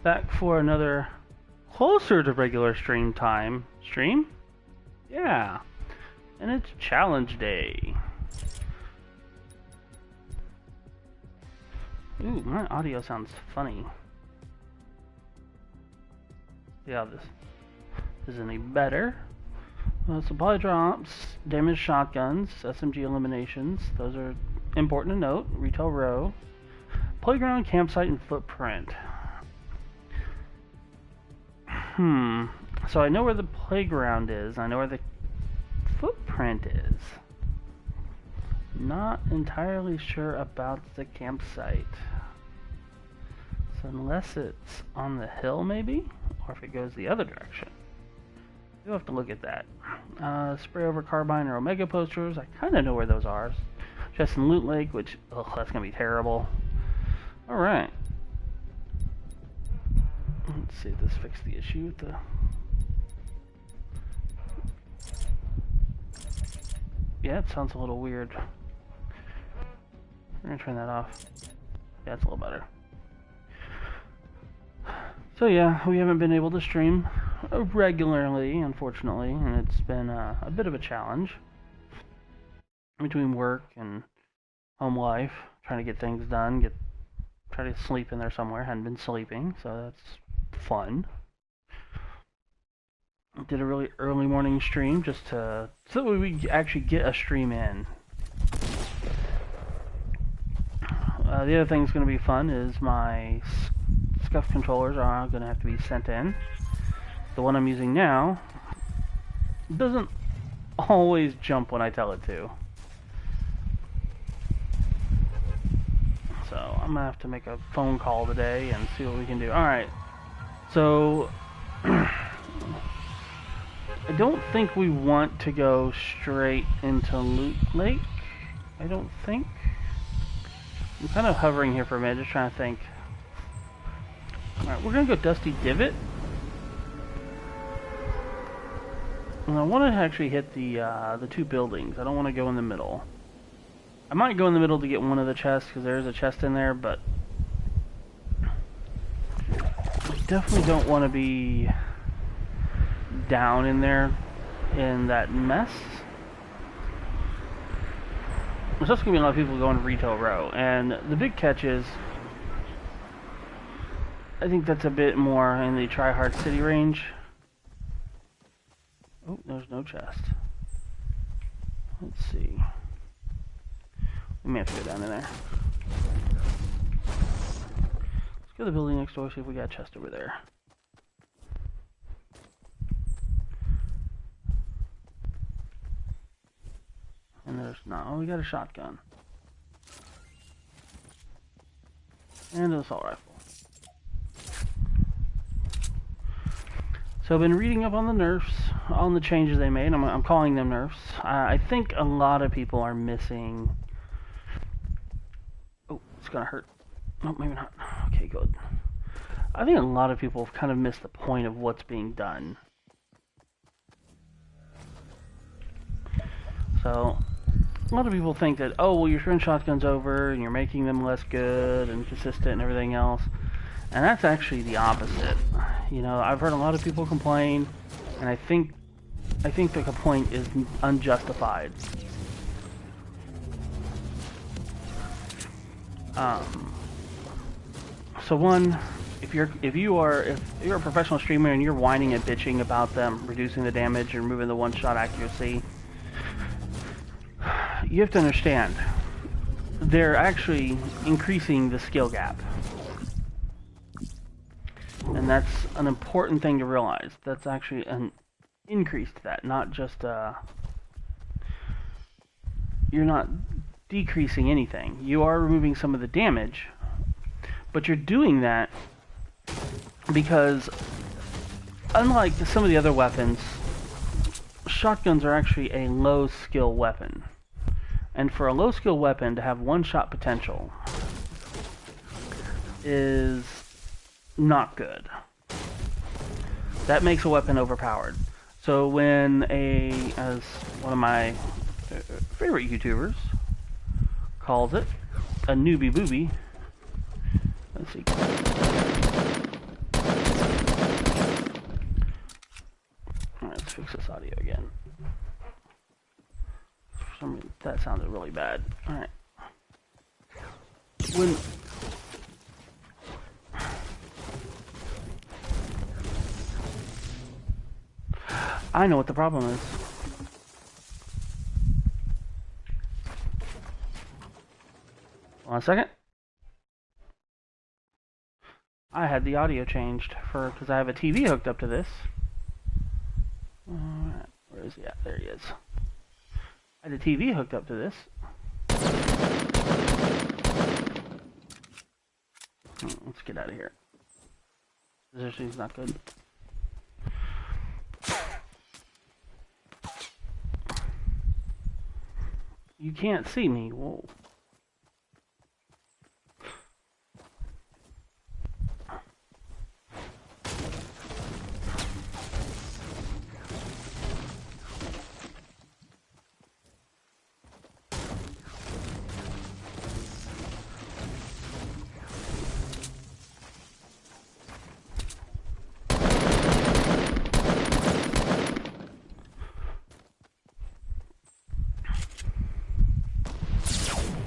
Back for another closer to regular stream time. Stream? Yeah. And it's challenge day. Ooh, my audio sounds funny. See how this is any better. Supply drops, damaged shotguns, SMG eliminations. Those are important to note. Retail row. Playground, campsite, and footprint. So I know where the playground is. I know where the footprint is. Not entirely sure about the campsite. So unless it's on the hill maybe? Or if it goes the other direction. You'll have to look at that. Spray over carbine or Omega posters. I kind of know where those are. Chest and loot lake, which, ugh, that's going to be terrible. Alright. Let's see if this fixed the issue with the... Yeah, it sounds a little weird. We're gonna turn that off. Yeah, it's a little better. So yeah, we haven't been able to stream regularly, unfortunately, and it's been a bit of a challenge. Between work and home life, trying to get things done, try to sleep in there somewhere. Hadn't been sleeping, so that's fun. Did a really early morning stream just so that we could actually get a stream in. The other thing that's going to be fun is my scuff controllers are going to have to be sent in. The one I'm using now doesn't always jump when I tell it to. So I'm going to have to make a phone call today and see what we can do. Alright, so I don't think we want to go straight into Loot Lake. I don't think. I'm kind of hovering here for a minute, just trying to think. Alright, we're going to go Dusty Divot. And I want to actually hit the two buildings. I don't want to go in the middle. I might go in the middle to get one of the chests, because there is a chest in there, but I definitely don't want to be down in there in that mess. There's also going to be a lot of people going retail row, and the big catch is I think that's a bit more in the try-hard city range. Oh, there's no chest. Let's see. We may have to go down in there. Let's go to the building next door, see if we got a chest over there. And there's not. Oh, we got a shotgun. And an assault rifle. So I've been reading up on the nerfs, on the changes they made. I'm calling them nerfs. I think a lot of people are missing... Oh, it's gonna hurt. No, maybe not. Okay, good. I think a lot of people have kind of missed the point of what's being done. So, a lot of people think that, oh, well, you're throwing shotguns over, and you're making them less good and consistent and everything else. And that's actually the opposite. You know, I've heard a lot of people complain, and I think the complaint is unjustified. So one, if you're a professional streamer and you're whining and bitching about them reducing the damage and removing the one-shot accuracy, you have to understand they're actually increasing the skill gap. And that's an important thing to realize. That's actually an increase to that, not just you're not decreasing anything. You are removing some of the damage, but you're doing that because unlike some of the other weapons, shotguns are actually a low skill weapon. And for a low skill weapon to have one shot potential is not good. That makes a weapon overpowered. So when as one of my favorite YouTubers calls it, a newbie booby. Let's see. some reason, that sounded really bad. Alright. When... I know what the problem is. One second. I had the audio changed because I have a TV hooked up to this. Where is he at? There he is. I had a TV hooked up to this. Let's get out of here. Positioning's not good. You can't see me. Whoa.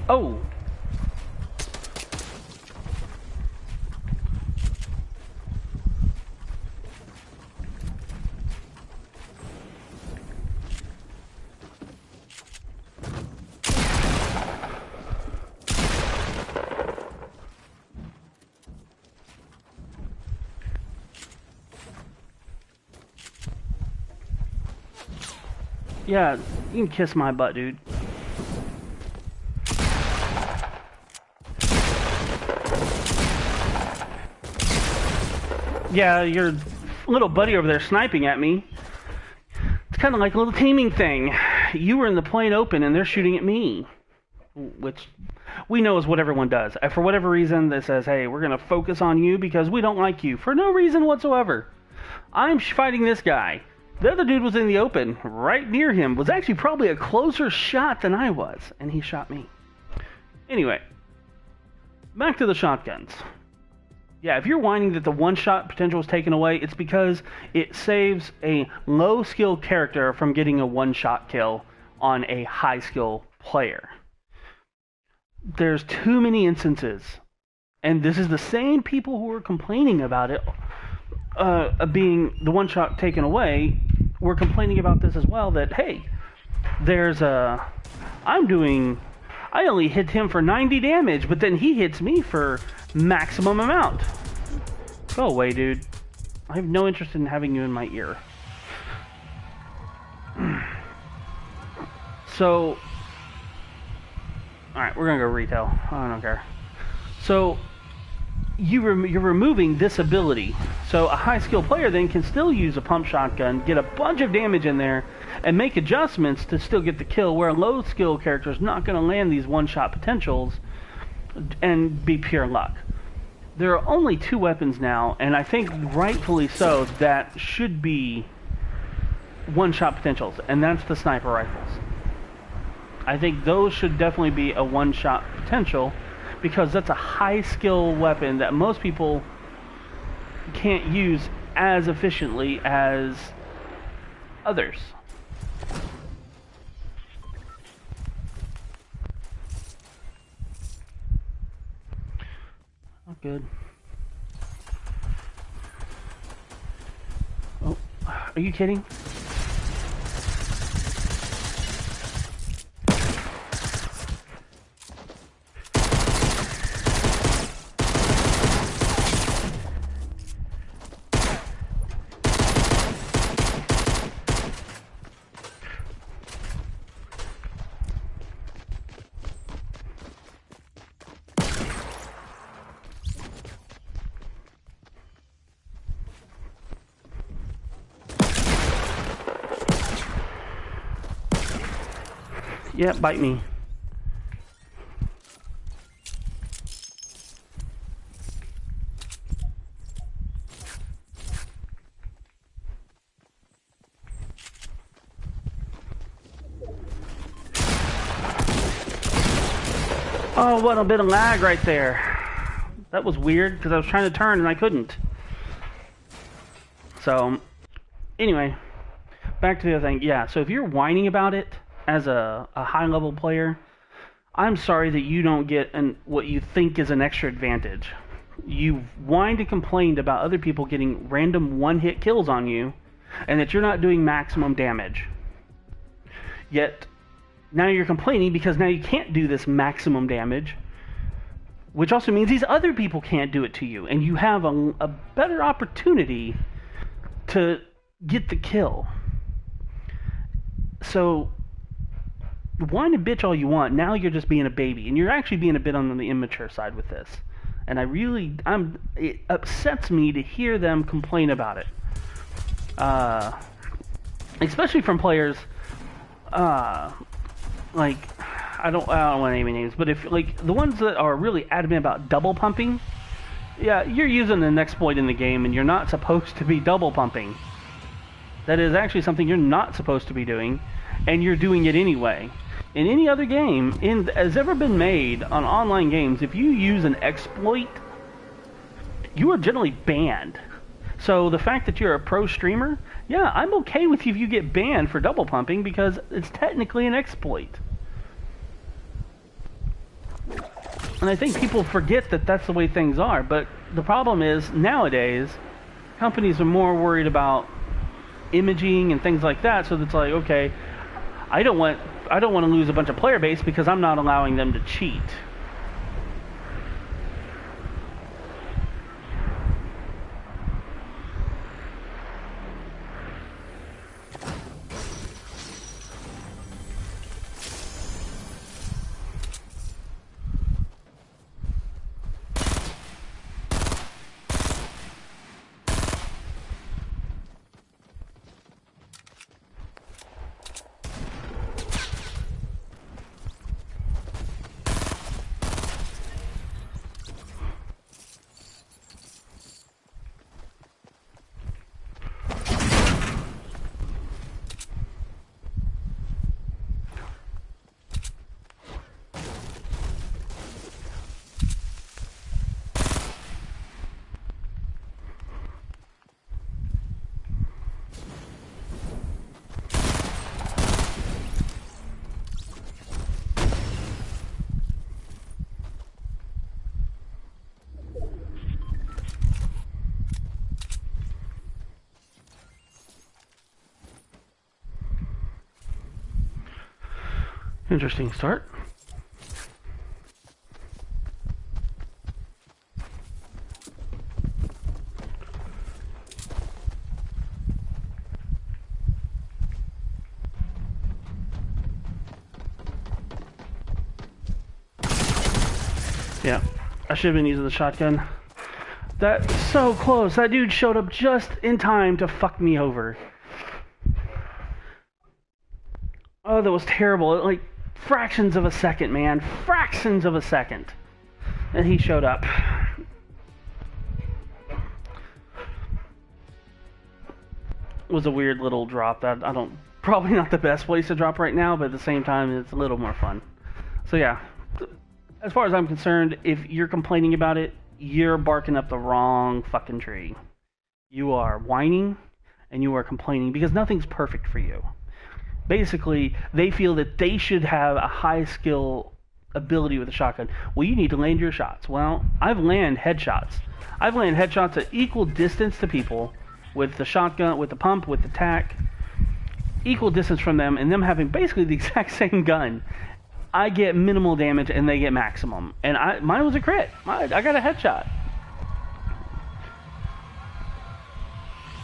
Oh! Yeah, you can kiss my butt, dude. Yeah, your little buddy over there sniping at me. It's kind of like a little teaming thing. You were in the plain open and they're shooting at me. Which we know is what everyone does. For whatever reason, that says, hey, we're going to focus on you because we don't like you. For no reason whatsoever. I'm fighting this guy. The other dude was in the open, right near him. Was actually probably a closer shot than I was. And he shot me. Anyway. Back to the shotguns. Yeah, if you're whining that the one-shot potential is taken away, it's because it saves a low-skill character from getting a one-shot kill on a high-skill player. There's too many instances, and this is the same people who are complaining about it being the one-shot taken away, were complaining about this as well, that, hey, there's a... I only hit him for 90 damage, but then he hits me for maximum amount. Go away, dude. I have no interest in having you in my ear. So, alright, we're gonna go retail. I don't care. So, you're removing this ability. So a high skill player then can still use a pump shotgun, get a bunch of damage in there, and make adjustments to still get the kill, where a low skill character is not going to land these one-shot potentials and be pure luck. There are only 2 weapons now, and I think rightfully so, that should be one-shot potentials, and that's the sniper rifles. I think those should definitely be a one-shot potential, because that's a high-skill weapon that most people can't use as efficiently as others. Not good. Oh, are you kidding? Yeah, bite me. Oh, what a bit of lag right there. That was weird, because I was trying to turn and I couldn't. So, anyway, back to the other thing. Yeah, so if you're whining about it, as a high-level player, I'm sorry that you don't get what you think is an extra advantage. You've whined and complained about other people getting random one-hit kills on you, and that you're not doing maximum damage. Yet, now you're complaining because now you can't do this maximum damage, which also means these other people can't do it to you, and you have a better opportunity to get the kill. So, whine and bitch all you want. Now you're just being a baby, and you're actually being a bit on the immature side with this. And it upsets me to hear them complain about it, especially from players. Like, I don't want to name any names, but if like the ones that are really adamant about double pumping, yeah, you're using an exploit in the game, and you're not supposed to be double pumping. That is actually something you're not supposed to be doing, and you're doing it anyway. In any other game has ever been made on online games, if you use an exploit, you are generally banned. So the fact that you're a pro streamer, yeah, I'm okay with you if you get banned for double pumping because it's technically an exploit. And I think people forget that that's the way things are. But the problem is, nowadays, companies are more worried about imaging and things like that. So it's like, okay, I don't want to lose a bunch of player base because I'm not allowing them to cheat. Interesting start. Yeah, I should have been using the shotgun. That's so close. That dude showed up just in time to fuck me over. Oh, that was terrible. Like, fractions of a second, man. Fractions of a second. And he showed up. It was a weird little drop. That probably not the best place to drop right now, but at the same time, it's a little more fun. So yeah, as far as I'm concerned, if you're complaining about it, you're barking up the wrong fucking tree. You are whining and you are complaining because nothing's perfect for you. Basically, they feel that they should have a high skill ability with a shotgun. Well, you need to land your shots. Well, I've landed headshots. I've landed headshots at equal distance to people with the shotgun, with the pump, with the tac. Equal distance from them, and them having basically the exact same gun. I get minimal damage, and they get maximum. And mine was a crit. I got a headshot.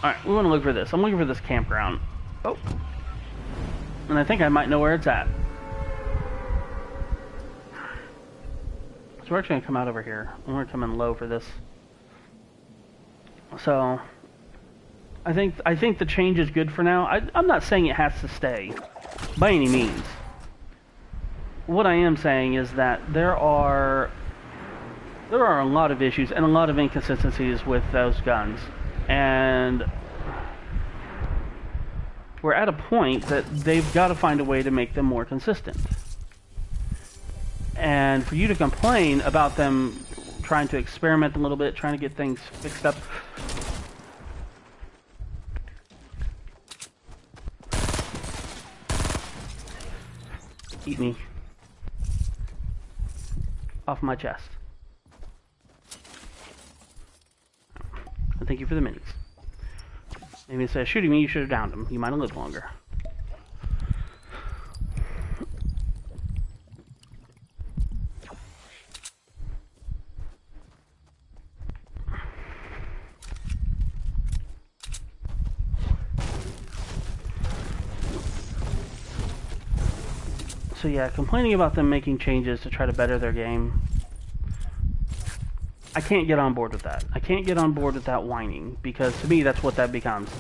Alright, we want to look for this. I'm looking for this campground. Oh. And I think I might know where it's at. So we're actually going to come out over here. I'm going to come in low for this. So, I think the change is good for now. I'm not saying it has to stay, by any means. What I am saying is that there are a lot of issues and a lot of inconsistencies with those guns. And we're at a point that they've got to find a way to make them more consistent. And for you to complain about them trying to experiment a little bit, trying to get things fixed up. Eat me. Off my chest. Thank you for the minis. Maybe instead of shooting me, you should have downed him. You might have lived longer. So yeah, complaining about them making changes to try to better their game, I can't get on board with that. I can't get on board with that whining, because to me that's what that becomes.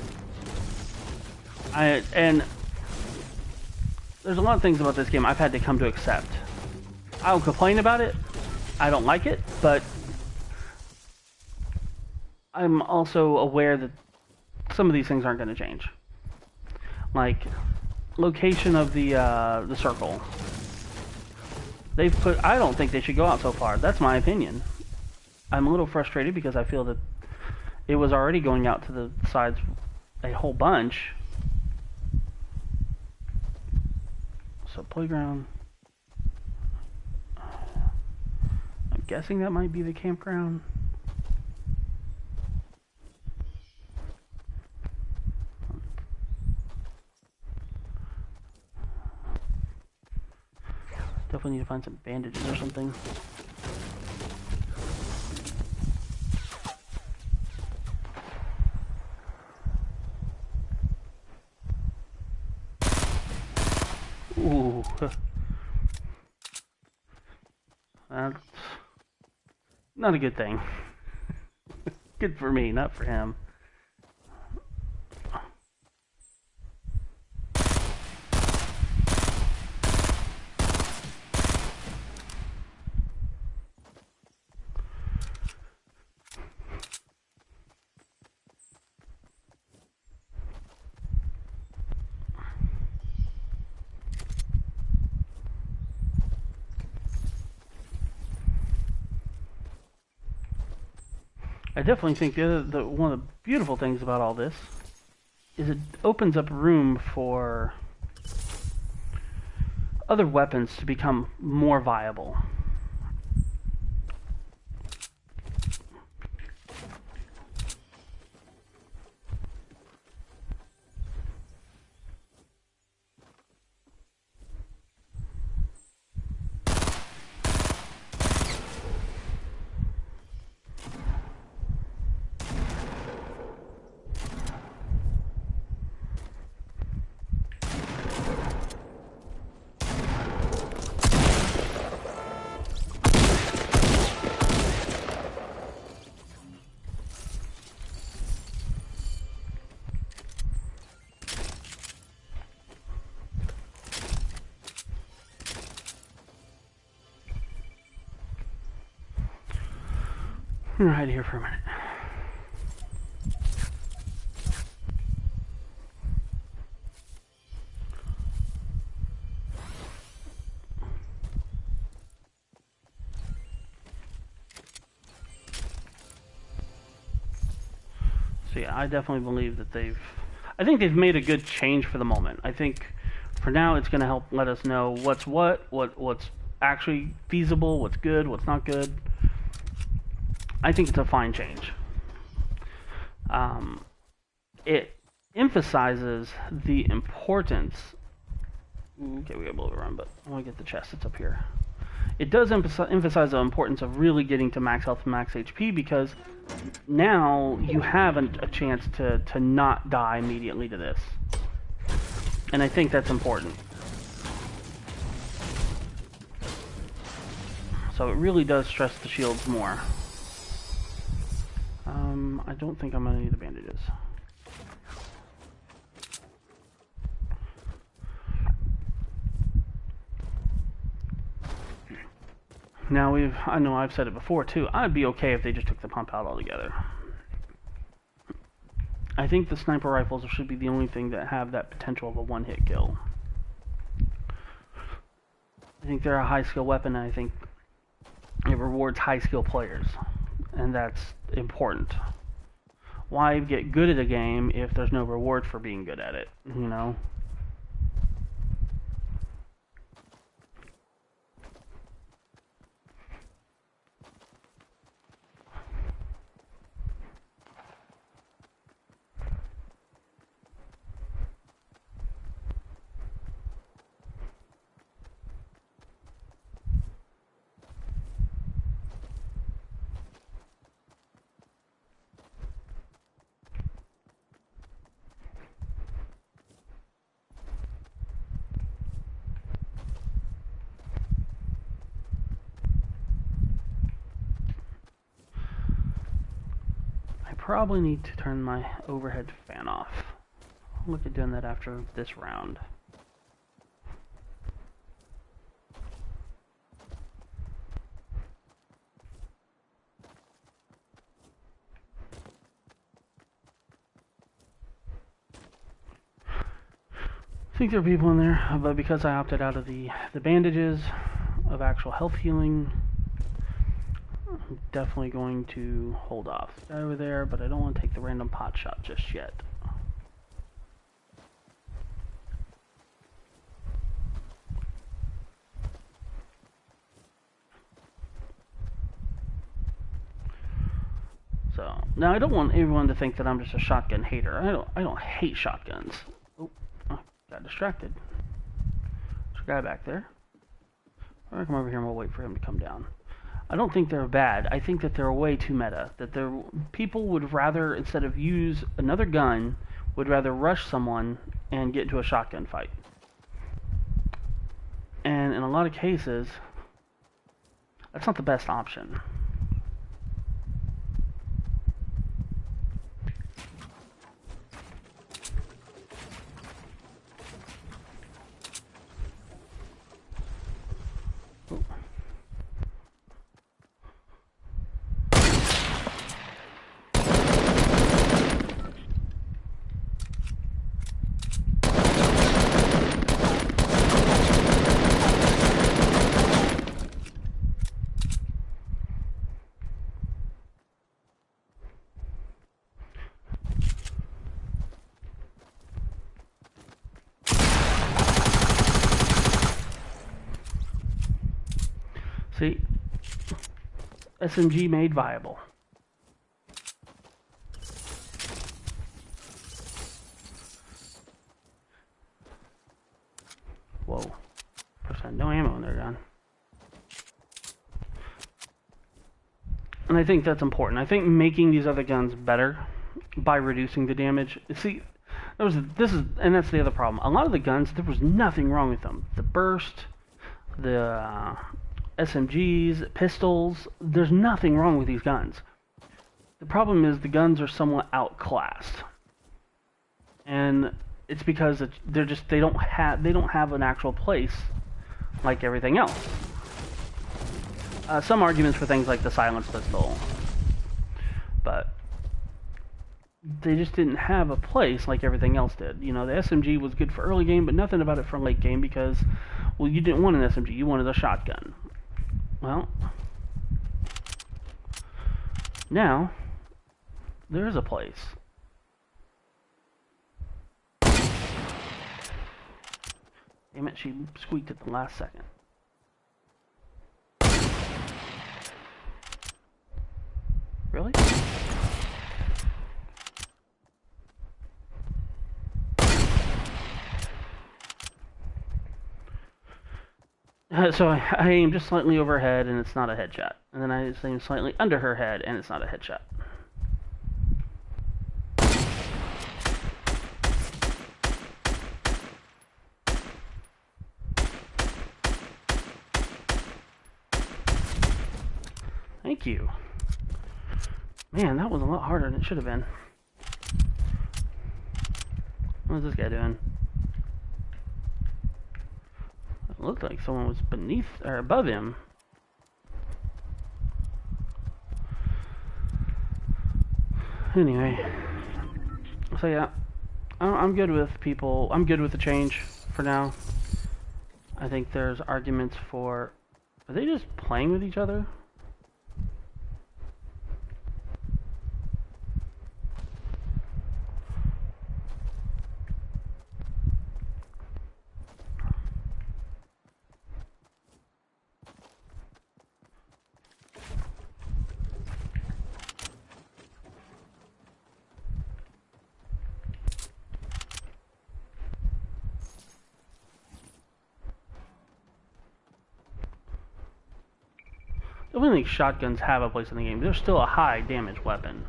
And there's a lot of things about this game I've had to come to accept. I don't complain about it, I don't like it, but I'm also aware that some of these things aren't going to change. Like location of the circle. They've put. I don't think they should go out so far. That's my opinion. I'm a little frustrated because I feel that it was already going out to the sides a whole bunch. So playground. I'm guessing that might be the campground. Definitely need to find some bandages or something. Ooh. That's not a good thing. Good for me, not for him. I definitely think one of the beautiful things about all this is it opens up room for other weapons to become more viable. I'm gonna hide here for a minute. So yeah, I definitely believe that I think they've made a good change for the moment. I think for now it's going to help let us know what's actually feasible, what's good, what's not good. I think it's a fine change. It emphasizes the importance. Okay, we got a little bit around, but I want to get the chest that's up here. It does emphasize the importance of really getting to max health and max HP, because now you have a chance to not die immediately to this. And I think that's important. So it really does stress the shields more. I don't think I'm going to need the bandages. Now I know I've said it before too, I'd be okay if they just took the pump out altogether. I think the sniper rifles should be the only thing that have that potential of a one-hit kill. I think they're a high-skill weapon, and I think it rewards high-skill players, and that's important. Why get good at a game if there's no reward for being good at it, you know? probably need to turn my overhead fan off. I'll look at doing that after this round. I think there are people in there, but because I opted out of the bandages of actual health healing, I'm definitely going to hold off. This guy over there, but I don't want to take the random pot shot just yet. So now I don't want everyone to think that I'm just a shotgun hater. I don't hate shotguns. Oh, got distracted. There's a guy back there. I'm gonna come over here and we'll wait for him to come down. I don't think they're bad. I think that they're way too meta. That people would rather, instead of use another gun, would rather rush someone and get into a shotgun fight. And in a lot of cases, that's not the best option. See, SMG made viable. Whoa, percent no ammo in their gun. And I think that's important. I think making these other guns better by reducing the damage. See, and that's the other problem. A lot of the guns, there was nothing wrong with them. The burst, the SMGs, pistols, there's nothing wrong with these guns. The problem is the guns are somewhat outclassed. And it's because they don't have an actual place like everything else. Some arguments for things like the silenced pistol, but they just didn't have a place like everything else did. You know, the SMG was good for early game, but nothing about it for late game because, well, you didn't want an SMG, you wanted a shotgun. Well, now, there is a place. Damn it, she squeaked at the last second. Really? So I aim just slightly over her head and it's not a headshot. And then I aim slightly under her head and it's not a headshot. Thank you. Man, that was a lot harder than it should have been. What is this guy doing? It looked like someone was beneath or above him. Anyway, so yeah, I'm good with people. I'm good with the change for now. I think there's arguments for. Are they just playing with each other? I don't think shotguns have a place in the game. They're still a high damage weapon,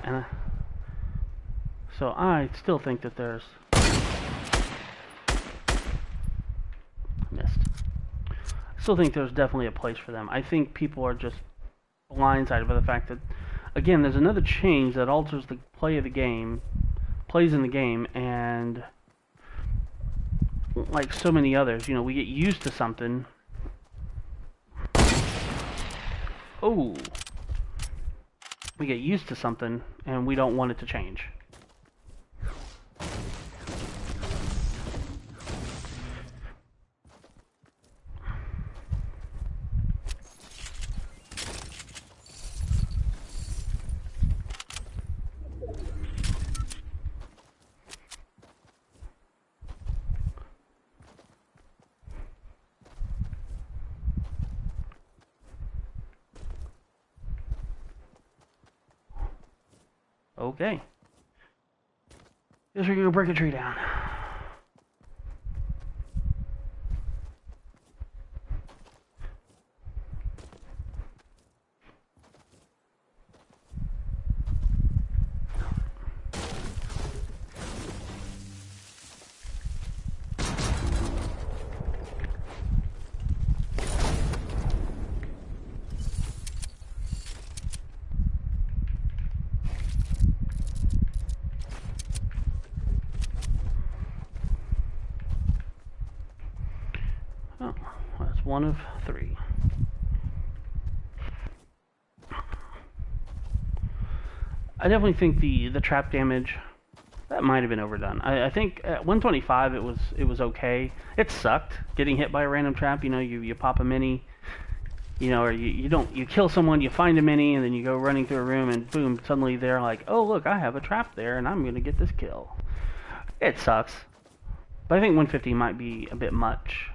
and so I still think that there's missed. I still think there's definitely a place for them. I think people are just blindsided by the fact that again, there's another change that alters the play of the game, plays in the game, and like so many others, you know, we get used to something. Oh, we get used to something, and we don't want it to change. Okay. Guess we're gonna break a tree down. Oh, that's one of three. I definitely think the trap damage, that might have been overdone. I think at 125 it was okay. It sucked getting hit by a random trap. You know, you pop a mini, you know, or you kill someone, you find a mini, and then you go running through a room, and boom, suddenly they're like, oh look, I have a trap there, and I'm gonna get this kill. It sucks, but I think 150 might be a bit much.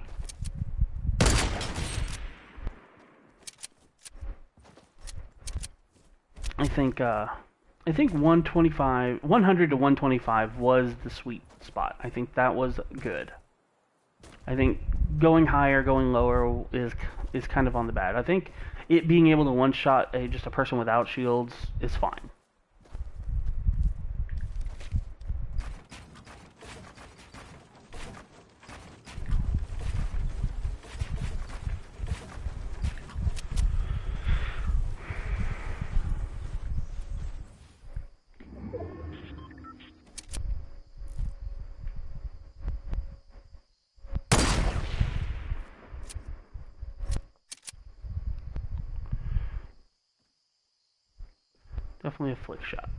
I think 125, 100 to 125 was the sweet spot. I think that was good. I think going higher, going lower is kind of on the bad. I think it being able to one-shot just a person without shields is fine. Definitely a flick shot.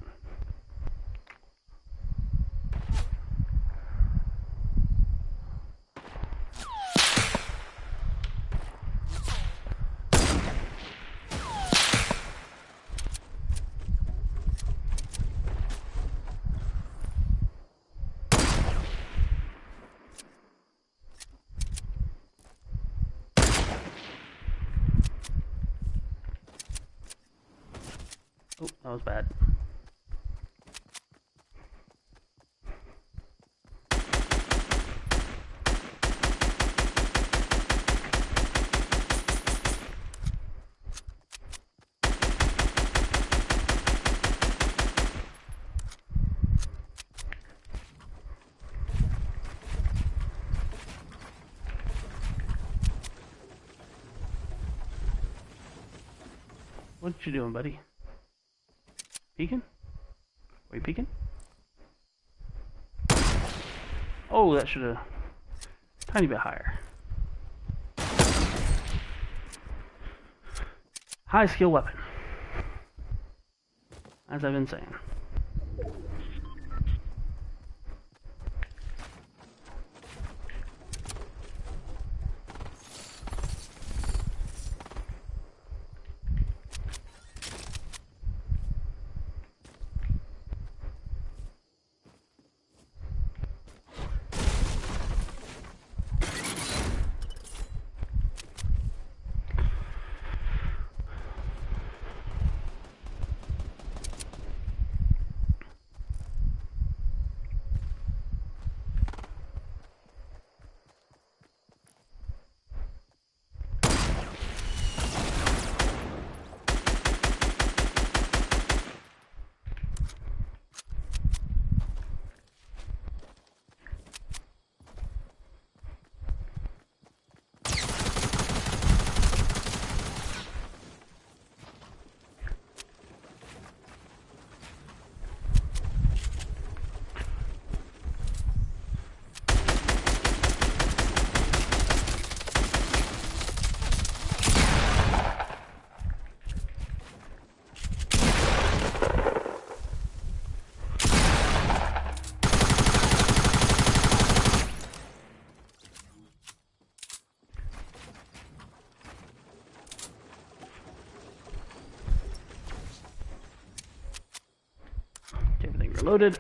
Oh, that was bad. What you doing, buddy? Peeking? Are you peeking? Oh, that should have tiny bit higher. High skill weapon, as I've been saying. Get everything reloaded.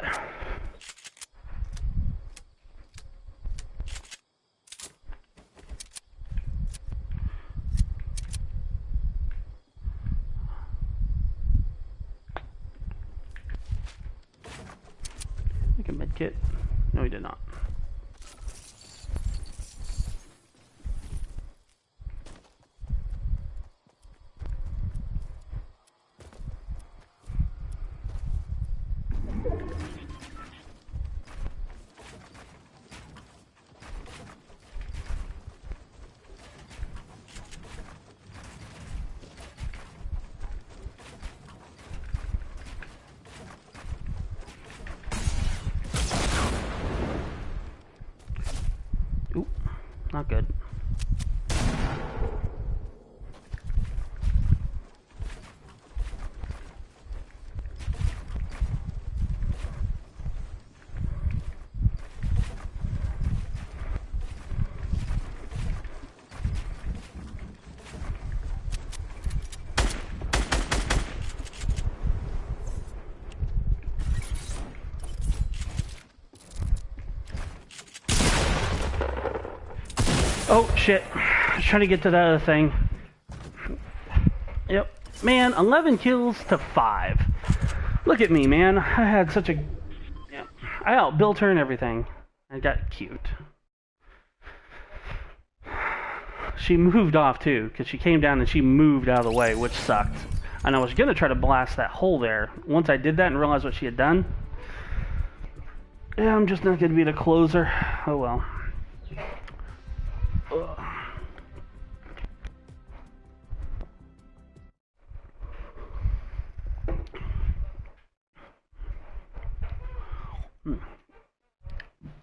Make a med kit. No, he did not. Oop, not good. Oh, shit. I was trying to get to that other thing. Yep. Man, 11 kills to 5. Look at me, man. I had such a... Yeah. I outbuilt her and everything. I got cute. She moved off, too, because she came down and she moved out of the way, which sucked. And I was going to try to blast that hole there. Once I did that and realized what she had done... Yeah, I'm just not going to be the closer. Oh, well.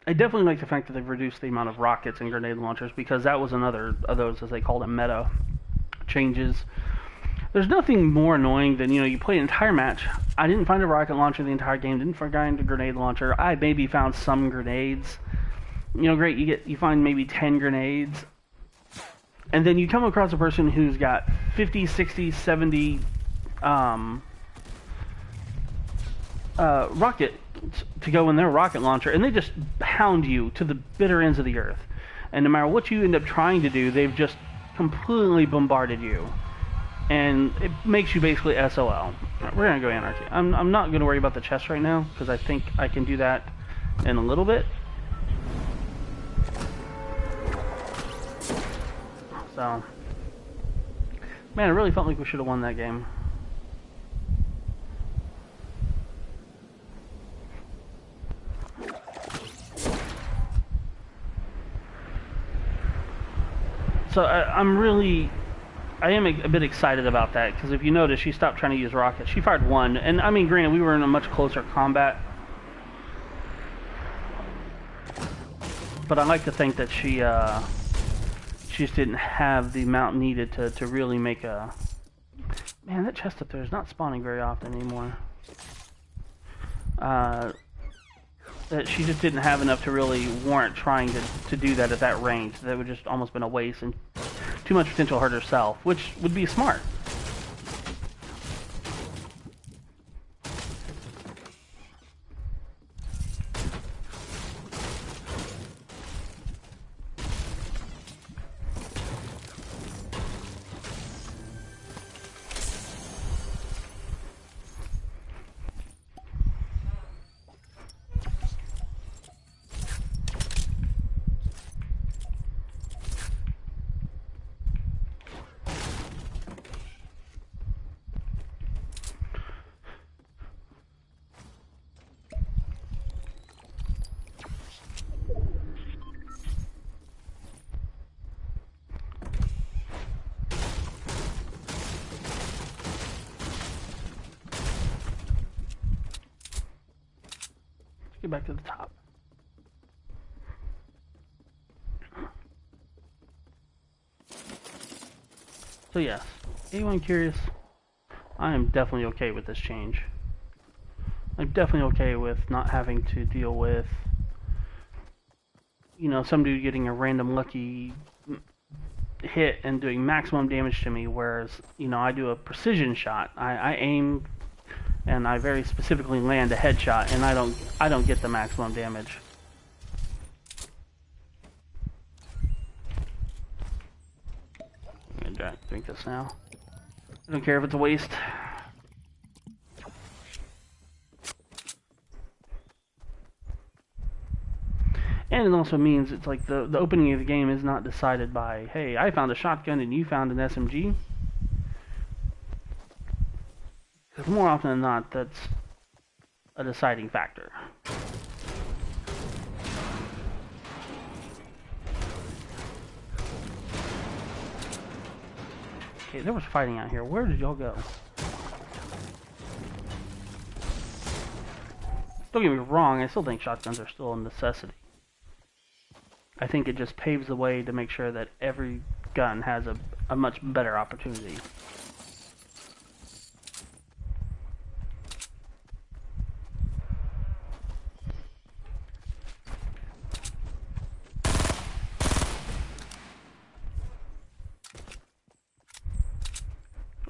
I definitely like the fact that they've reduced the amount of rockets and grenade launchers, because that was another of those, as they called it, meta changes. There's nothing more annoying than, you play an entire match. I didn't find a rocket launcher the entire game, didn't find a grenade launcher. I maybe found some grenades. Great, you find maybe 10 grenades. And then you come across a person who's got 50, 60, 70 rocket to go in their rocket launcher, and they just hound you to the bitter ends of the earth. And no matter what you end up trying to do, they've just completely bombarded you. And it makes you basically SOL. We're going to go Anarchy. I'm not going to worry about the chest right now, because I think I can do that in a little bit. So, man, I really felt like we should have won that game. So I am a bit excited about that, because if you notice, she stopped trying to use rockets. She fired one, and I mean, granted, we were in a much closer combat, but I like to think that she just didn't have the amount needed to really make a... Man, that chest up there is not spawning very often anymore. That she just didn't have enough to really warrant trying to do that at that range. That would just almost been a waste and too much potential hurt herself, which would be smart. Get back to the top. So yes, anyone curious? I am definitely okay with this change. I'm definitely okay with not having to deal with, some dude getting a random lucky hit and doing maximum damage to me, whereas, I do a precision shot. I aim and I very specifically land a headshot, and I don't get the maximum damage. I'm gonna drink this now. I don't care if it's a waste. And it also means it's like the opening of the game is not decided by, hey, I found a shotgun and you found an SMG. Because more often than not, that's a deciding factor. Okay, there was fighting out here. Where did y'all go? Don't get me wrong, I still think shotguns are still a necessity. I think it just paves the way to make sure that every gun has a much better opportunity.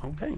Okay.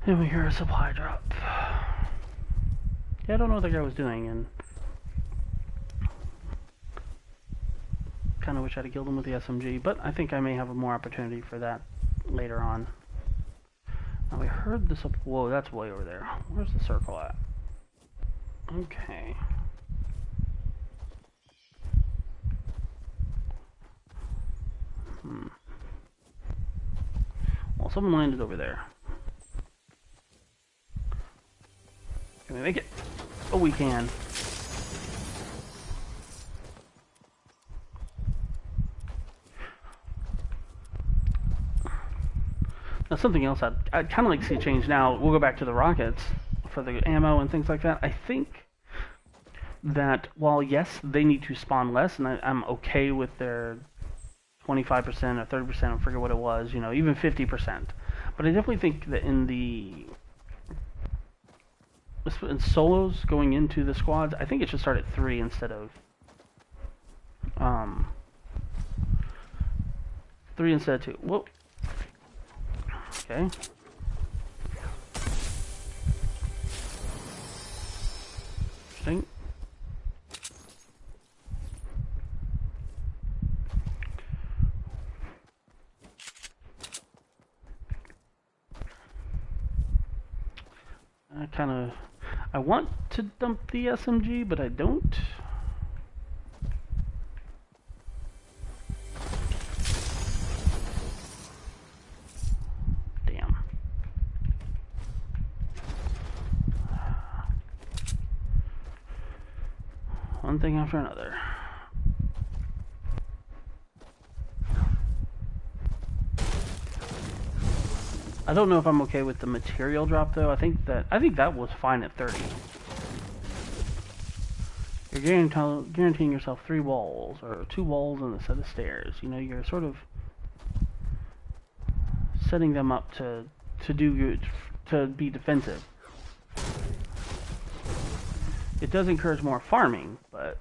And we hear a supply drop. Yeah, I don't know what the guy was doing, and kind of wish I'd have killed him with the SMG, but I think I may have a more opportunity for that later on. Now we heard this up. Whoa, that's way over there. Where's the circle at? Okay. Well, someone landed over there. Can we make it? Oh, we can. Now, something else I'd kind of like to see change now. We'll go back to the rockets for the ammo and things like that. I think that while, yes, they need to spawn less, and I'm okay with their 25% or 30%, I forget what it was, you know, even 50%. But I definitely think that in solos going into the squads, I think it should start at 3 instead of 3 instead of 2. Whoa. Okay. Interesting. I want to dump the SMG, but I don't. Damn. One thing after another. I don't know if I'm okay with the material drop though. I think that was fine at 30. You're guaranteeing yourself 3 walls or 2 walls and a set of stairs. You know, you're sort of setting them up to be defensive. It does encourage more farming, but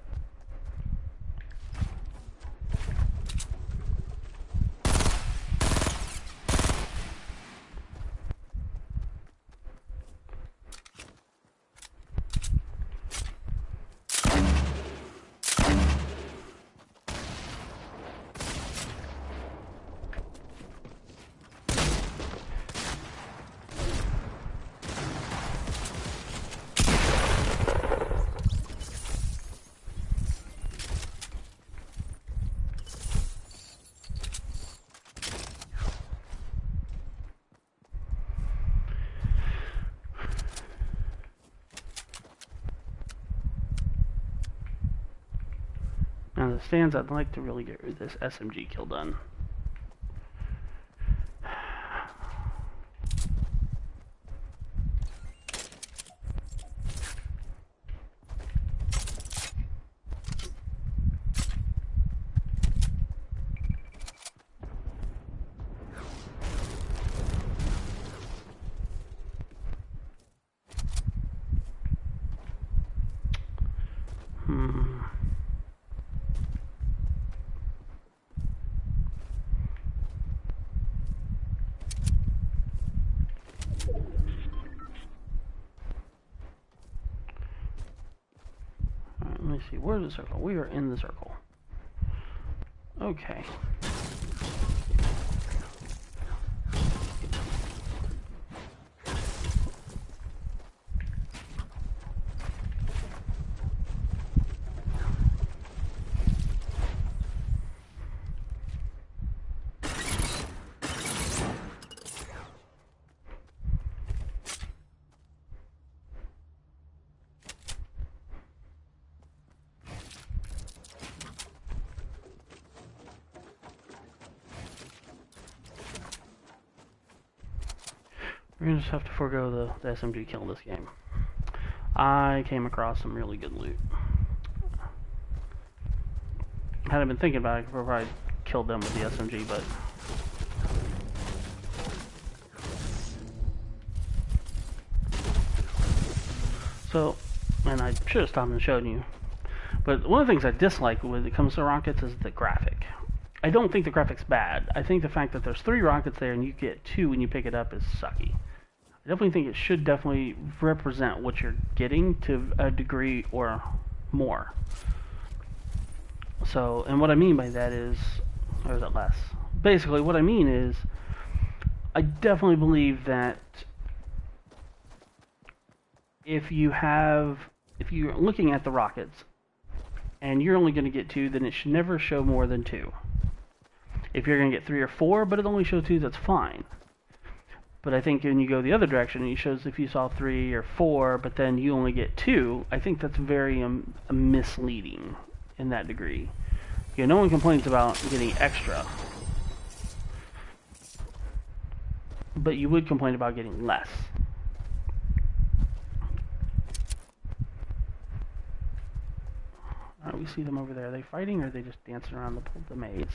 As it stands, I'd like to really get this SMG kill done. Let me see, where's the circle? We are in the circle. Okay. We're gonna just have to forego the SMG kill this game. I came across some really good loot. Had I been thinking about it, I could probably killed them with the SMG, but so, and I should have stopped and shown you. But one of the things I dislike when it comes to rockets is the graphic. I don't think the graphic's bad. I think the fact that there's 3 rockets there and you get 2 when you pick it up is sucky. I definitely think it should definitely represent what you're getting to a degree or more. So, and what I mean by that is, or is it less? Basically, what I mean is, I definitely believe that if you're looking at the rockets and you're only going to get 2, then it should never show more than 2. If you're going to get 3 or 4, but it only shows 2, that's fine. But I think when you go the other direction, it shows if you saw 3 or 4, but then you only get 2, I think that's very misleading in that degree. You know, no one complains about getting extra, but you would complain about getting less. Alright, we see them over there. Are they fighting or are they just dancing around the maze?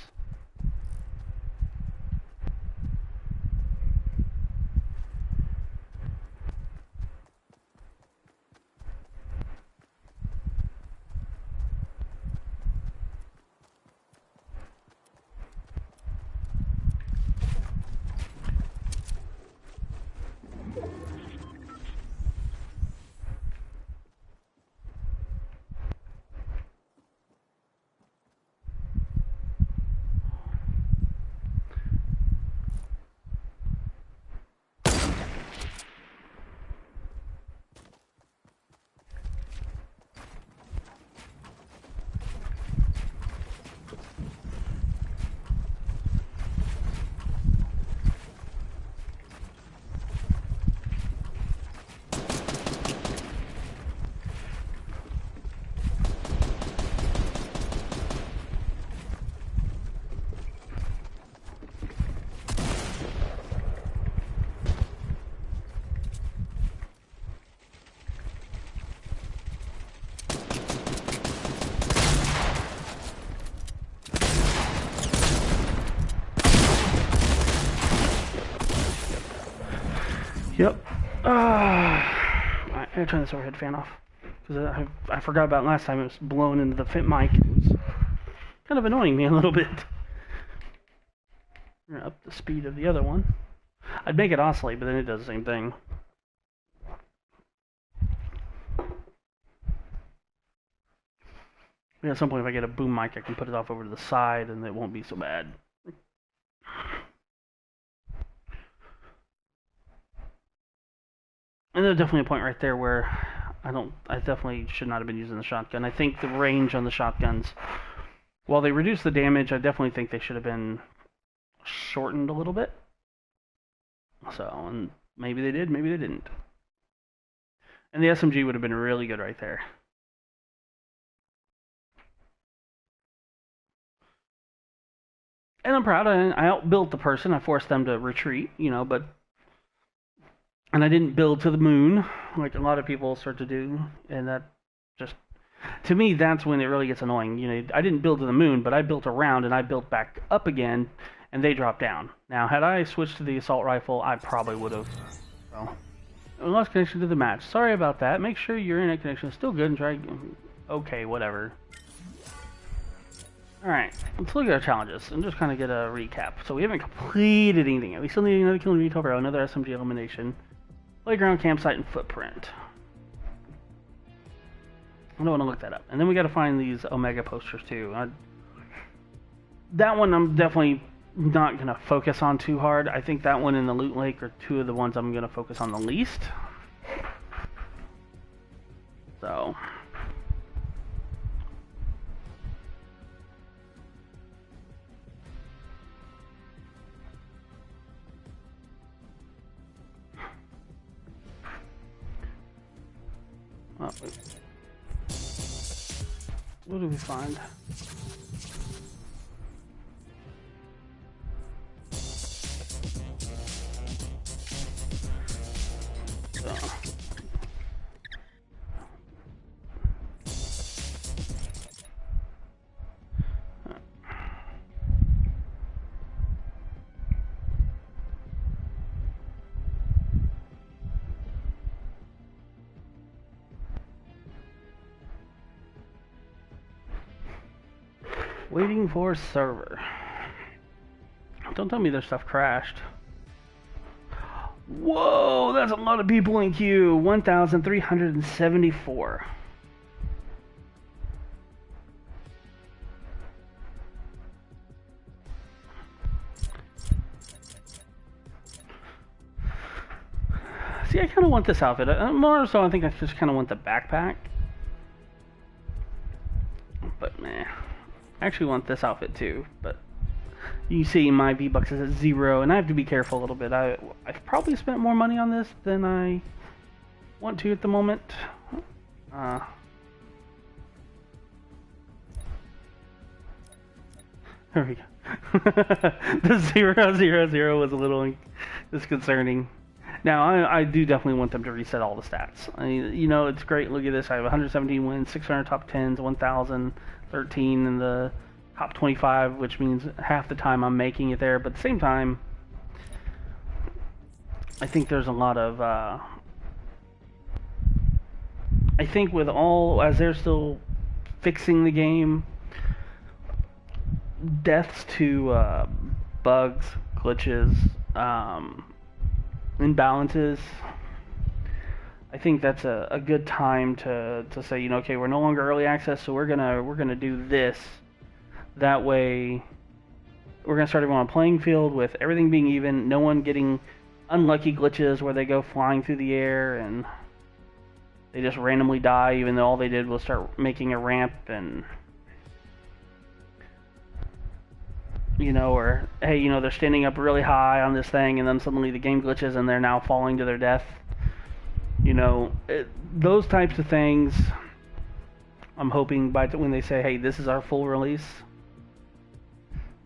Yep. Alright, I'm gonna turn this overhead fan off. Because I forgot about last time it was blown into the fit mic. It was kind of annoying me a little bit. We're gonna up the speed of the other one. I'd make it oscillate, but then it does the same thing. Maybe at some point if I get a boom mic, I can put it off over to the side and it won't be so bad. And there's definitely a point right there where I definitely should not have been using the shotgun. I think the range on the shotguns, while they reduce the damage, I definitely think they should have been shortened a little bit. So, and maybe they did, maybe they didn't. And the SMG would have been really good right there. And I'm proud. I outbuilt the person. I forced them to retreat, you know, and I didn't build to the moon like a lot of people start to do, and that just, to me, that's when it really gets annoying. You know, I didn't build to the moon, but I built around and I built back up again, and they dropped down. Now, had I switched to the assault rifle, I probably would have. So, lost connection to the match. Sorry about that. Make sure your internet connection is still good and try. Okay, whatever. Alright, let's look at our challenges and just kind of get a recap. So we haven't completed anything yet. We still need another kill in retail barrel, another SMG elimination, playground, campsite, and footprint. I don't want to look that up. And then we got to find these Omega posters too. That one I'm definitely not going to focus on too hard. I think that one and the Loot Lake are two of the ones I'm going to focus on the least. So... Oh, what do we find? Waiting for server. Don't tell me their stuff crashed. Whoa, that's a lot of people in queue. 1,374. See, I kind of want this outfit. More so, I think I just kind of want the backpack. But, meh. I actually want this outfit too, but you see my V-Bucks is at 0, and I have to be careful a little bit. I've probably spent more money on this than I want to at the moment. There we go. The 000 was a little disconcerting. Now, I do definitely want them to reset all the stats. I mean, you know, it's great. Look at this. I have 117 wins, 600 top 10s, 1,013 in the top 25, which means half the time I'm making it there. But at the same time, I think there's a lot of... I think with all... As they're still fixing the game, deaths to bugs, glitches... imbalances, I think that's a good time to say, you know, okay, we're no longer early access, so we're gonna do this. That way, we're gonna start everyone on a playing field with everything being even, no one getting unlucky glitches where they go flying through the air and they just randomly die, even though all they did was start making a ramp, and you know, or hey, you know, they're standing up really high on this thing and then suddenly the game glitches and they're now falling to their death. You know, those types of things, I'm hoping by when they say, hey, this is our full release,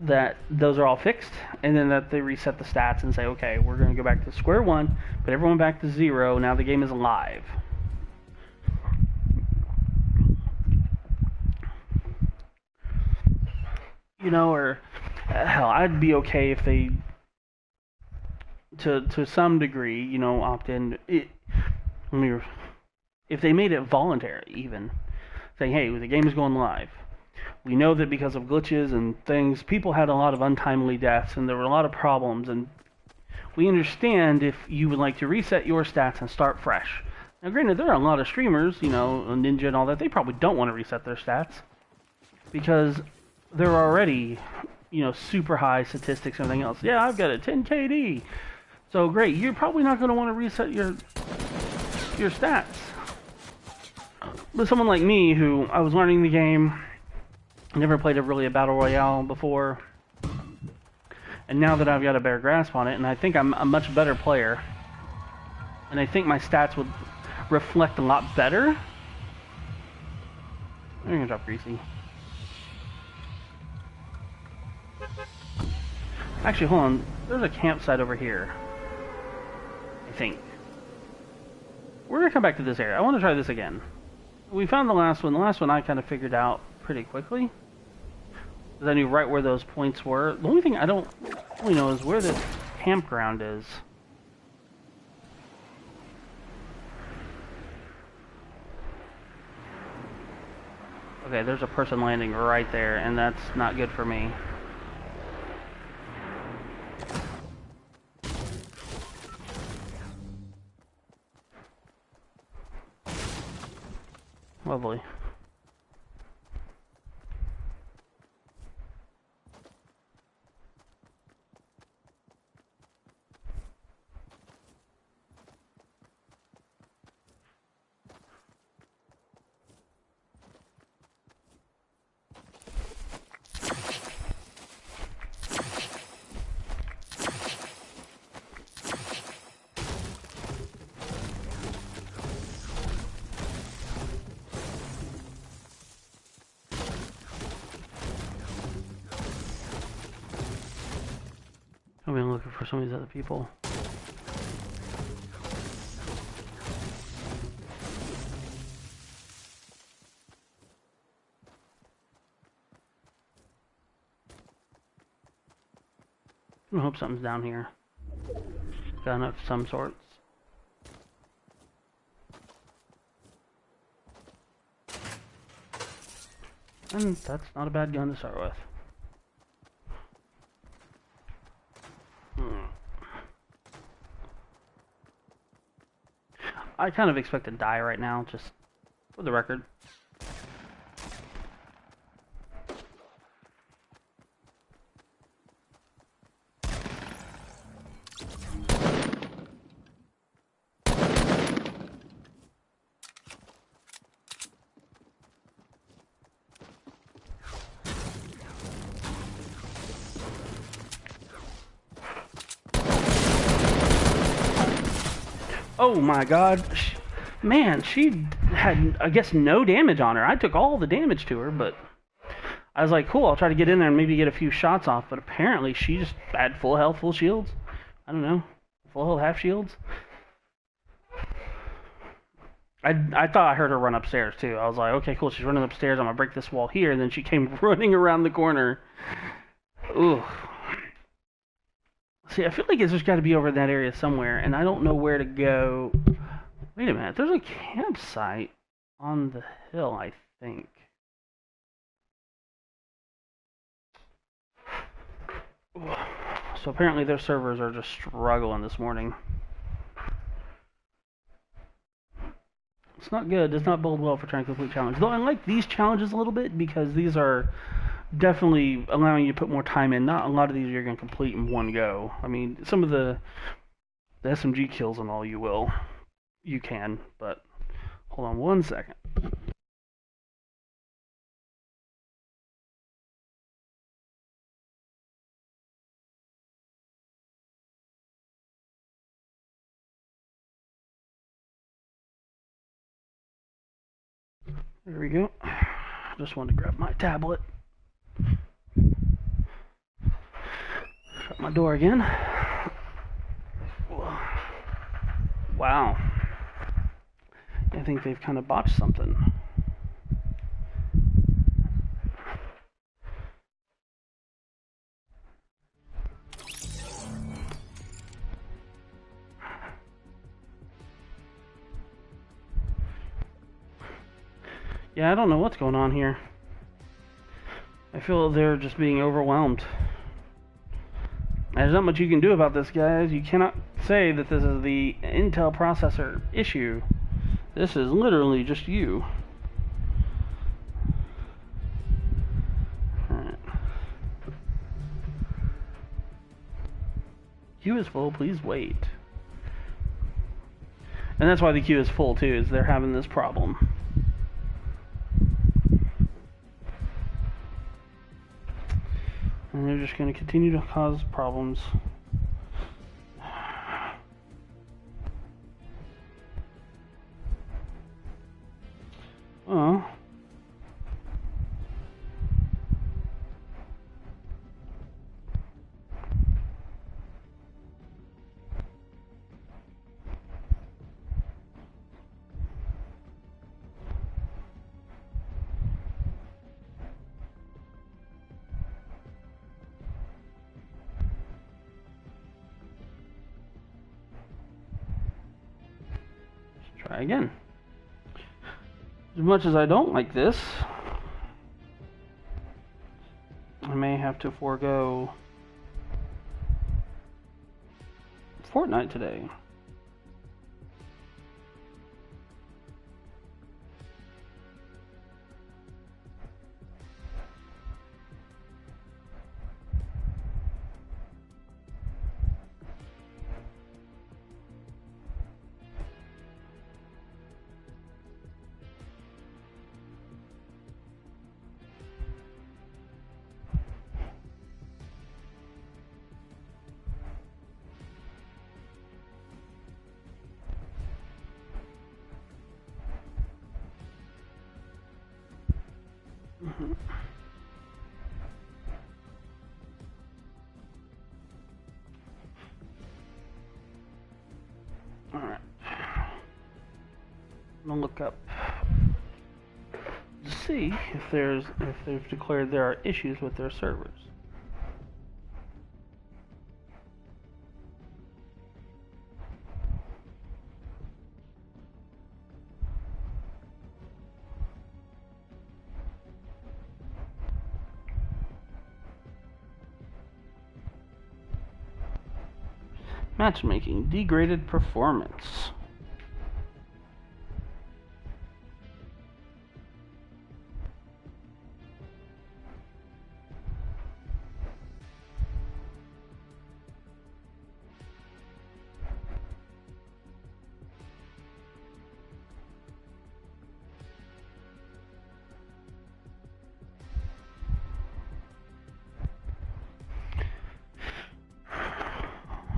that those are all fixed, and then that they reset the stats and say, okay, we're going to go back to square one, put everyone back to 0, now the game is live. You know, or hell, I'd be okay if they, to some degree, you know, opt in. If they made it voluntary, even saying, "Hey, the game is going live. We know that because of glitches and things, people had a lot of untimely deaths, and there were a lot of problems. And we understand if you would like to reset your stats and start fresh." Now, granted, there are a lot of streamers, you know, Ninja and all that. They probably don't want to reset their stats because they're already, you know, super high statistics and everything else. Yeah, I've got a 10 KD. So great, you're probably not going to want to reset your stats. But someone like me, who I was learning the game, never played a battle royale before, and now that I've got a better grasp on it, and I think I'm a much better player, and I think my stats would reflect a lot better. I'm gonna drop Greasy. Actually, hold on. There's a campsite over here. I think. We're gonna come back to this area. I want to try this again. We found the last one. The last one I kind of figured out pretty quickly. Because I knew right where those points were. The only thing I don't really know is where this campground is. Okay, there's a person landing right there, and that's not good for me. Lovely. I've been looking for some of these other people. I hope something's down here. Gun of some sorts. And that's not a bad gun to start with. I kind of expect to die right now, just for the record. Oh my god. Man, she had, I guess, no damage on her. I took all the damage to her, but I was like, cool, I'll try to get in there and maybe get a few shots off, but apparently she just had full health, full shields. I don't know. Full health, half shields. I thought I heard her run upstairs, too. I was like, okay, cool, she's running upstairs, I'm gonna break this wall here, and then she came running around the corner. Ooh. See, I feel like it's just got to be over in that area somewhere, and I don't know where to go. Wait a minute, there's a campsite on the hill, I think. So apparently their servers are just struggling this morning. It's not good. It does not bode well for trying to complete challenges. Though I like these challenges a little bit because these are definitely allowing you to put more time in. Not a lot of these you're going to complete in one go. I mean, some of the SMG kills and all you can, but hold on one second. There we go. Just wanted to grab my tablet. Shut my door again. Wow. I think they've kind of botched something. Yeah, I don't know what's going on here. I feel they're just being overwhelmed. There's not much you can do about this, guys. You cannot say that this is the Intel processor issue. This is literally just you. Alright. Queue is full, please wait. And that's why the queue is full too, is they're having this problem. And they're just going to continue to cause problems. Oh. Try again. As much as I don't like this, I may have to forego Fortnite today. Alright. I'm gonna look up to see if they've declared there are issues with their servers. Matchmaking, degraded performance.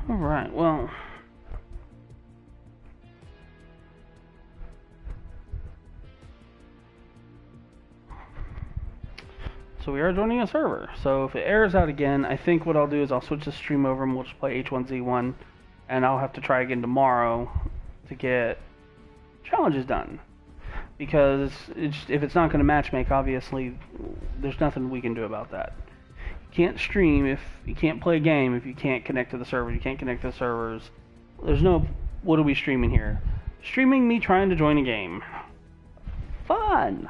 Alright, well, so we are joining a server. So if it errors out again, I think what I'll do is I'll switch the stream over and we'll just play H1Z1, and I'll have to try again tomorrow to get challenges done. Because if it's not going to matchmake, obviously, there's nothing we can do about that. You can't stream if you can't play a game if you can't connect to the server. You can't connect to the servers. There's no, what are we streaming here? Streaming me trying to join a game. Fun!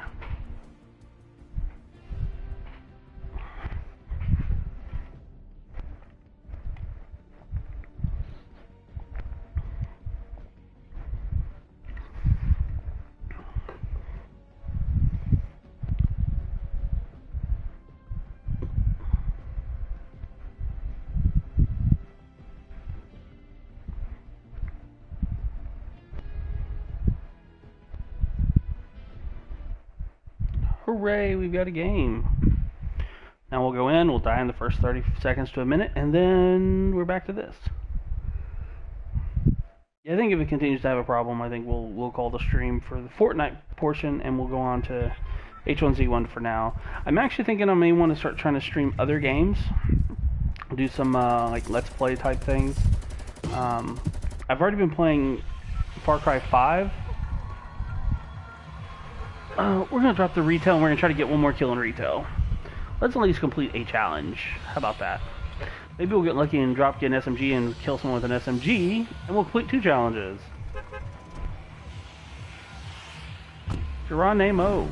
Hooray, we've got a game. Now we'll go in, we'll die in the first 30 seconds to a minute, and then we're back to this. Yeah, I think if it continues to have a problem, I think we'll call the stream for the Fortnite portion, and we'll go on to H1Z1 for now. I'm actually thinking I may want to start trying to stream other games, do some like Let's Play type things. I've already been playing Far Cry 5. We're going to drop the retail, and we're going to try to get one more kill in retail. Let's at least complete a challenge. How about that? Maybe we'll get lucky and get an SMG and kill someone with an SMG, and we'll complete 2 challenges. Geronimo.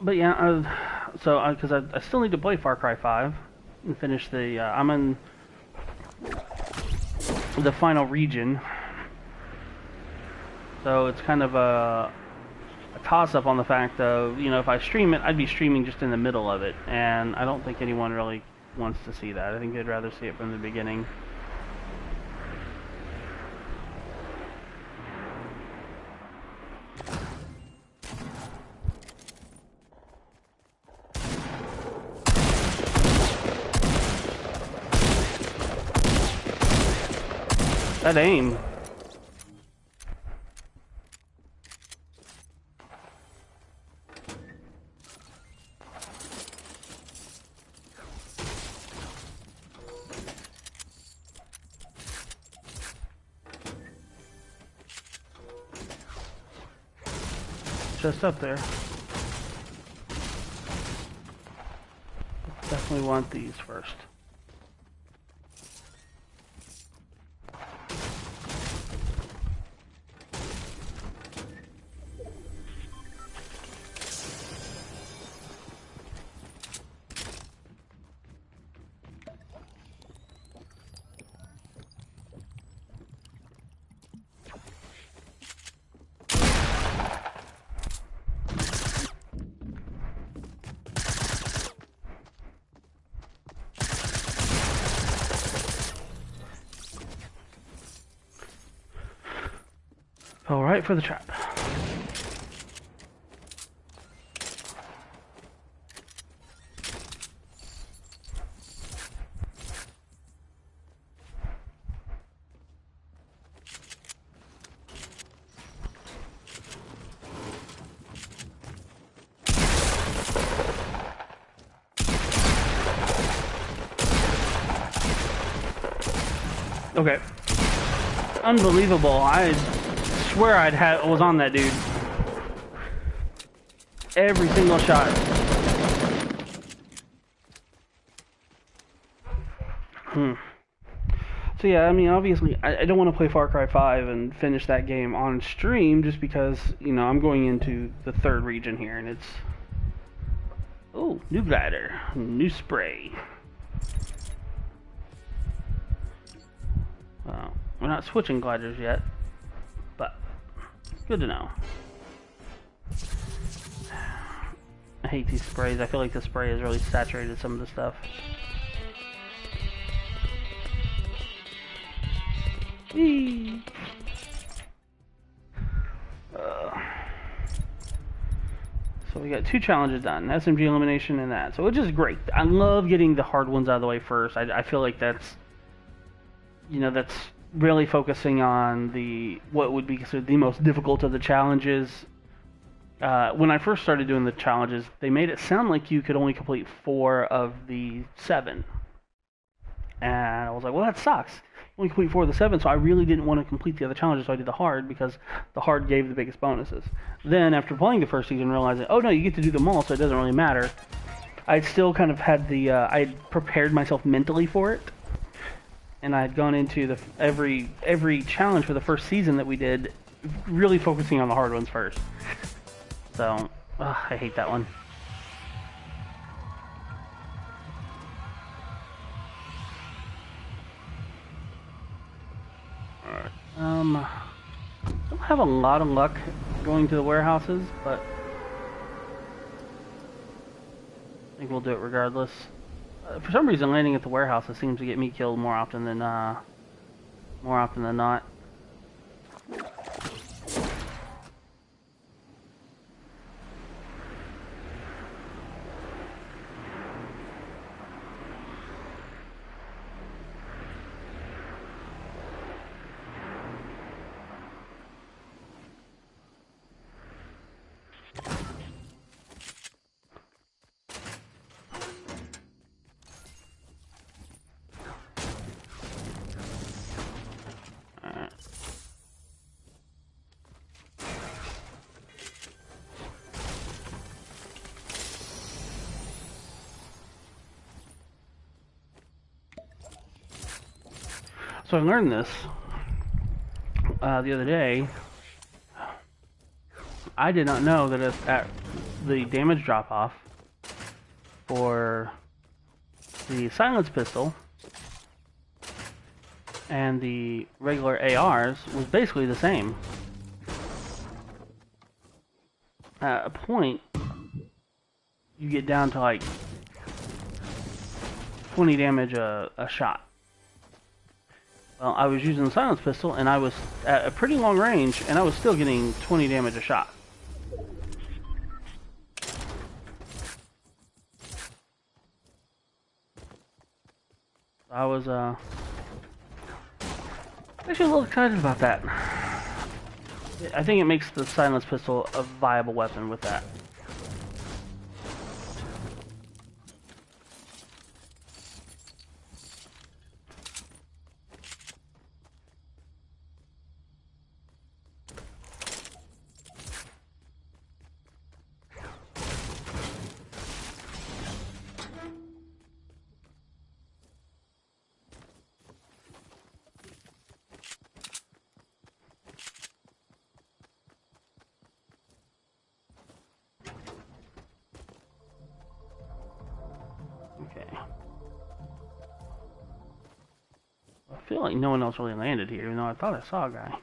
But yeah, because I still need to play Far Cry 5 and finish the, I'm in the final region, so it's kind of a toss-up on the fact of, you know, if I stream it, I'd be streaming just in the middle of it, and I don't think anyone really wants to see that. I think they'd rather see it from the beginning. That aim. Just up there. That's definitely want these first. All right for the trap. Okay. Unbelievable. I swear I was on that dude. Every single shot. So yeah, I mean, obviously, I don't want to play Far Cry 5 and finish that game on stream just because, you know, I'm going into the third region here, and it's... Oh, new glider. New spray. Well, we're not switching gliders yet, but good to know. I hate these sprays. I feel like the spray has really saturated some of the stuff. Whee! So we got 2 challenges done, SMG elimination and that, so which is great. I love getting the hard ones out of the way first. I feel like that's, you know, that's really focusing on what would be considered the most difficult of the challenges. When I first started doing the challenges, they made it sound like you could only complete 4 of the 7. And I was like, well, that sucks. Only complete 4 of the 7, so I really didn't want to complete the other challenges, so I did the hard, because the hard gave the biggest bonuses. Then, after playing the first season, realizing, oh no, you get to do them all, so it doesn't really matter. I still kind of had I had prepared myself mentally for it, and I had gone into every challenge for the first season that we did, really focusing on the hard ones first. So, I hate that one. Don't have a lot of luck going to the warehouses, but I think we'll do it regardless. For some reason, landing at the warehouses seems to get me killed more often than not. So I learned this the other day. I did not know that at the damage drop-off for the silence pistol and the regular ARs was basically the same. At a point, you get down to like 20 damage a shot. Well, I was using the silence pistol, and I was at a pretty long range, and I was still getting 20 damage a shot. I was actually a little excited about that. I think it makes the silence pistol a viable weapon with that. feel like no one else really landed here, even though I thought I saw a guy.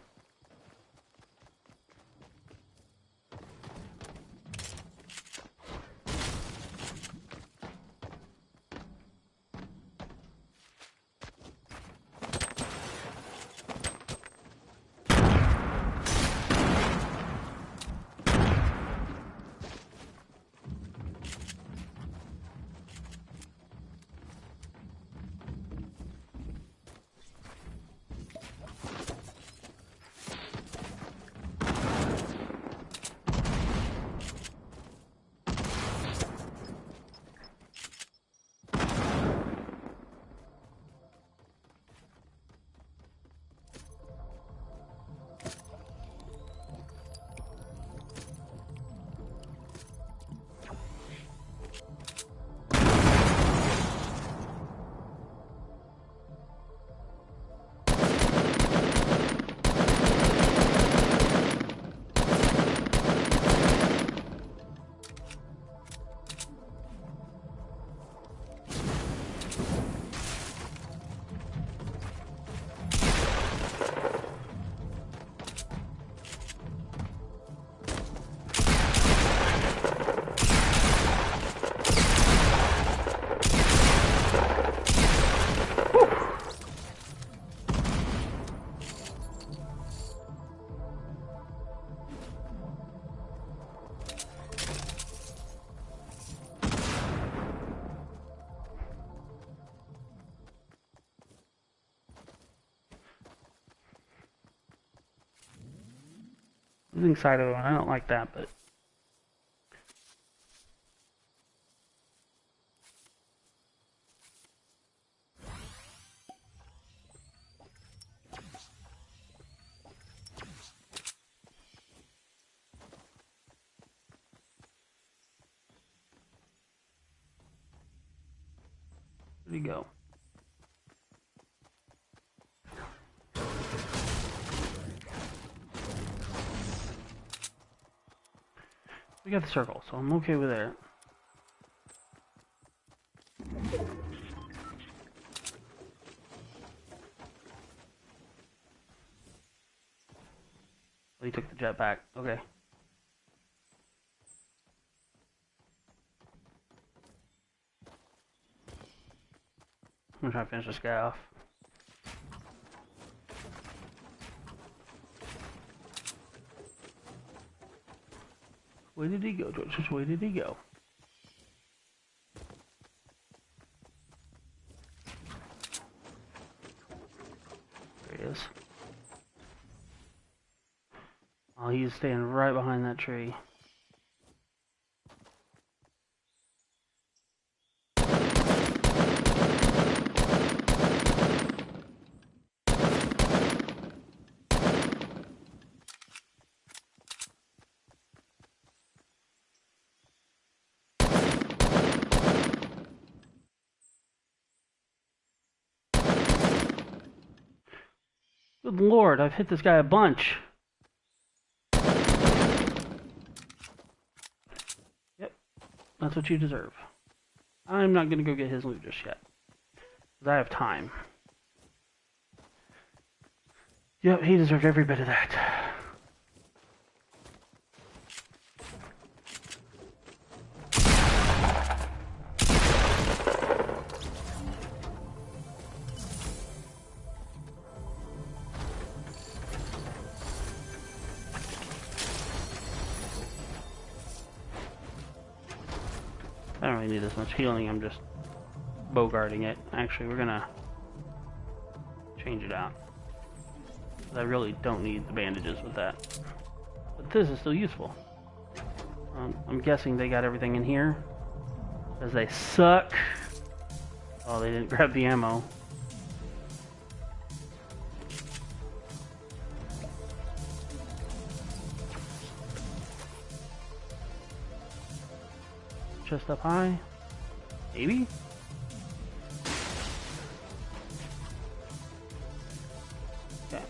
Losing sight of one, I don't like that, but... Where'd he go? We got the circle, so I'm okay with that. He took the jetpack. Okay. I'm gonna try to finish this guy off. Where did he go, George? Which way did he go? There he is. Oh, he's standing right behind that tree. Good Lord, I've hit this guy a bunch. Yep, that's what you deserve. I'm not gonna go get his loot just yet, because I have time. Yep, he deserved every bit of that. I don't really need this much healing, I'm just bogarting it. Actually, we're gonna change it out. I really don't need the bandages with that. But this is still useful. I'm guessing they got everything in here. Because they suck. Oh, they didn't grab the ammo. Chest up high. Maybe? Okay.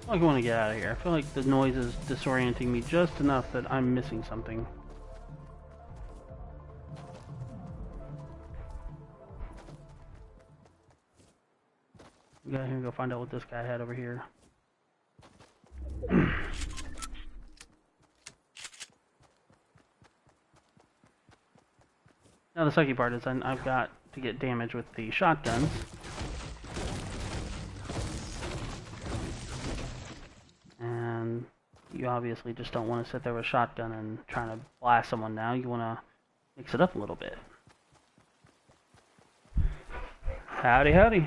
I want to get out of here. I feel like the noise is disorienting me just enough that I'm missing something. We gotta go find out what this guy had over here. Now the sucky part is I've got to get damage with the shotguns. And you obviously just don't want to sit there with a shotgun and trying to blast someone now. You want to mix it up a little bit. Howdy, howdy.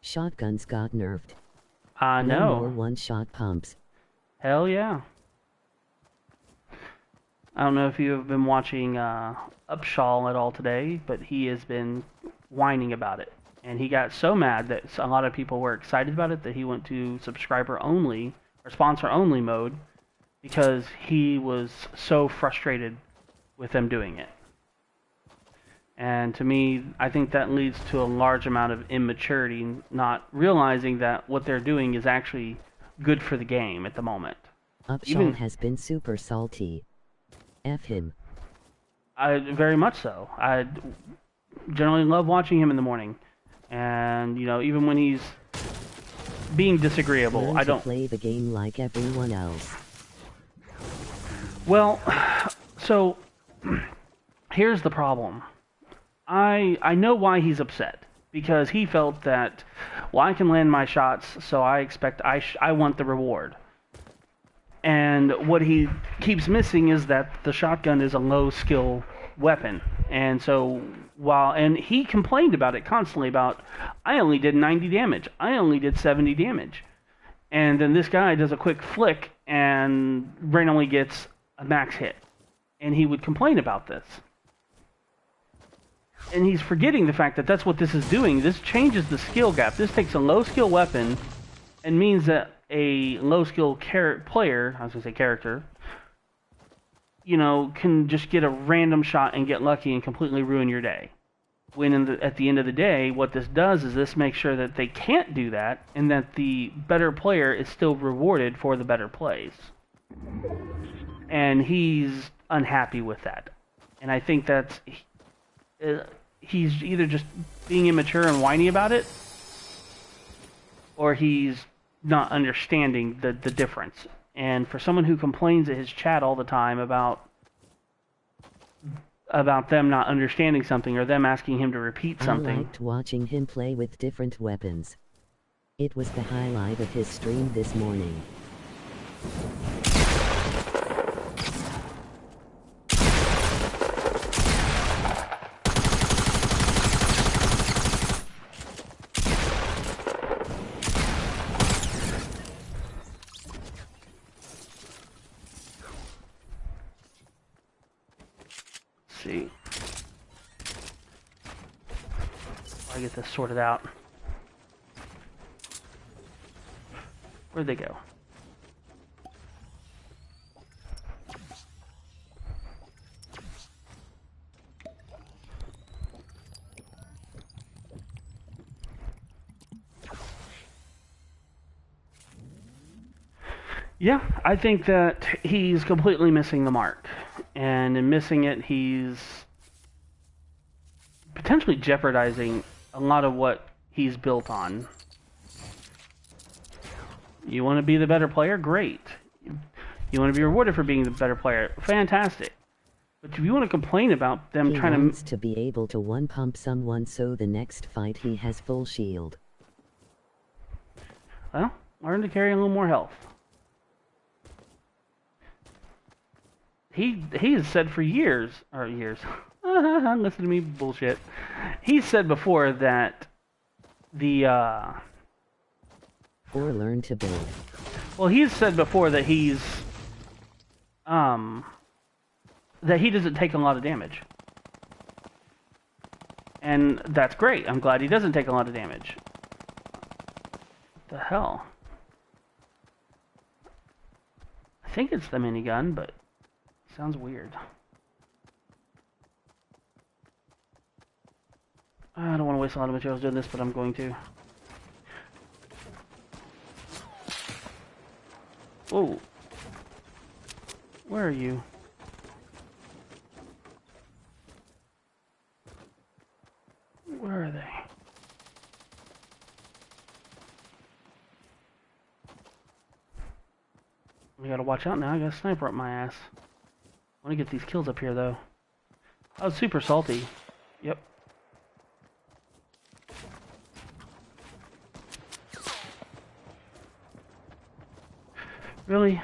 Shotguns got nerfed. I know. No more one-shot pumps. Hell yeah. I don't know if you have been watching Upshaw at all today, but he has been whining about it. And he got so mad that a lot of people were excited about it that he went to subscriber only, or sponsor only mode, because he was so frustrated with them doing it. And to me, I think that leads to a large amount of immaturity, not realizing that what they're doing is actually good for the game at the moment. Upshaw has been super salty. F him. Very much so. I generally love watching him in the morning. And, you know, even when he's being disagreeable, Learn I don't play the game like everyone else. Well, so here's the problem. I know why he's upset, because he felt that, well, I can land my shots, so I expect I want the reward. And what he keeps missing is that the shotgun is a low skill weapon. And so and he complained about it constantly about, I only did 90 damage. I only did 70 damage. And then this guy does a quick flick and randomly gets a max hit. And he would complain about this. And he's forgetting the fact that that's what this is doing. This changes the skill gap. This takes a low skill weapon and means that a low skill player, I was going to say character, you know, can just get a random shot and get lucky and completely ruin your day. When at the end of the day, what this does is this makes sure that they can't do that, and that the better player is still rewarded for the better plays. And he's unhappy with that. And I think that's... he's either just being immature and whiny about it, or he's not understanding the difference. And for someone who complains at his chat all the time about them not understanding something, or them asking him to repeat something... I liked watching him play with different weapons. It was the highlight of his stream this morning. See. I get this sorted out. Where'd they go? Yeah, I think that he's completely missing the mark. And in missing it, he's potentially jeopardizing a lot of what he's built on. You want to be the better player? Great. You want to be rewarded for being the better player? Fantastic. But if you want to complain about them he trying wants to be able to one-pump someone so the next fight he has full shield. Well, learn to carry a little more health. He has said for years, listen to me bullshit. He's said before that or learn to build. Well, he's said before that he's that he doesn't take a lot of damage. And that's great. I'm glad he doesn't take a lot of damage. What the hell? think it's the minigun, but it sounds weird. I don't want to waste a lot of materials doing this, but I'm going to. Whoa. Where are you? Where are they? We gotta watch out now. I got a sniper up my ass. I want to get these kills up here, though. I was super salty. Yep. Really?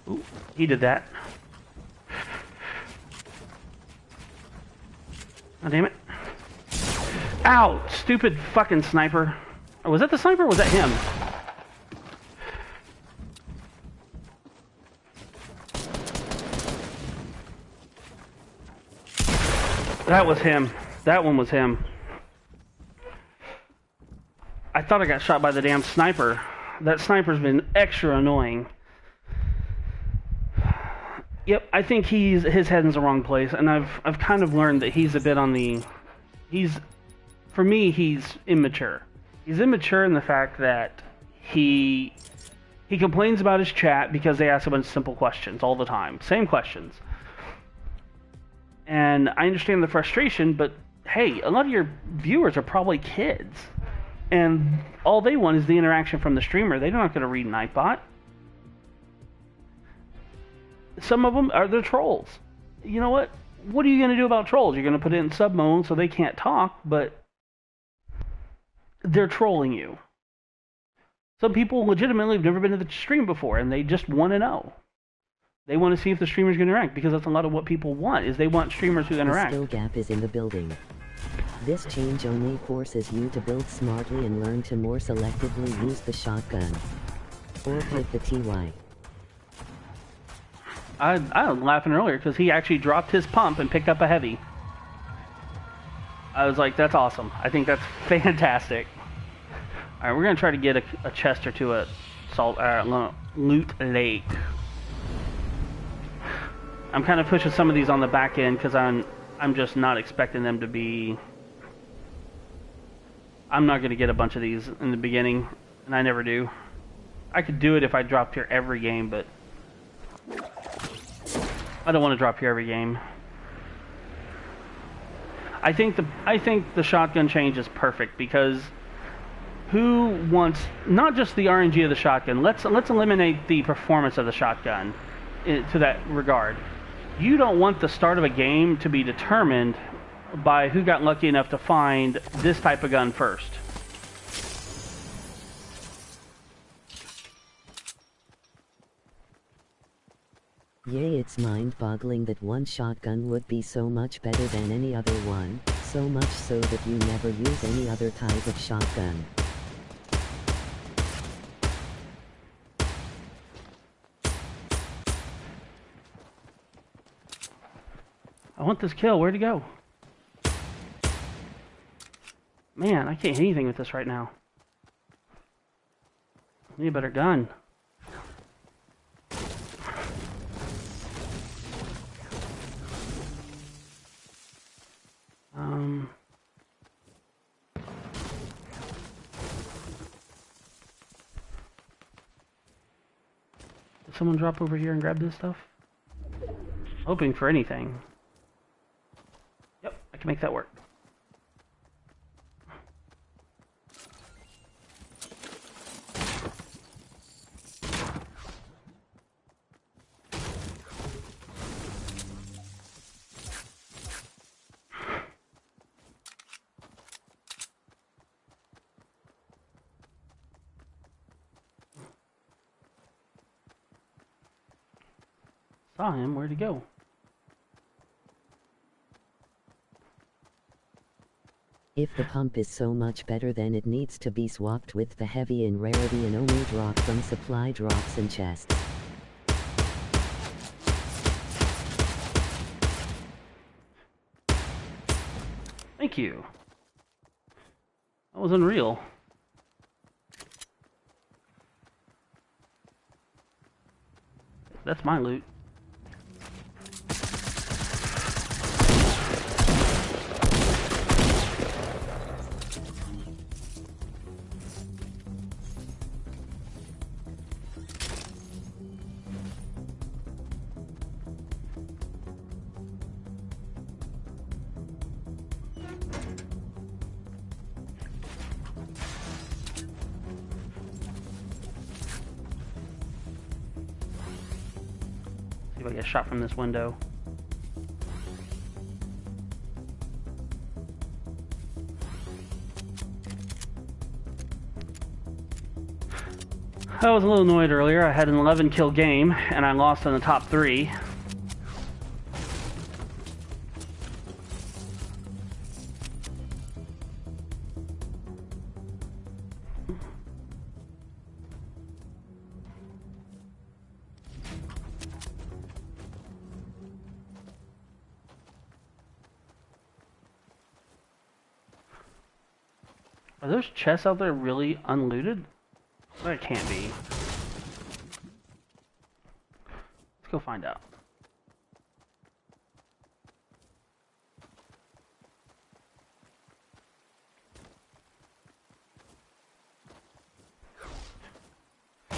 Ooh, he did that. Oh, damn it. Ow! Stupid fucking sniper. Oh, was that the sniper or was that him? That was him. That one was him. I thought I got shot by the damn sniper. That sniper's been extra annoying. Yep, I think his head's in the wrong place, and I've kind of learned that he's a bit on the... For me, he's immature. He's immature in the fact that he complains about his chat because they ask a bunch of simple questions all the time. Same questions. And I understand the frustration, but hey, a lot of your viewers are probably kids. And all they want is the interaction from the streamer. They're not going to read Nightbot. Some of them are the trolls. You know what? What are you going to do about trolls? You're going to put it in sub mode so they can't talk, but they're trolling you. Some people legitimately have never been to the stream before, and they just want to know. They want to see if the streamer's going to interact, because that's a lot of what people want, is they want streamers who interact. The skill gap is in the building. This change only forces you to build smartly and learn to more selectively use the shotgun. Or click the TY. I was laughing earlier because he actually dropped his pump and picked up a heavy. I was like, that's awesome. I think that's fantastic. Alright, we're going to try to get a chest or two at Loot Lake. I'm kind of pushing some of these on the back end because I'm just not expecting them to be... I'm not going to get a bunch of these in the beginning, and I never do. I could do it if I dropped here every game, but I don't want to drop here every game. I think the shotgun change is perfect because who wants not just the RNG of the shotgun? Let's eliminate the performance of the shotgun to that regard. You don't want the start of a game to be determined by who got lucky enough to find this type of gun first. Yay, it's mind-boggling that one shotgun would be so much better than any other one, so much so that you never use any other type of shotgun. I want this kill. Where'd he go? Man, I can't hit anything with this right now. I need a better gun. Did someone drop over here and grab this stuff? Hoping for anything. Yep, I can make that work. Saw him. Where'd he go? If the pump is so much better, then it needs to be swapped with the heavy in rarity and only drop from supply drops and chests. Thank you. That was unreal. That's my loot. See if I get shot from this window. I was a little annoyed earlier. I had an 11 kill game and I lost in the top 3. Are those chests out there really unlooted? That can't be. Let's go find out.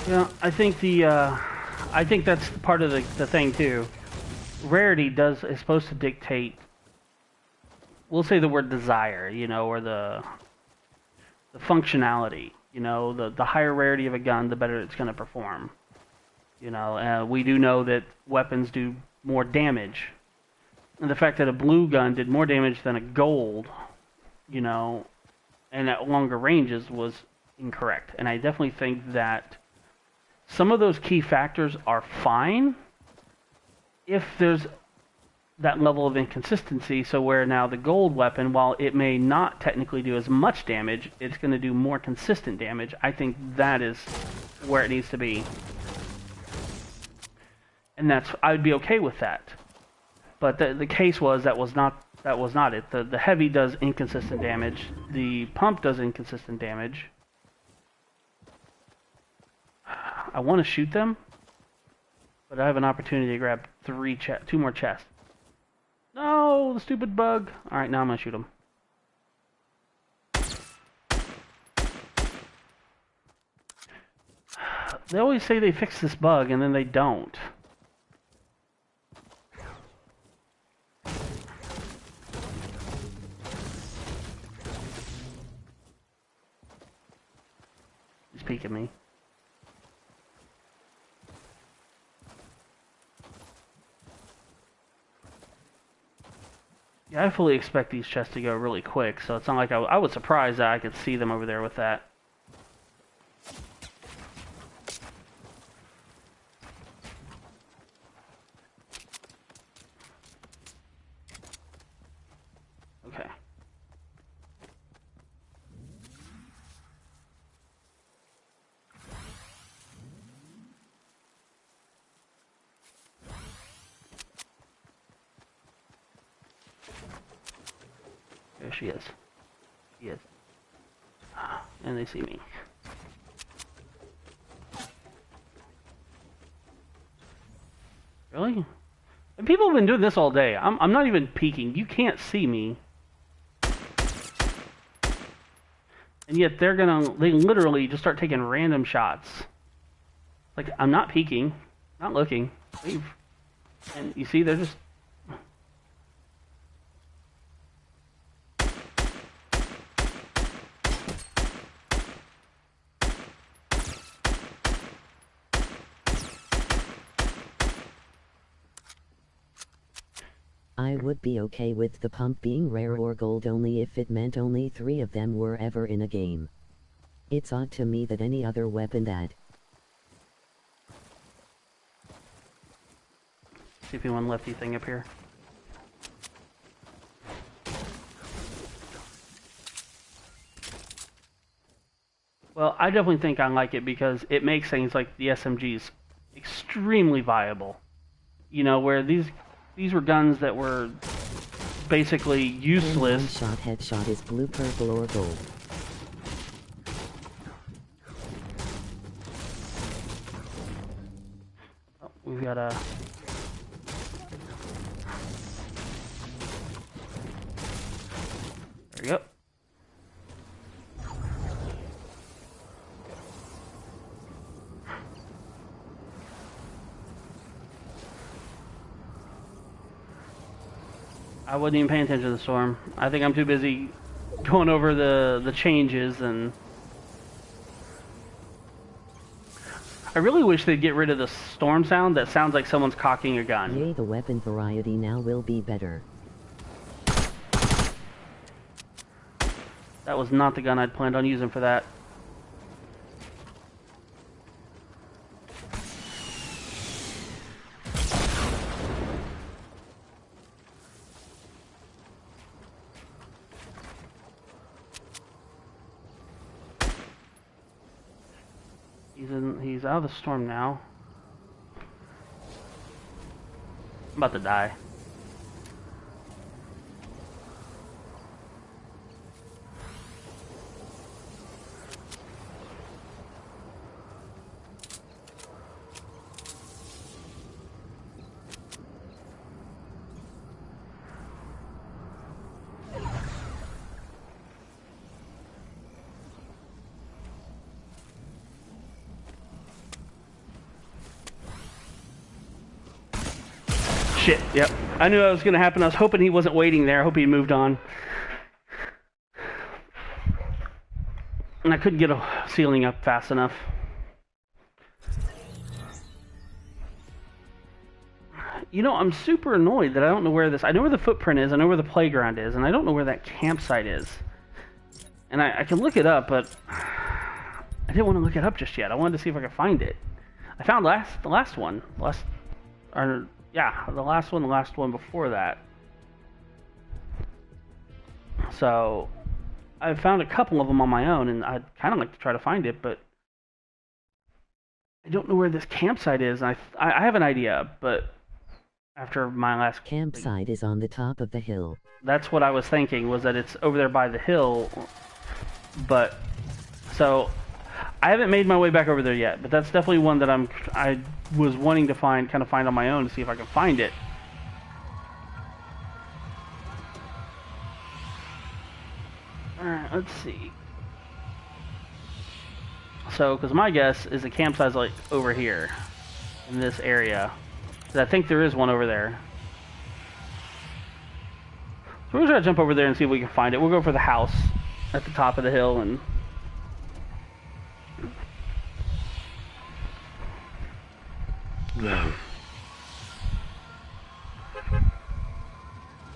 Yeah, I think I think that's part of the thing too. Rarity is supposed to dictate. We'll say the word desire, you know, or the functionality. You know, the higher rarity of a gun, the better it's going to perform. You know, we do know that weapons do more damage. And the fact that a blue gun did more damage than a gold, you know, and at longer ranges was incorrect. And I definitely think that some of those key factors are fine if there's that level of inconsistency, so where now the gold weapon, while it may not technically do as much damage, it's going to do more consistent damage. I think that is where it needs to be. And I would be okay with that. But the case was that was not it. The heavy does inconsistent damage. The pump does inconsistent damage. I want to shoot them, but I have an opportunity to grab 2 more chests. No, the stupid bug. Alright, now I'm going to shoot him. They always say they fixed this bug, and then they don't. He's peeking me. Yeah, I fully expect these chests to go really quick, so it's not like I was surprised that I could see them over there with that. Okay. There she is. She is. And they see me. Really? And people have been doing this all day. I'm not even peeking. You can't see me. And yet they literally just start taking random shots. Like, I'm not peeking. Not looking. Leave. And you see, they're just... I would be okay with the pump being rare or gold only if it meant only 3 of them were ever in a game. It's odd to me that any other weapon that See if anyone left anything up here. Well, I definitely think I like it because it makes things like the SMGs extremely viable. You know, where these were guns that were basically useless. One shot headshot is blue, purple, or gold. Oh, we've got a... There we go. I wasn't even paying attention to the storm. I think I'm too busy going over the changes, and I really wish they'd get rid of the storm sound that sounds like someone's cocking a gun. Yay, the weapon variety now will be better. That was not the gun I'd planned on using for that. He's out of the storm now. I'm about to die. Shit, yep. I knew that was going to happen. I was hoping he wasn't waiting there. I hope he moved on. And I couldn't get a ceiling up fast enough. You know, I'm super annoyed that I don't know where this... I know where the footprint is, I know where the playground is, and I don't know where that campsite is. And I can look it up, but... I didn't want to look it up just yet. I wanted to see if I could find it. I found the last one. Yeah, the last one before that. So, I found a couple of them on my own, and I'd kind of like to try to find it, but I don't know where this campsite is. I have an idea, but after my last... Campsite is on the top of the hill. That's what I was thinking, was that it's over there by the hill, but... So, I haven't made my way back over there yet, but that's definitely one that I was wanting to find on my own to see if I can find it. Alright, let's see. So, because my guess is the campsite's like over here, in this area. I think there is one over there. So we're gonna try to jump over there and see if we can find it. We'll go for the house at the top of the hill and...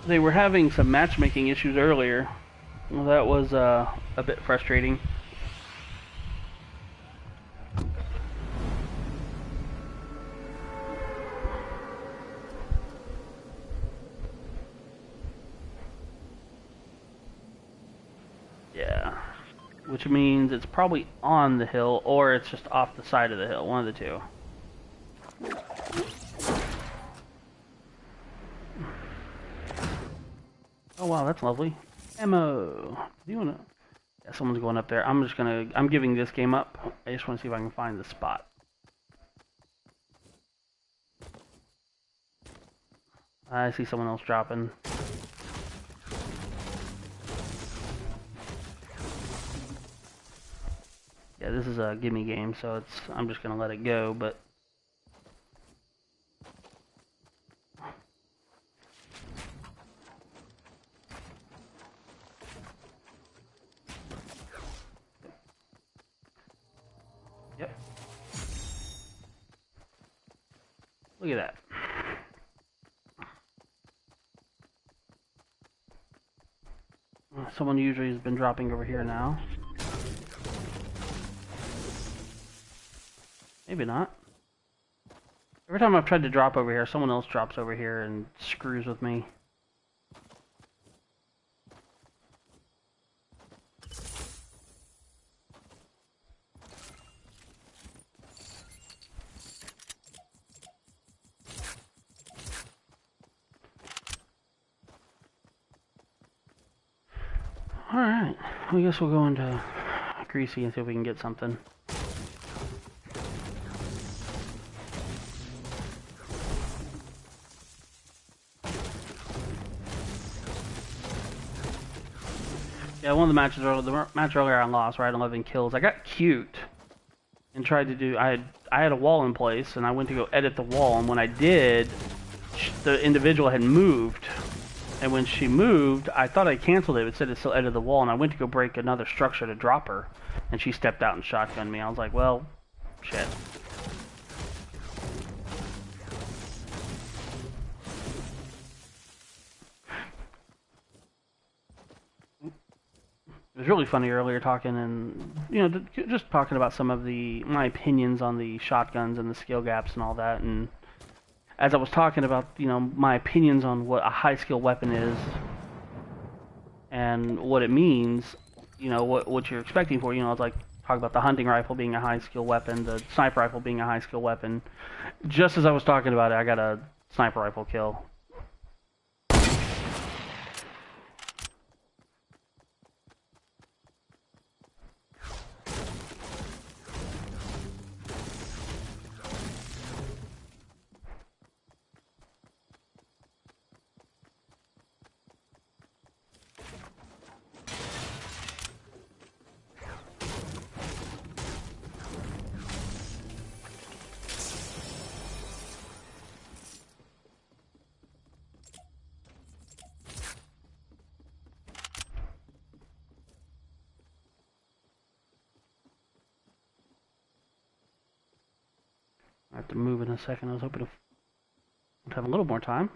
They were having some matchmaking issues earlier. Well, that was a bit frustrating. Yeah. Which means it's probably on the hill, or it's just off the side of the hill. One of the two. Oh wow, that's lovely. Ammo. Do you wanna... Yeah, someone's going up there. I'm giving this game up. I just want to see if I can find the spot. I see someone else dropping. Yeah, this is a gimme game, so I'm just gonna let it go, but... Yep. Look at that. Someone usually has been dropping over here now. Maybe not. Every time I've tried to drop over here, someone else drops over here and screws with me. Alright, I guess we'll go into Greasy and see if we can get something. Yeah, one of the matches earlier I lost, where I had 11 kills. I got cute and tried to do. I had a wall in place, and I went to go edit the wall, and when I did, the individual had moved. And when she moved, I thought I canceled it. It said it still edited the wall, and I went to go break another structure to drop her, and she stepped out and shotgunned me. I was like, well, shit. It was really funny earlier talking and, you know, just talking about some of my opinions on the shotguns and the skill gaps and all that. And as I was talking about, you know, my opinions on what a high skill weapon is and what it means, you know, what you're expecting for, you know, it's like talk about the hunting rifle being a high skill weapon, the sniper rifle being a high skill weapon. Just as I was talking about it, I got a sniper rifle kill. I have to move in a second. I was hoping to have a little more time.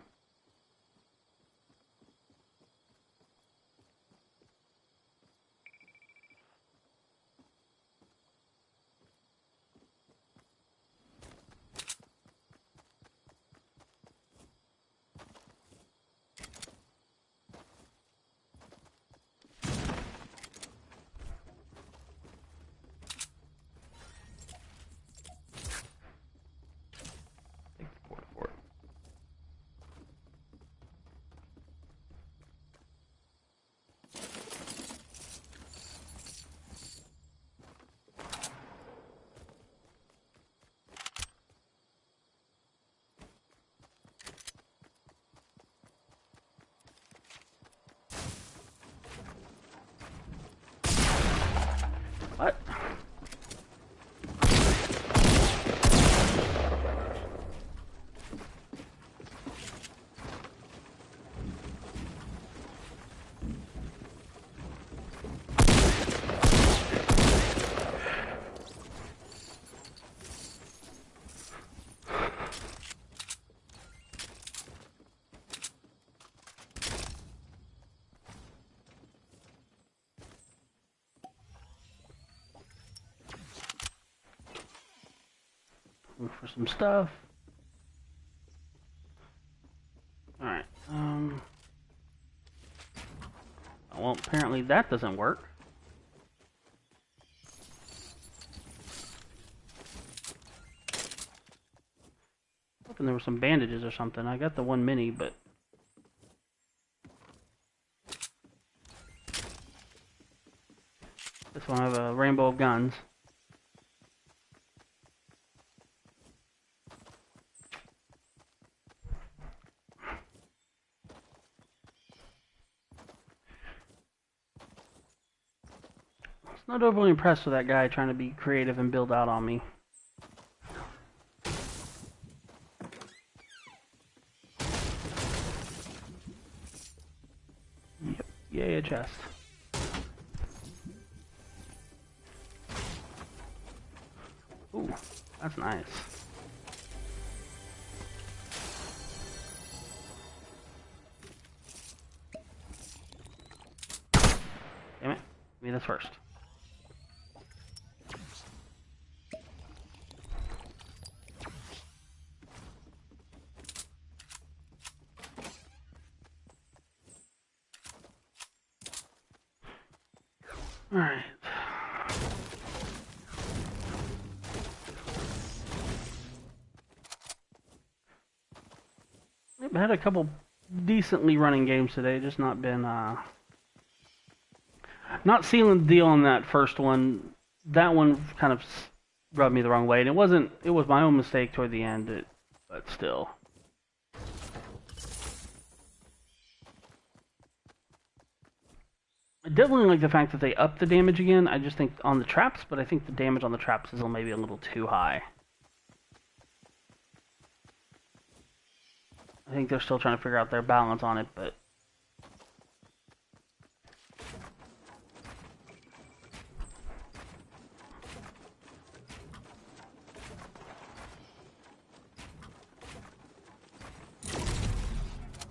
What? Look for some stuff. Alright, well, apparently that doesn't work. Hoping there were some bandages or something. I got the one mini, but this one I have a rainbow of guns. Not overly impressed with that guy trying to be creative and build out on me. Yep, yay, a chest. Ooh, that's nice. Damn it, give me this first. Alright. I had a couple decently running games today, just not been, not sealing the deal on that first one. That one kind of rubbed me the wrong way, and it was my own mistake toward the end, but still. I definitely like the fact that they upped the damage again. I just think on the traps, but I think the damage on the traps is maybe a little too high. I think they're still trying to figure out their balance on it, but...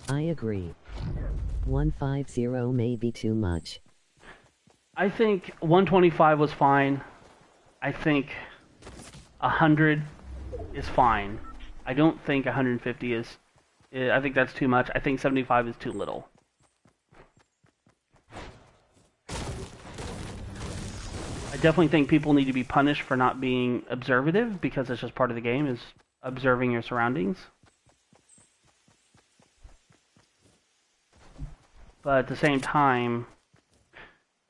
I agree. 150 may be too much. I think 125 was fine. I think 100 is fine. I don't think 150 is... I think that's too much. I think 75 is too little. I definitely think people need to be punished for not being observative, because it's just part of the game, is observing your surroundings. But at the same time,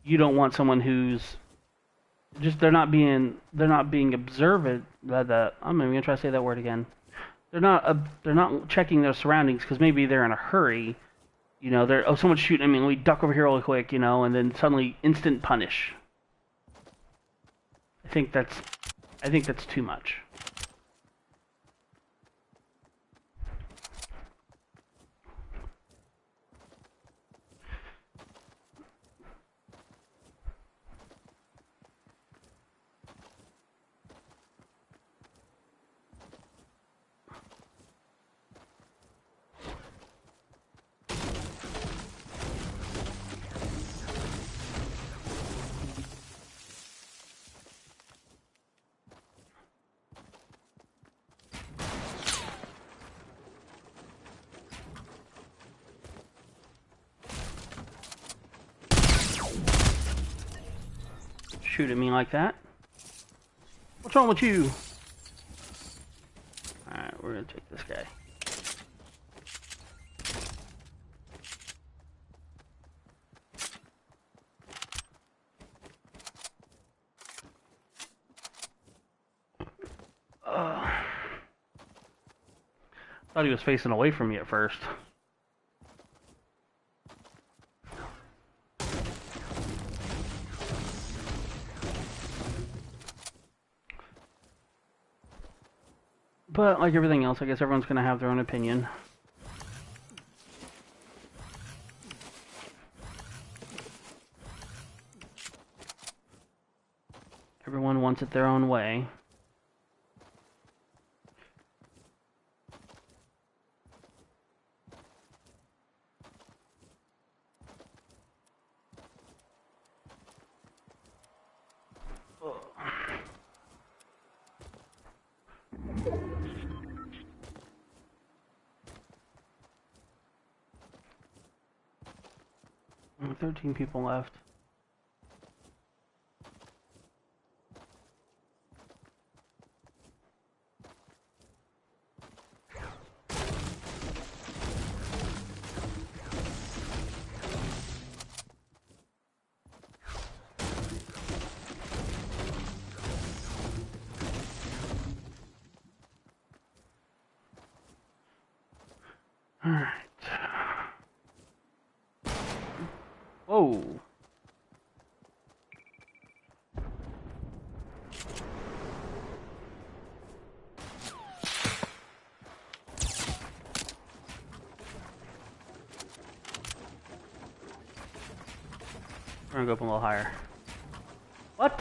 you don't want someone who's just they're not being observant. I'm even gonna try to say that word again. They're not checking their surroundings because maybe they're in a hurry. You know, someone's shooting at me. Let me duck over here real quick. You know, and then suddenly instant punish. I think that's too much. Shoot at me like that. What's wrong with you? Alright, we're gonna take this guy. Thought he was facing away from me at first. But like everything else, I guess everyone's gonna have their own opinion. Everyone wants it their own way. Only 13 people left. Alright. Whoa. We're gonna go up a little higher. What?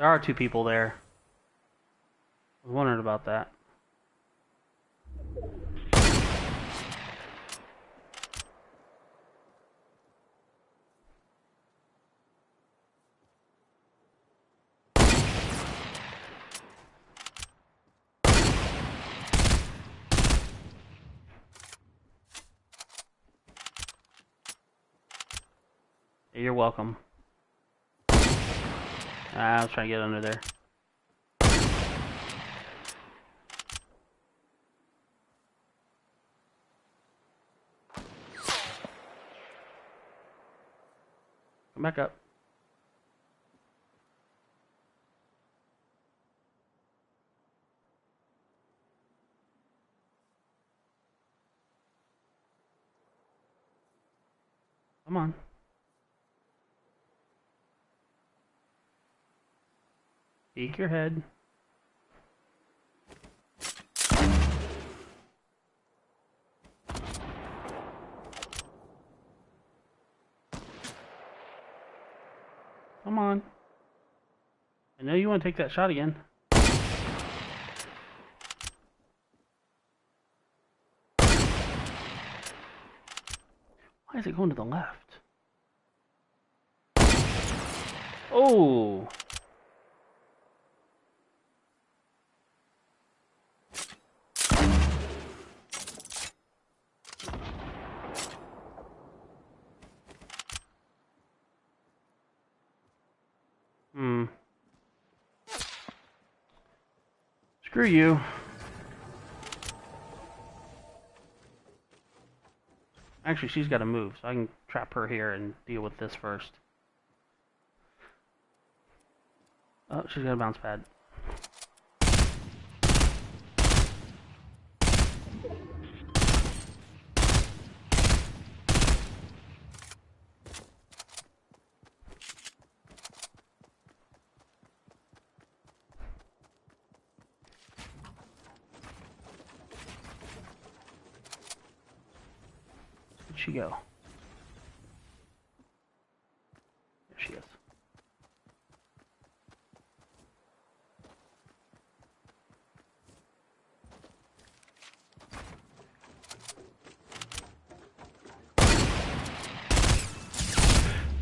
There are two people there. I was wondering about that. You're welcome. I was trying to get under there. Come back up. Come on. Peek your head. Come on. I know you want to take that shot again. Why is it going to the left? Oh! Screw you. Actually, she's got to move, so I can trap her here and deal with this first. Oh, she's got a bounce pad. Where'd she go? There she is.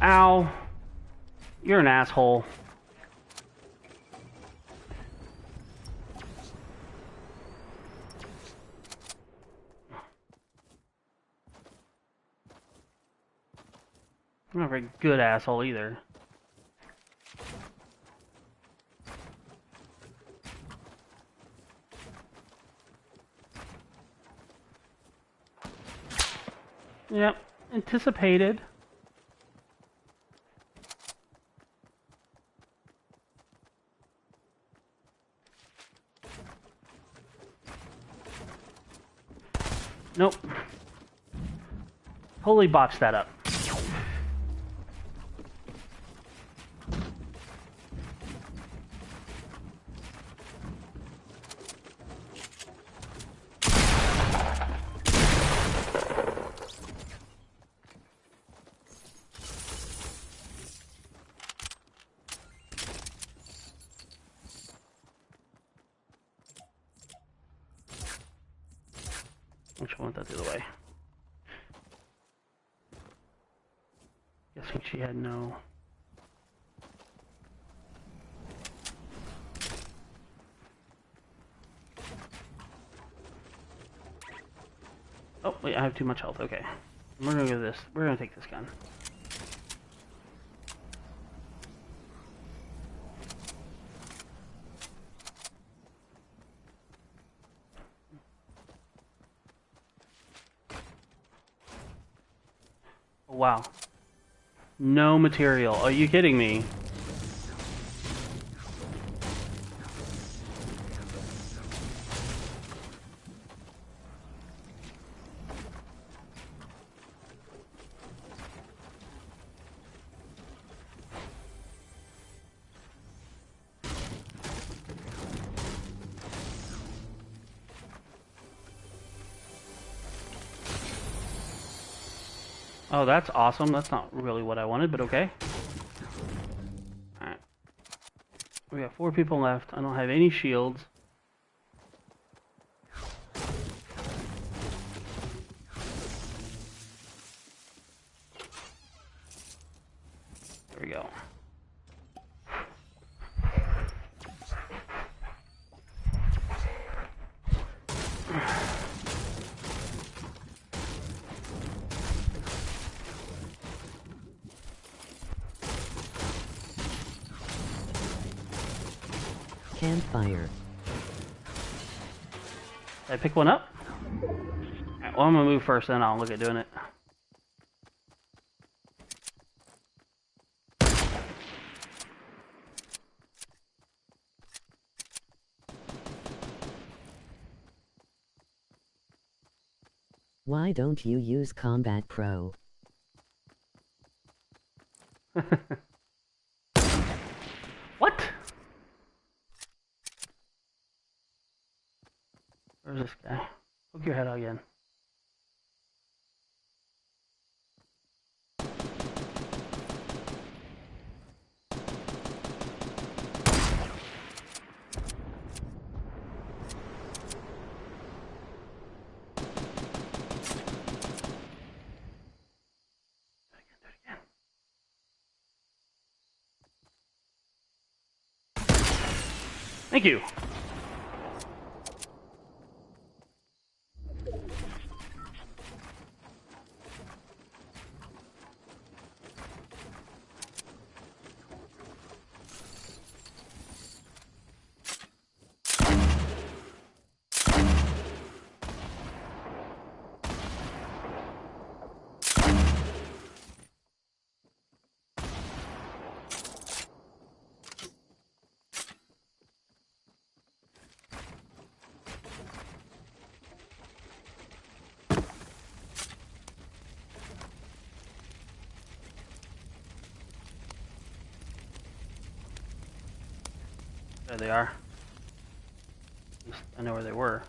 Ow! You're an asshole. I'm not a very good asshole either. Yep, anticipated. Nope. Totally botched that up. Actually, I want that the other way. Guessing she had no... Oh, wait, I have too much health. Okay. We're gonna go this. We're gonna take this gun. Oh, wow. No material. Are you kidding me? Oh, that's awesome. That's not really what I wanted, but okay. Alright. We got 4 people left. I don't have any shields. There we go. Campfire. Did I pick one up? Alright, well, I'm gonna move first, then I'll look at doing it. Why don't you use Combat Pro? What? Where's this guy? Poke your head out again. Thank you. There they are. At least I know where they were.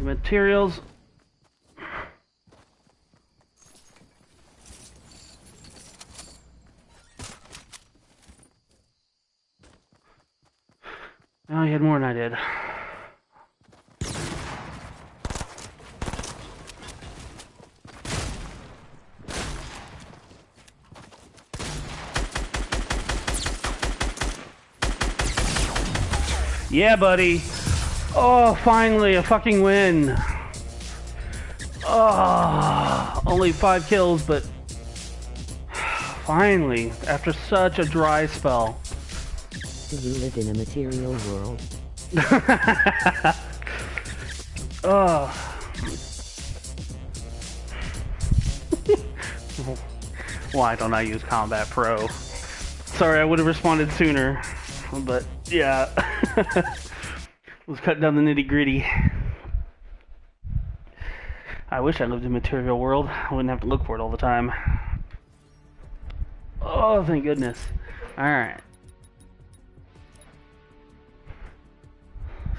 Materials. Oh, you had more than I did. Yeah, buddy. Oh, finally, a fucking win. Oh, only 5 kills, but finally, after such a dry spell. Do you live in a material world? Oh. Why don't I use Combat Pro? Sorry, I would have responded sooner, but yeah. Let's cut down the nitty-gritty. I wish I lived in material world. I wouldn't have to look for it all the time. Oh, thank goodness. Alright.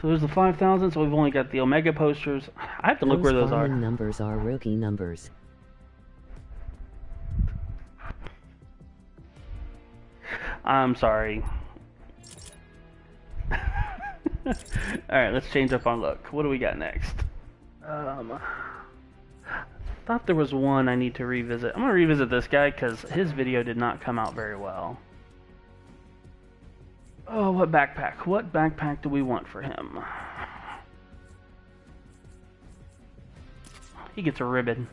So there's the 5,000, so we've only got the Omega posters. I have to look where those are. Those numbers are rookie numbers. I'm sorry. Alright, let's change up our look. What do we got next? I thought there was one I need to revisit. I'm going to revisit this guy because his video did not come out very well. Oh, what backpack? What backpack do we want for him? He gets a ribbon.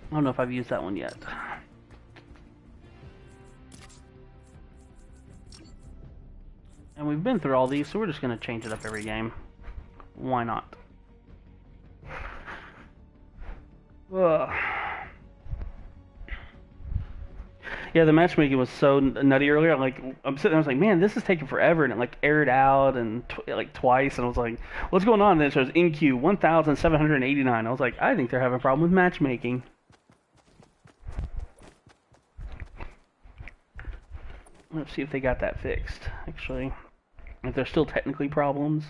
I don't know if I've used that one yet. And we've been through all these, so we're just going to change it up every game. Why not? Ugh. Yeah, the matchmaking was so nutty earlier. I'm sitting there, I was like, man, this is taking forever, and it like aired out and like twice, and I was like, what's going on? And then it shows in queue 1,789. I was like, I think they're having a problem with matchmaking. Let's see if they got that fixed, actually. If there's still technically problems.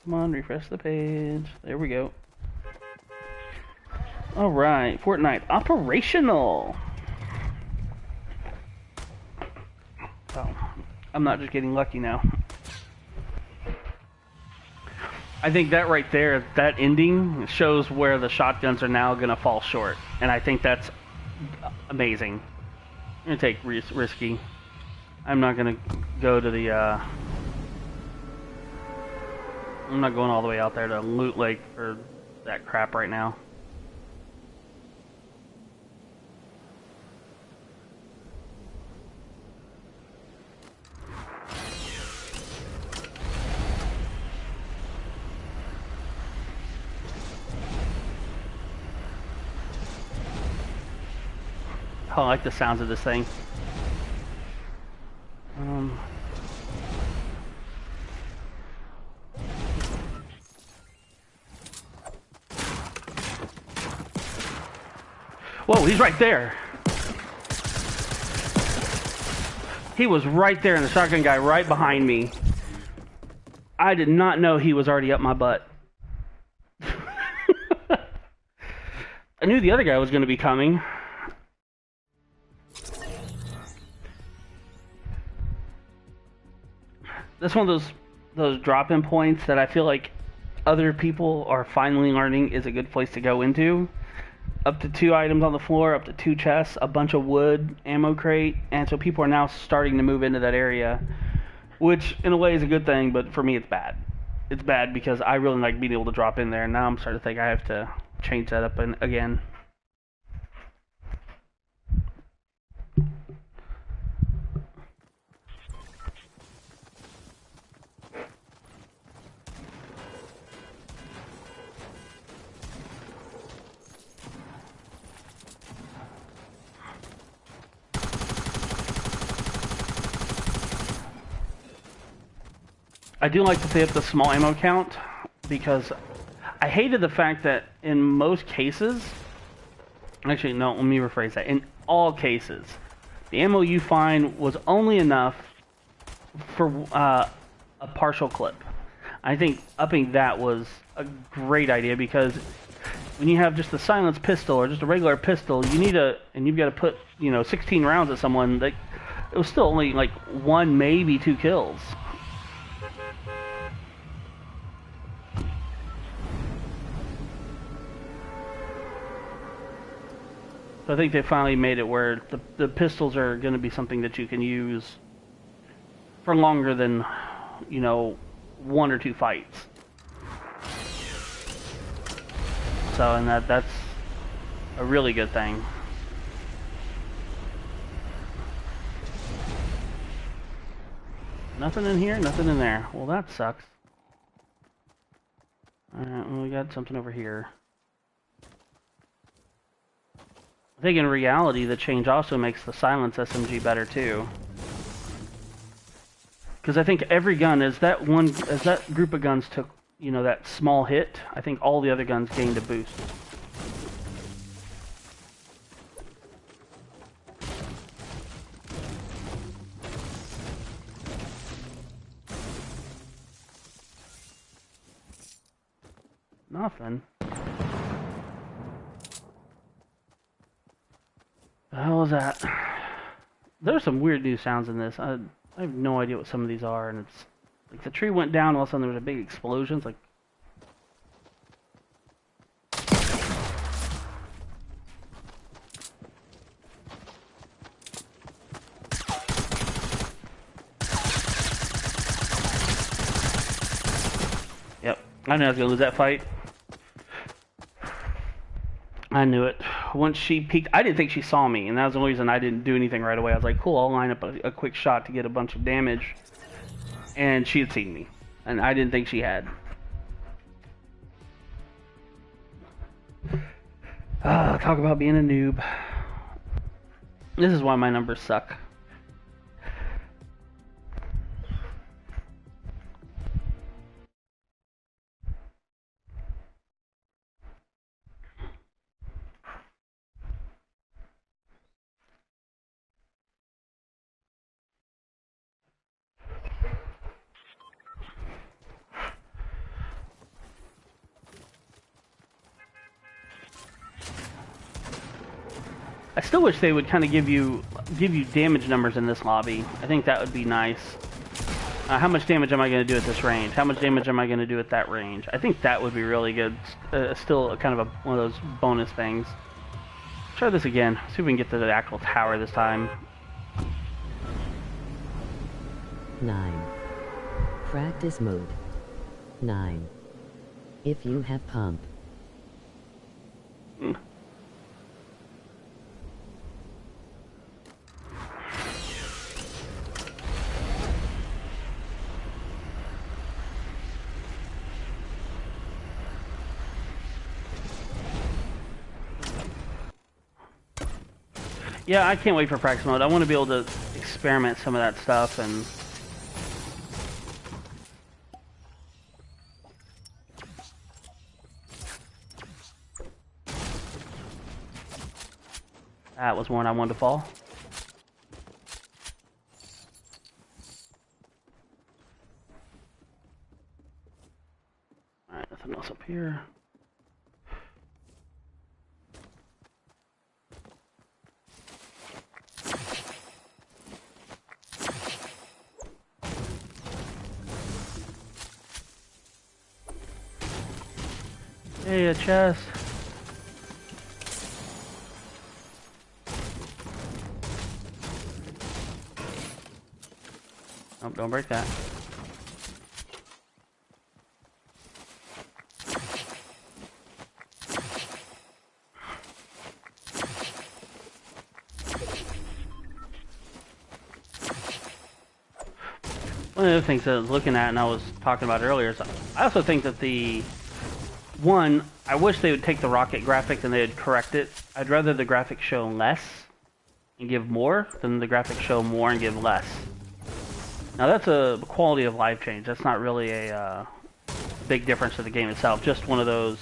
Come on, refresh the page. There we go. Alright, Fortnite operational! Oh, I'm not just getting lucky now. I think that right there, that ending, shows where the shotguns are now going to fall short. And I think that's amazing. I'm going to take risky. I'm not going to go to the, I'm not going all the way out there to Loot Lake for that crap right now. Oh, I like the sounds of this thing. Whoa, he's right there. He was right there, and the shotgun guy right behind me. I did not know he was already up my butt. I knew the other guy was going to be coming. That's one of those drop-in points that I feel like other people are finally learning is a good place to go into. Up to 2 items on the floor, up to 2 chests, a bunch of wood, ammo crate, and so people are now starting to move into that area, which in a way is a good thing, but for me it's bad. It's bad because I really like being able to drop in there, and now I'm starting to think I have to change that up again. I do like to say up the small ammo count because I hated the fact that in most cases, actually no, let me rephrase that. In all cases, the ammo you find was only enough for a partial clip. I think upping that was a great idea because when you have just a silenced pistol or just a regular pistol, you need and you've got to put 16 rounds at someone. It was still only like 1, maybe 2 kills. So I think they finally made it where the pistols are going to be something that you can use for longer than, 1 or 2 fights. So, and that's a really good thing. Nothing in here, nothing in there. Well, that sucks. Alright, well, we got something over here. I think in reality, the change also makes the silence SMG better too. Because I think every gun, as that group of guns took, that small hit, I think all the other guns gained a boost. Nothing. The hell was that? There's some weird new sounds in this. I have no idea what some of these are, and it's like the tree went down, all of a sudden there was a big explosion. It's like, yep, I knew I was gonna lose that fight. I knew it. Once she peeked, I didn't think she saw me, and that was the only reason I didn't do anything right away. I was like, cool, I'll line up a quick shot to get a bunch of damage. And she had seen me, and I didn't think she had. Talk about being a noob. This is why my numbers suck. still wish they would kind of give you damage numbers in this lobby. I think that would be nice. How much damage am I going to do at this range? How much damage am I going to do at that range? I think that would be really good. Still kind of one of those bonus things. Try this again. See if we can get to the actual tower this time. 9. Practice mode. 9. If you have pump. Yeah, I can't wait for practice mode. I want to be able to experiment some of that stuff and... That was one I wanted to fall. Alright, nothing else up here. Hey, a chest. Oh, don't break that. One of the things that I was looking at and I was talking about earlier is I also think that I wish they would take the rocket graphic and they would correct it. I'd rather the graphic show less and give more than the graphic show more and give less. Now that's a quality of life change. That's not really a big difference to the game itself. Just one of those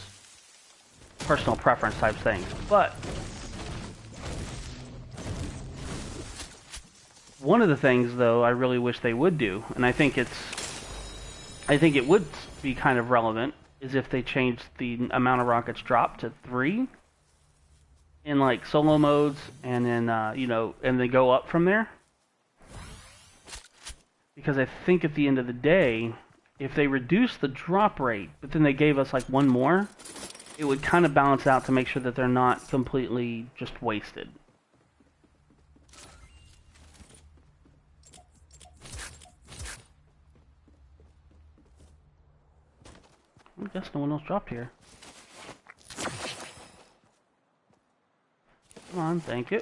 personal preference type things. But one of the things, though, I really wish they would do, and I think it would be kind of relevant, is if they changed the amount of rockets dropped to 3 in like solo modes, and then and they go up from there. Because I think at the end of the day, if they reduce the drop rate, but then they gave us like one more, it would kind of balance out to make sure that they're not completely just wasted. I guess no one else dropped here. Come on, thank you.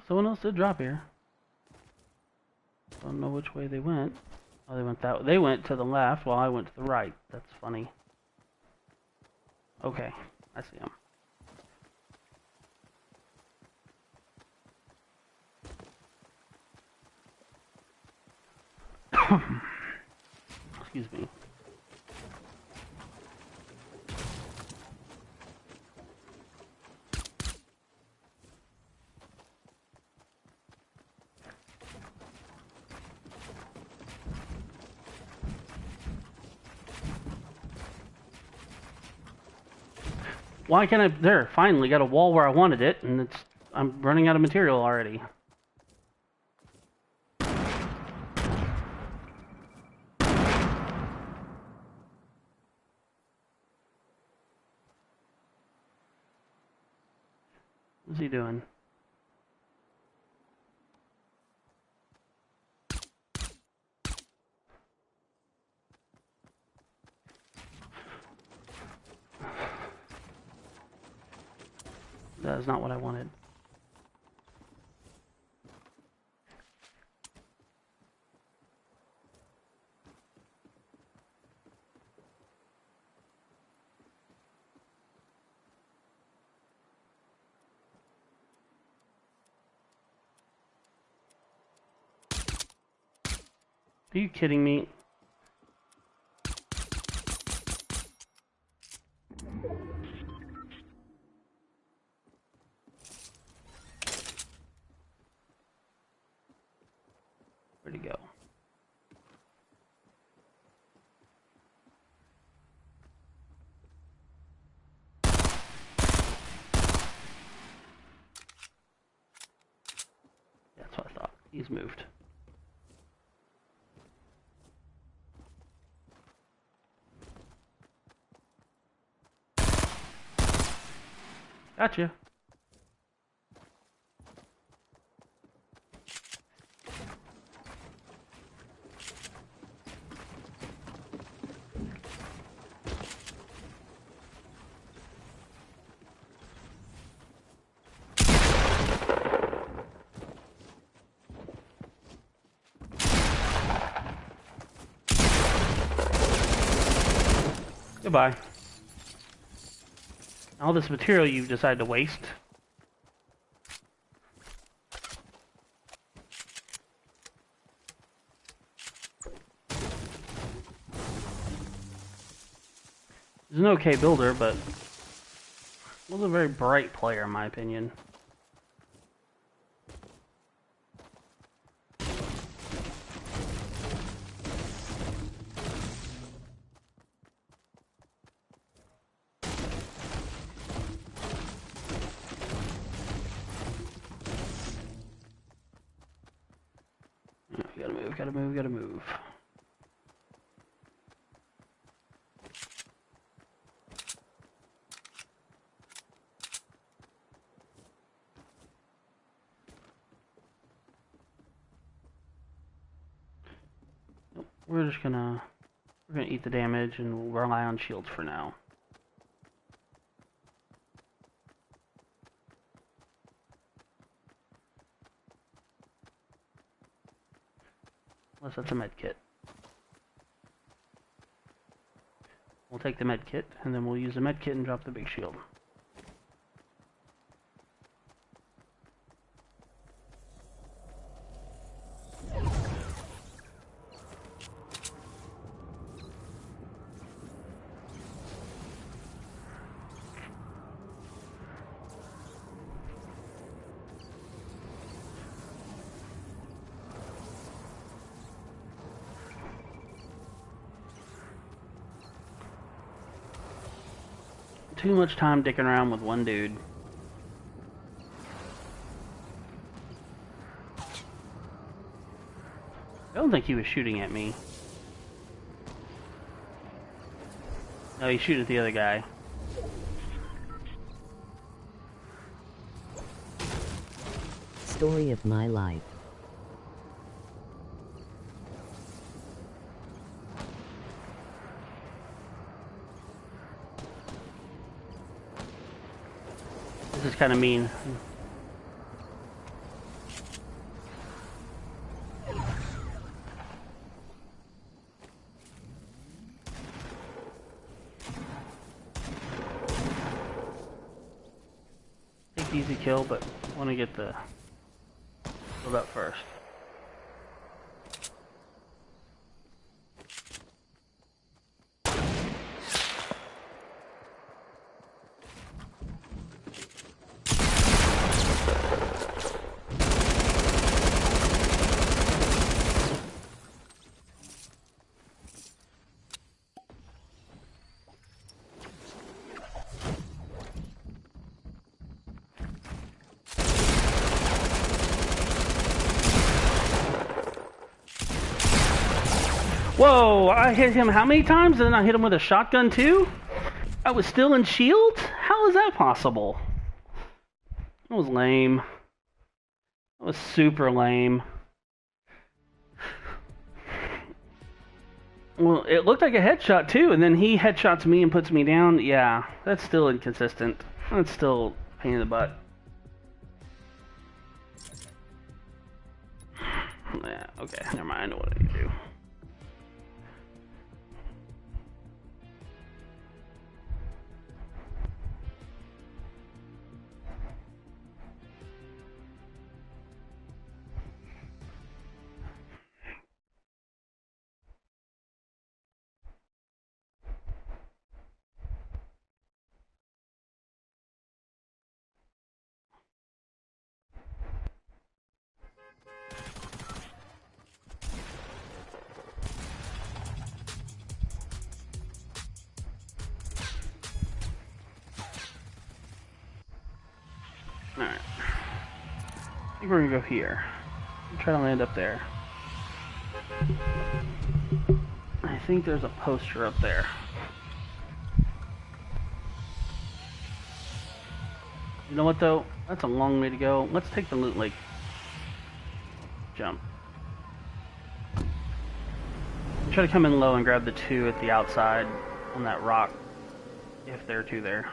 Someone else did drop here. Don't know which way they went. Oh, they went that way. They went to the left while I went to the right. That's funny. Okay, I see them. Excuse me. Why can't I... There, finally got a wall where I wanted it, and I'm running out of material already. What's he doing? That is not what I wanted. Are you kidding me? Where'd he go? That's what I thought. He's moved. Gotcha. Goodbye. All this material you've decided to waste. He's an okay builder, but wasn't a very bright player in my opinion. Gotta move, gotta move, gotta move. We're gonna eat the damage and we'll rely on shields for now. Unless that's a med kit. We'll take the med kit and then we'll use the med kit and drop the big shield. Too much time dicking around with one dude. I don't think he was shooting at me. No, he's shooting at the other guy. Story of my life. This is kind of mean. Take the easy kill, but I want to get the build up first. Whoa, I hit him how many times? And then I hit him with a shotgun too? I was still in shield? How is that possible? That was lame. That was super lame. Well, it looked like a headshot too, and then he headshots me and puts me down. Yeah, that's still inconsistent. That's still a pain in the butt. Yeah, okay, never mind. I know what I need to do. think we're gonna go here. Try to land up there. I think there's a poster up there. You know what though? That's a long way to go. Let's take the loot lake. Jump. Try to come in low and grab the two at the outside on that rock. If there are two there.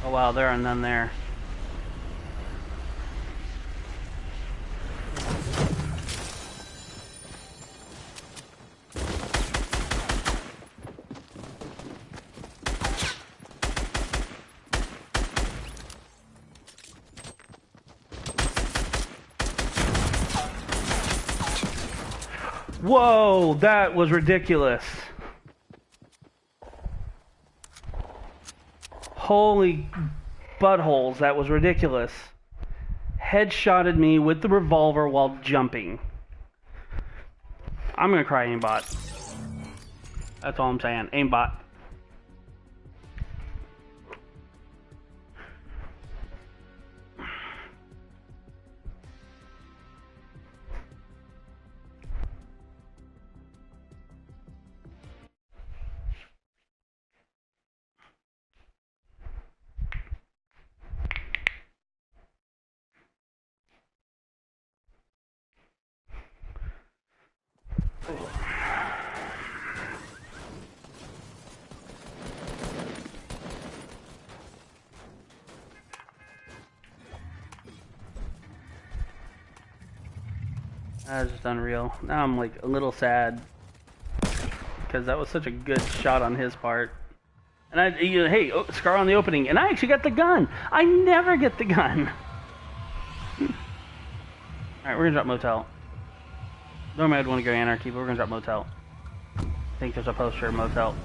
Oh wow, there are none there. Whoa, that was ridiculous. Holy buttholes, that was ridiculous. Headshotted me with the revolver while jumping. I'm gonna cry aimbot. That's all I'm saying. Aimbot. That was just unreal. Now I'm like a little sad because that was such a good shot on his part. And hey, scar on the opening, and I actually got the gun. I never get the gun. All right, we're gonna drop motel. Normally I'd want to go anarchy, but we're gonna drop motel. I think there's a poster of motel.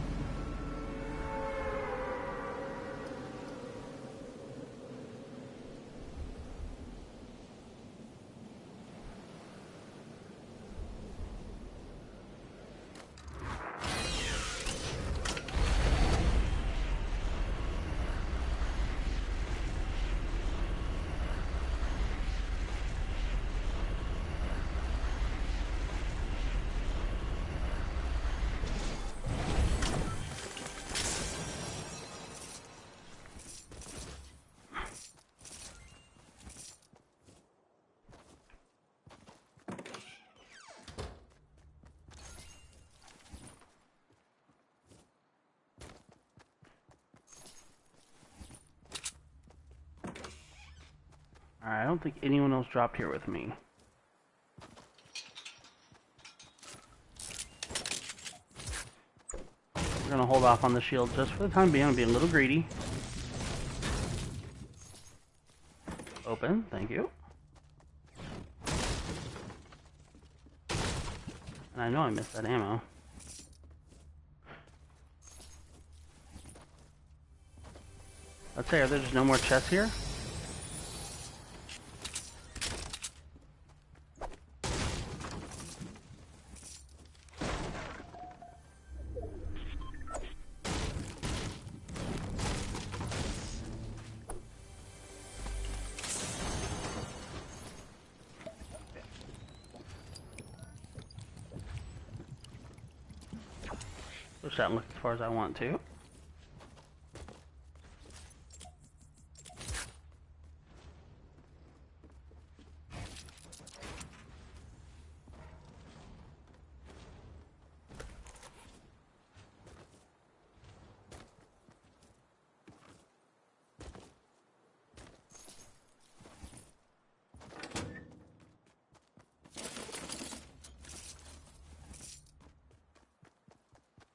Alright, I don't think anyone else dropped here with me. We're gonna hold off on the shield just for the time being. I'm being a little greedy. Open, thank you. And I know I missed that ammo. Let's say, are there just no more chests here? Push that and look as far as I want to.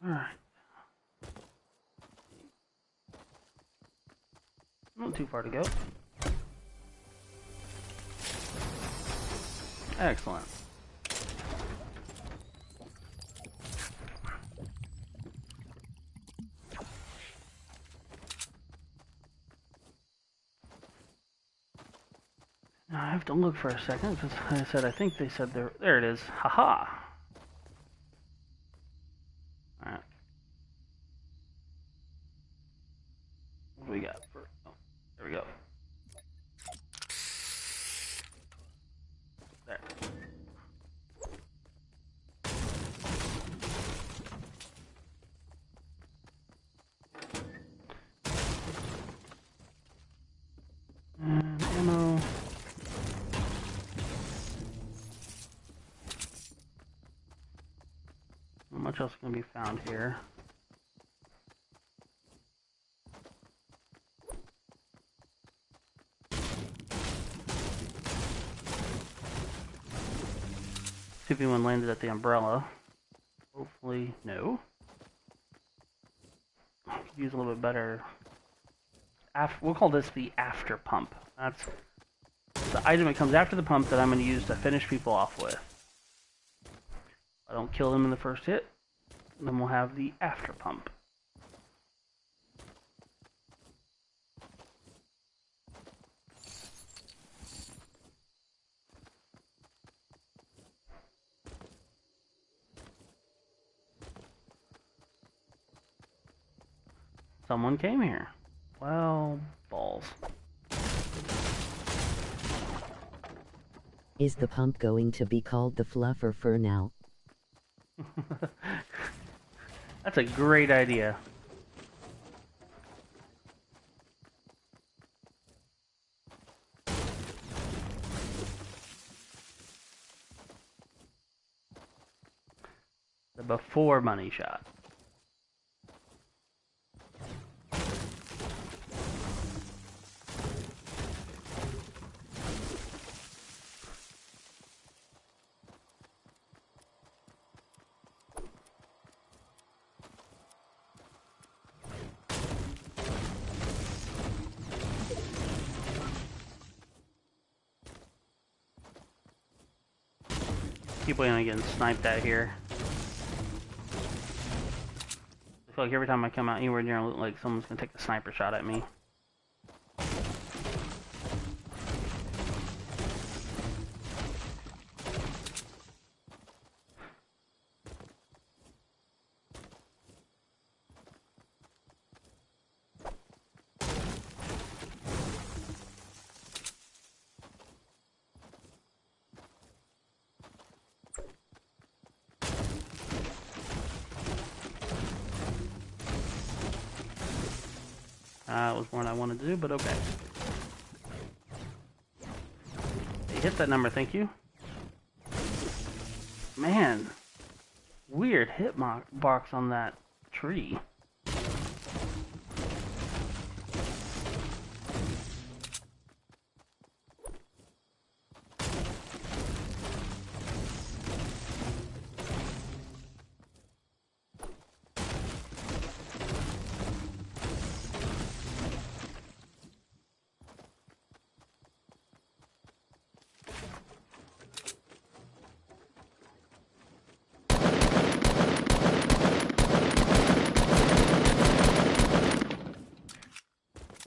Alright. Not too far to go. Excellent. Now I have to look for a second because I said I think they said there it is. Haha. All right. What do we got? Oh, there we go. There. And ammo. Not much else can be found here. See if anyone landed at the umbrella. Hopefully, no. Could use a little bit better. We'll call this the after pump. That's the item that comes after the pump that I'm going to use to finish people off with. I don't kill them in the first hit, then we'll have the after pump. Someone came here. Well, balls. Is the pump going to be called the fluffer for now? That's a great idea. The before money shot. Keep waiting on getting sniped at here. I feel like every time I come out anywhere near, like someone's gonna take a sniper shot at me. That was more than I wanted to do, but okay. Hey, hit that number, thank you. Man, weird hit box on that tree.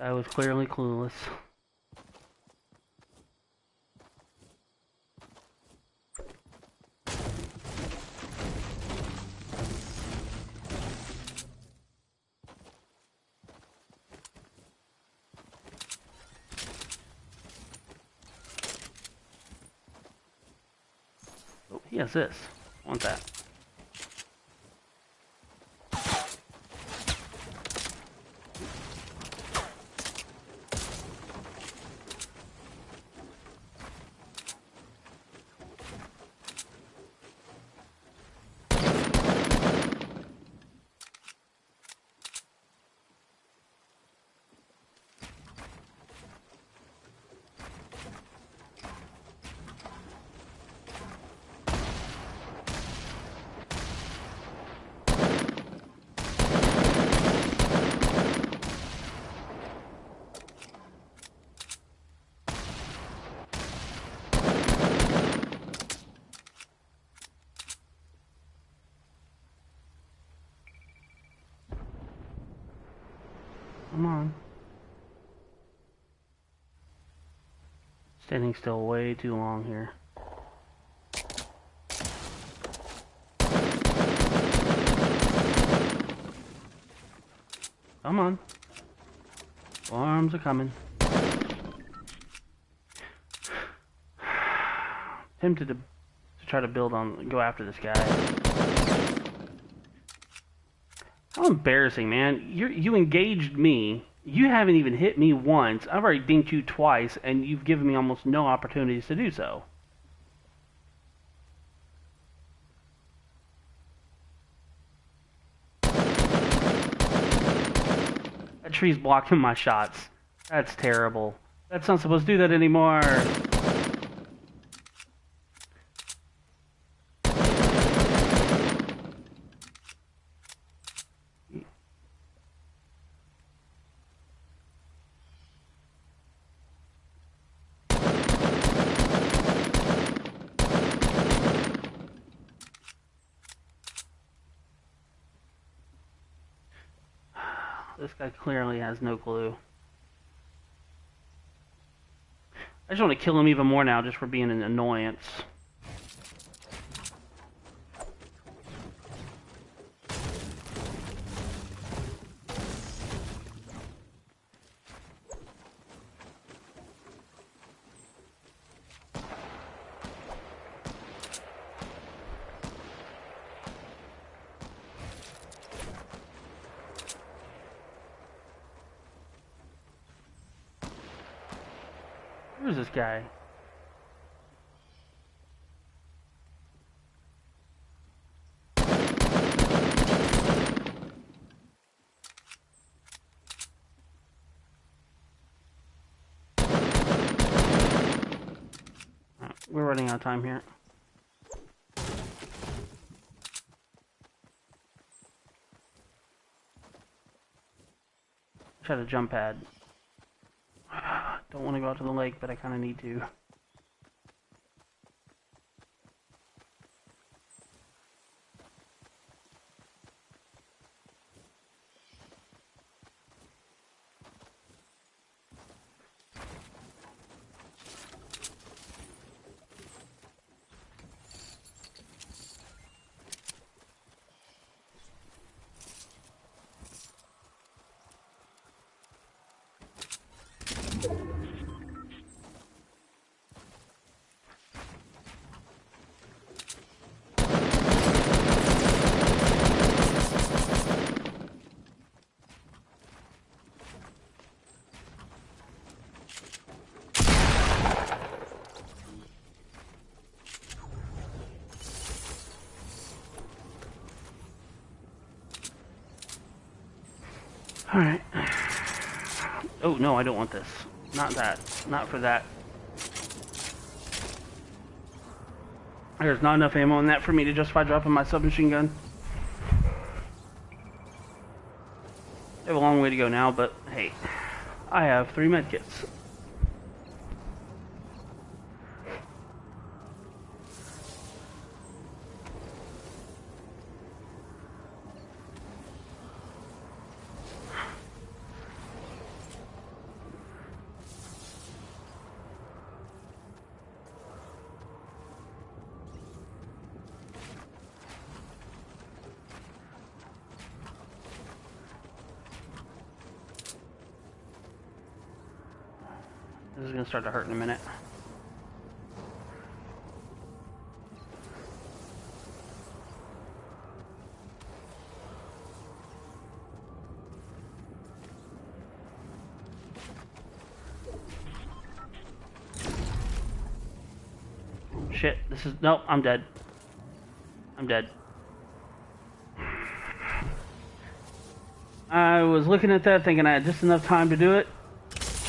I was clearly clueless. Oh, he has this. Want that. Standing still way too long here. Come on. Arms are coming. Tempted to try to go after this guy. How embarrassing, man. You engaged me. You haven't even hit me once. I've already dinked you twice, and you've given me almost no opportunities to do so. That tree's blocking my shots. That's terrible. That's not supposed to do that anymore. This guy clearly has no clue. I just want to kill him even more now just for being an annoyance. Where's this guy? We're running out of time here. Try to jump pad. Don't want to go out to the lake, but I kind of need to. Alright. Oh, no, I don't want this. Not that. Not for that. There's not enough ammo in that for me to justify dropping my submachine gun. I have a long way to go now, but hey. I have 3 medkits. This is gonna start to hurt in a minute. Shit, this is... Nope, I'm dead. I'm dead. I was looking at that thinking I had just enough time to do it.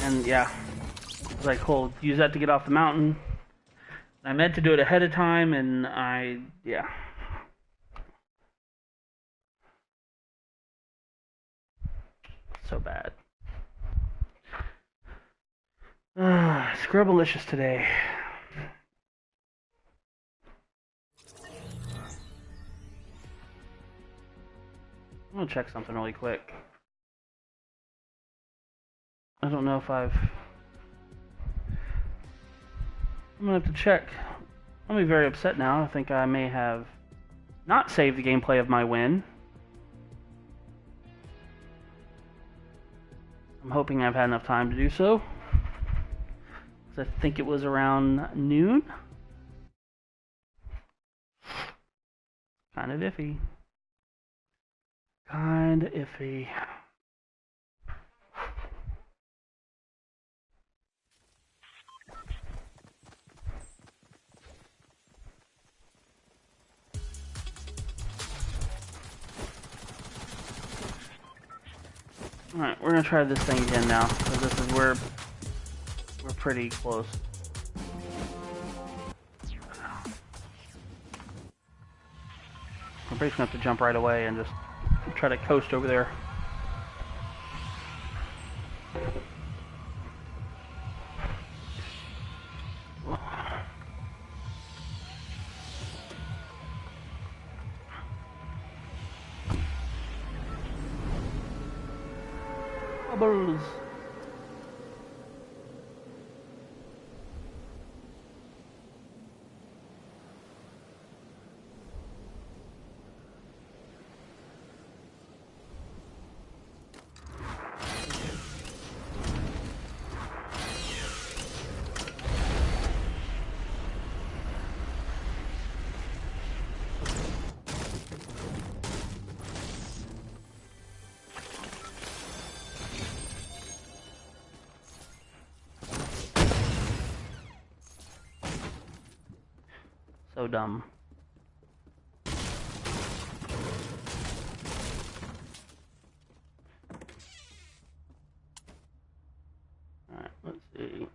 And yeah. I was like, cool, use that to get off the mountain. I meant to do it ahead of time and yeah. So bad. Scrubbalicious today. I'm gonna check something really quick. I don't know if I've... I'm gonna have to check. I'm gonna be very upset now. I think I may have not saved the gameplay of my win. I'm hoping I've had enough time to do so. I think it was around noon. Kind of iffy. Kind of iffy. Alright, we're gonna try this thing again now, because this is where we're pretty close. I'm basically gonna have to jump right away and just try to coast over there. Bubbles. So dumb. Alright, let's see.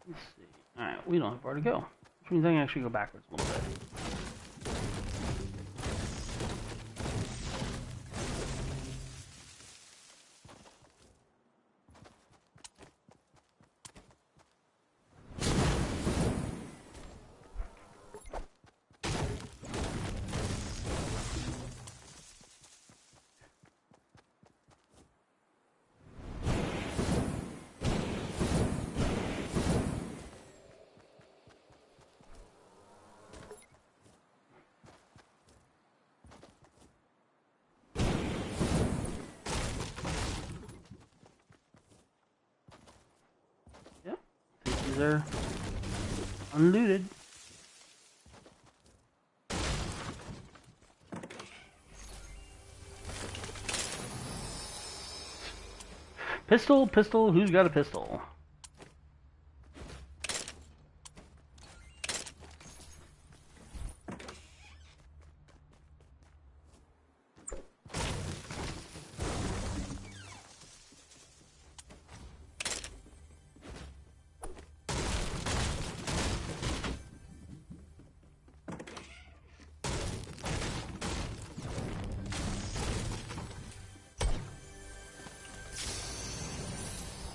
Let's see. Alright, we don't have far to go. Which means I can actually go backwards a little bit. Yep. These are unlooted. Pistol, pistol, who's got a pistol?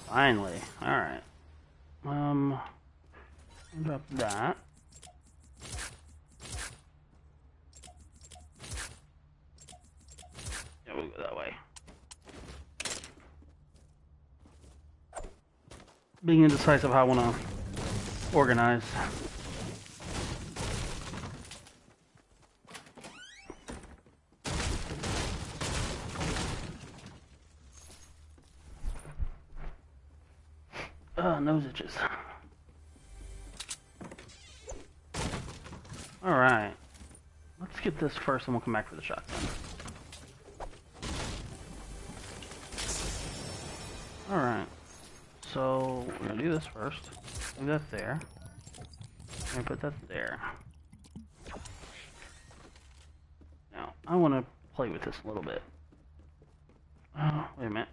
Finally. Alright. Drop that. Yeah, we'll go that way. Being indecisive how I want to organize. Nose itches. Alright. Let's get this first and we'll come back for the shotgun. Alright. So, we're gonna do this first. Move that there. And put that there. I want to play with this a little bit. Oh, wait a minute.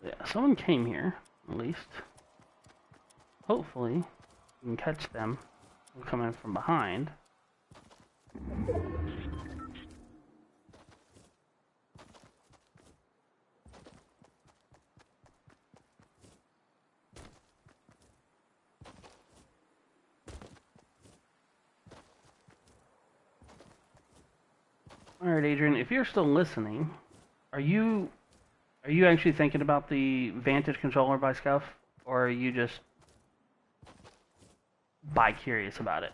Yeah, someone came here, at least. Hopefully, we can catch them coming from behind. Alright, Adrian, if you're still listening, are you actually thinking about the Vantage controller by Scuff? Or are you just bi-curious about it?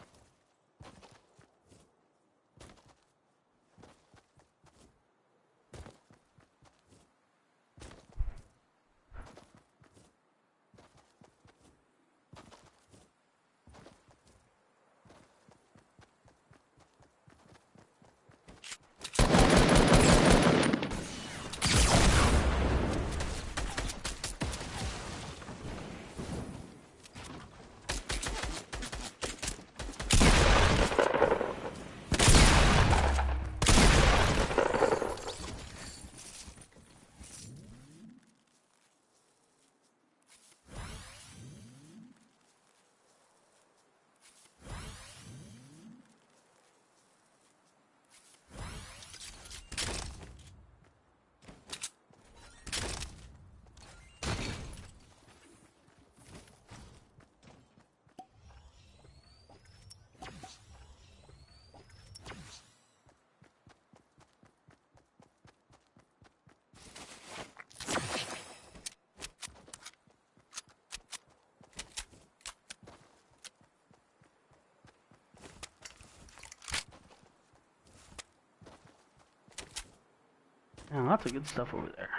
Yeah, lots of good stuff over there.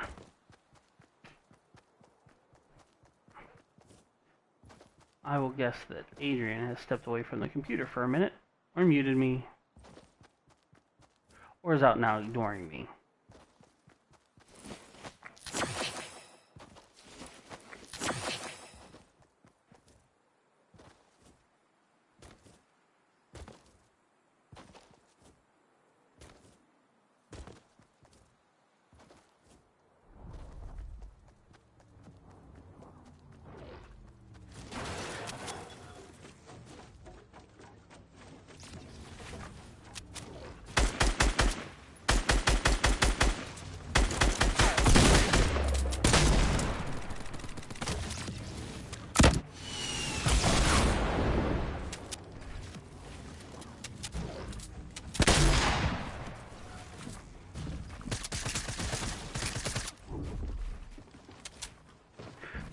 I will guess that Adrian has stepped away from the computer for a minute, or muted me, or is out now ignoring me.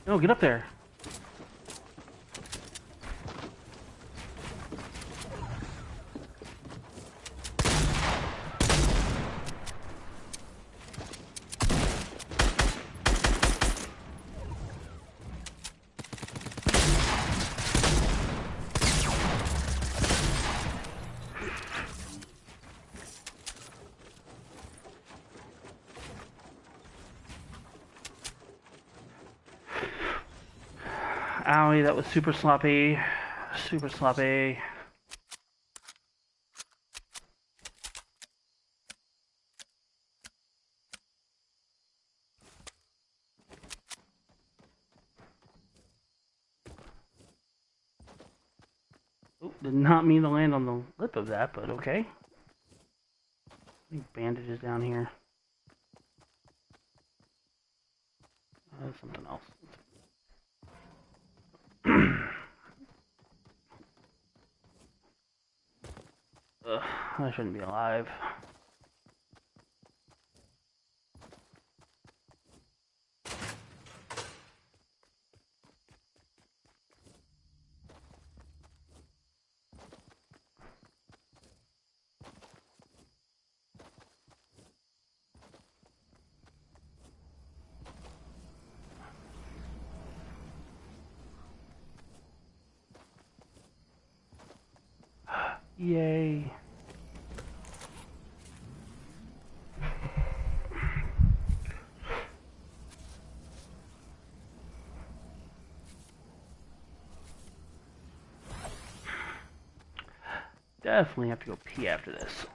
No, get up there. Owie, that was super sloppy. Super sloppy. Oop, did not mean to land on the lip of that, but okay. Bandages down here. Something else. Ugh, I shouldn't be alive. Yay. Definitely have to go pee after this.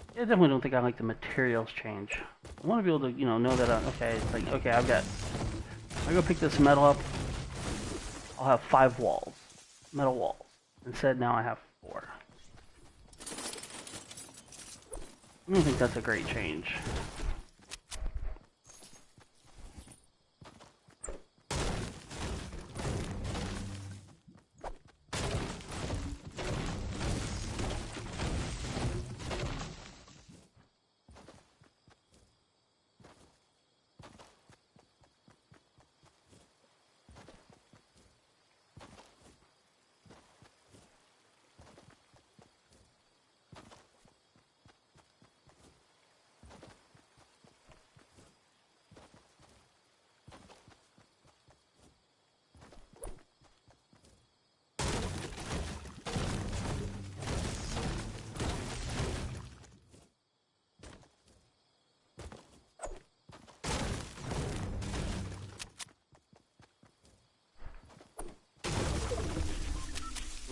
I definitely don't think I like the materials change. I want to be able to, know that, okay, it's like, okay, I go pick this metal up, I'll have 5 walls, metal walls. Instead, now I have 4. I don't think that's a great change.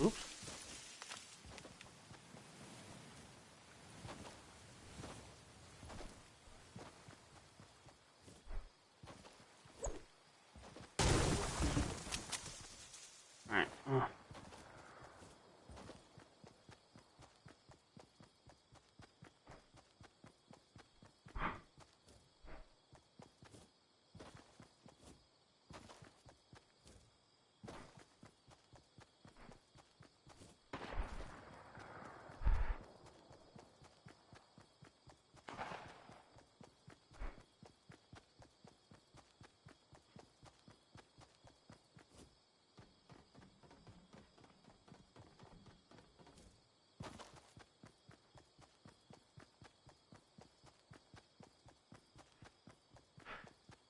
Oops. Alright.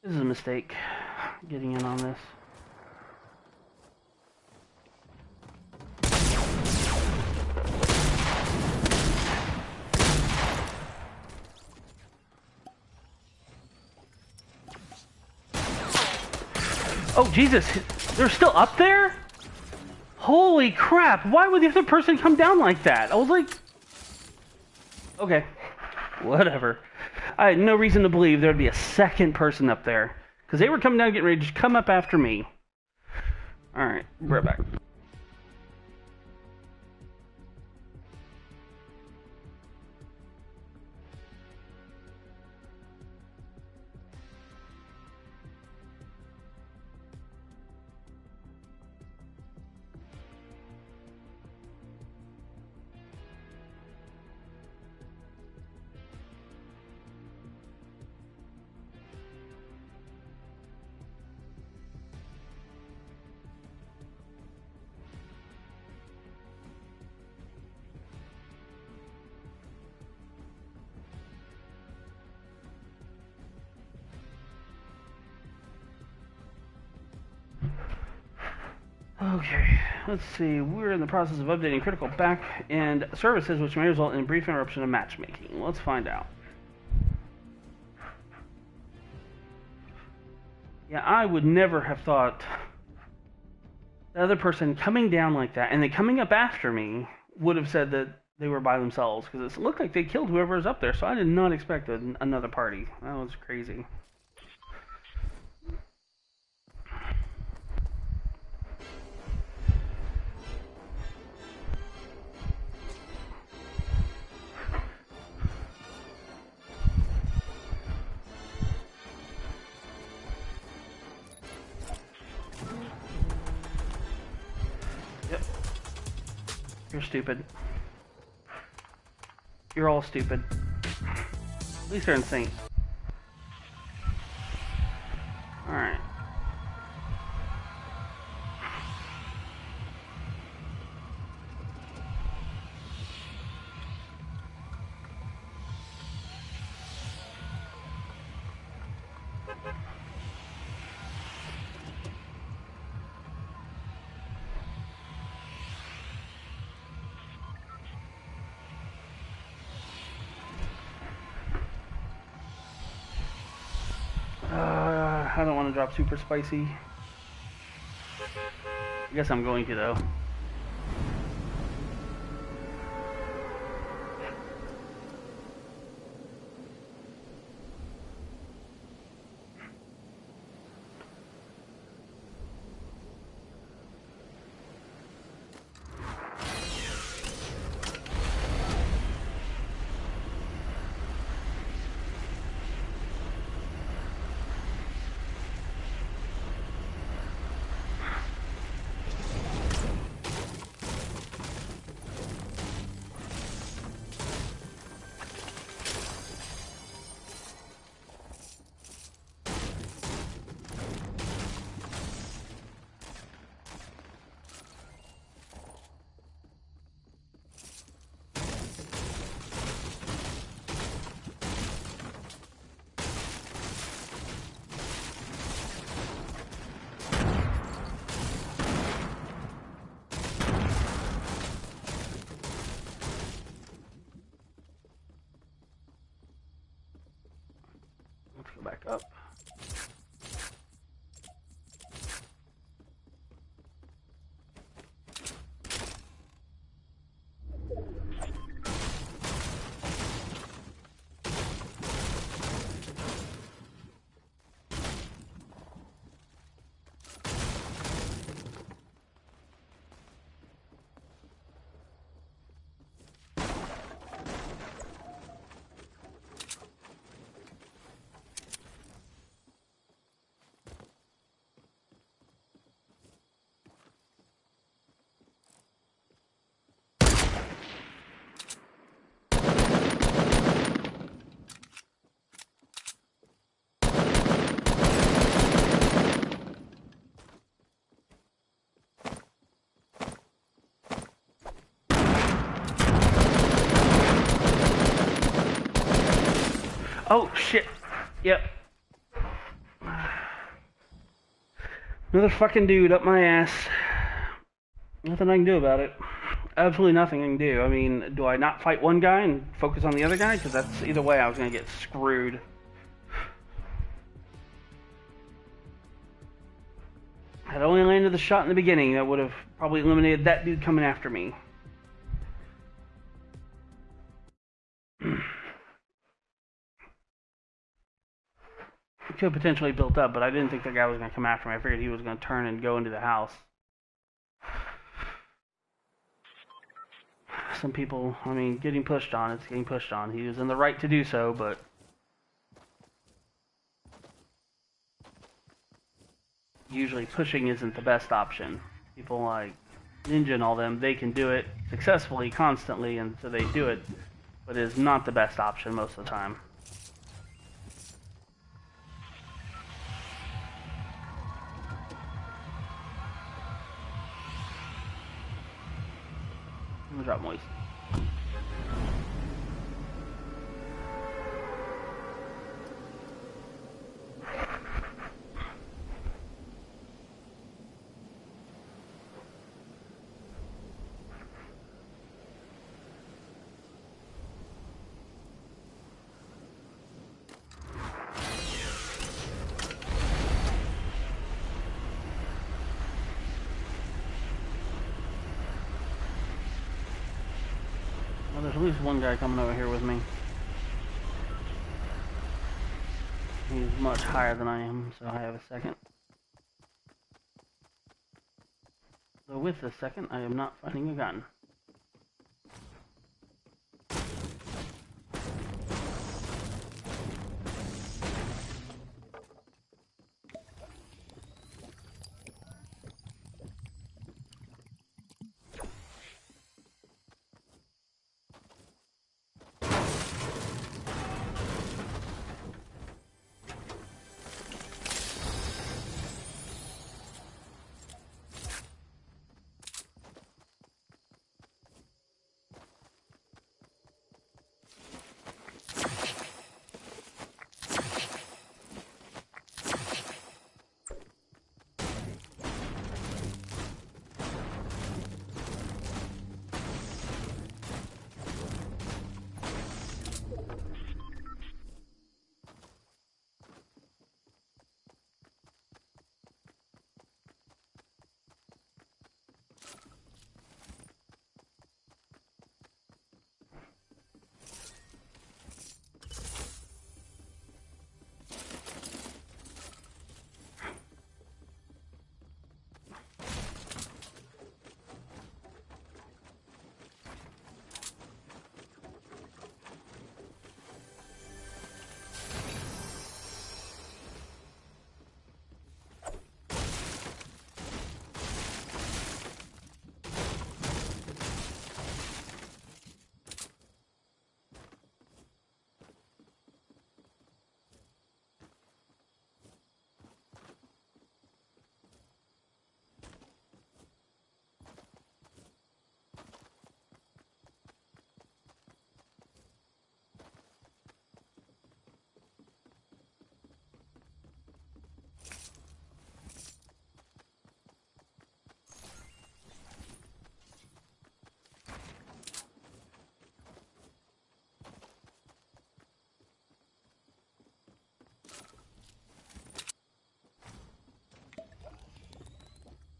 This is a mistake, getting in on this. Oh, Jesus! They're still up there? Holy crap! Why would the other person come down like that? I was like... Okay. Whatever. I had no reason to believe there'd be a second person up there. Because they were coming down getting ready to just come up after me. Alright, we're back. Okay, let's see. We're in the process of updating critical back-end services, which may result in a brief interruption of matchmaking. Let's find out. Yeah, I would never have thought the other person coming down like that and then coming up after me would have said that they were by themselves because it looked like they killed whoever was up there. So I did not expect another party. That was crazy. Yep. You're stupid. You're all stupid. At least they're insane. Alright. I don't want to drop super spicy. I guess I'm going to though. Let's go back up. Oh shit. Yep. Another fucking dude up my ass. Nothing I can do about it. Absolutely nothing I can do. I mean, do I not fight one guy and focus on the other guy? Because that's either way I was going to get screwed. Had only landed the shot in the beginning, that would have probably eliminated that dude coming after me. It could have potentially built up, but I didn't think the guy was going to come after me. I figured he was going to turn and go into the house. Some people, I mean, getting pushed on, it's getting pushed on. He was in the right to do so, but usually pushing isn't the best option. People like Ninja and all them, they can do it successfully, constantly, and so they do it, but it is not the best option most of the time. I'm gonna drop moist. Well, there's at least one guy coming over here with me. He's much higher than I am, so I have a second. So with the second, I am not finding a gun.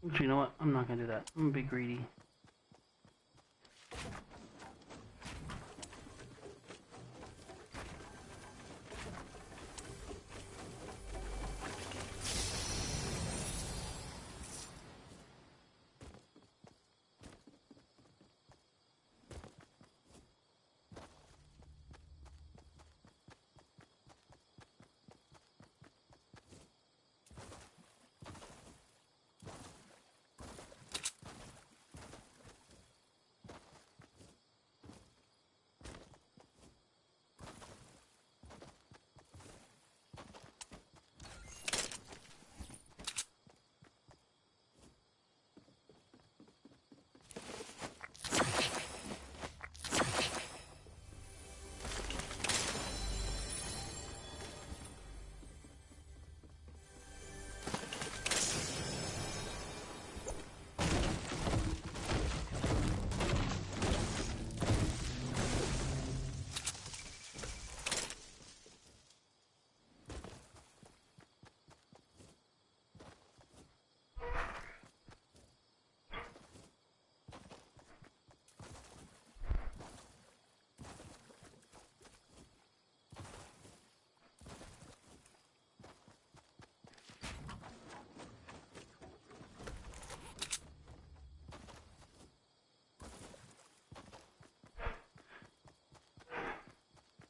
But you know what? I'm not gonna do that. I'm gonna be greedy.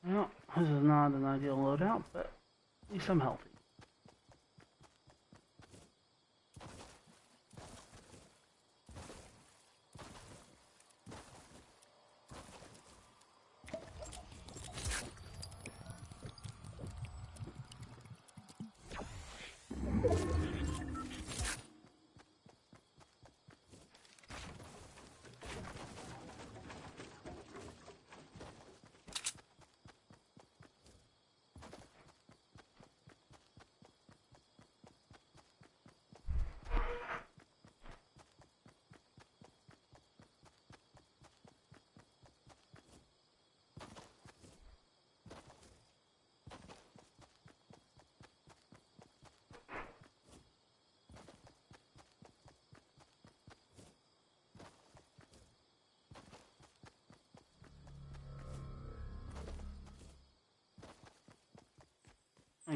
Well, this is not an ideal loadout, but at least I'm healthy.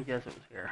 I guess it was here.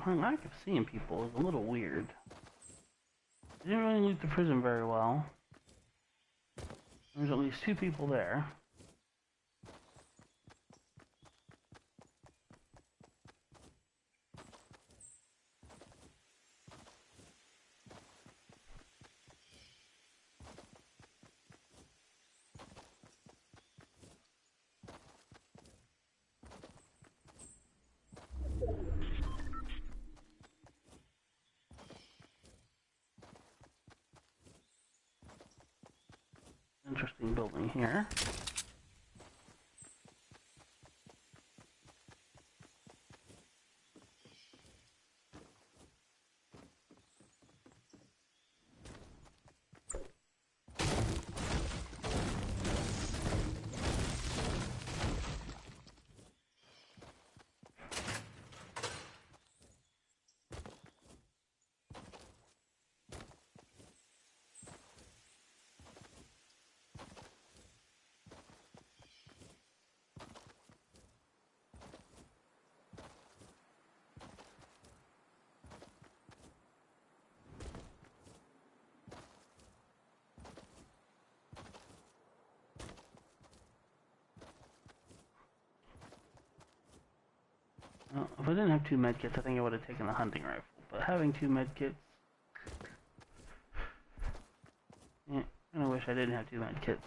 My lack of seeing people is a little weird. Didn't really loot the prison very well. There's at least 2 people there. Interesting building here. Well, if I didn't have 2 medkits, I think I would have taken the hunting rifle. But having 2 medkits... Yeah, I kinda wish I didn't have 2 medkits.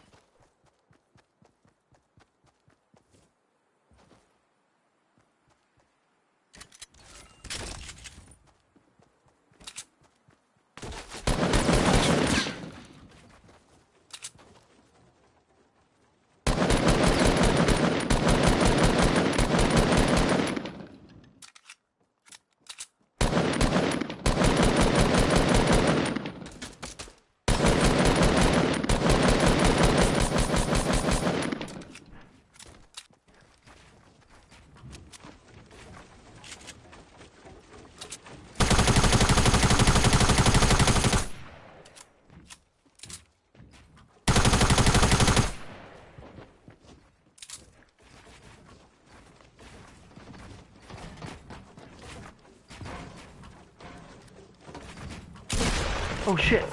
Oh shit!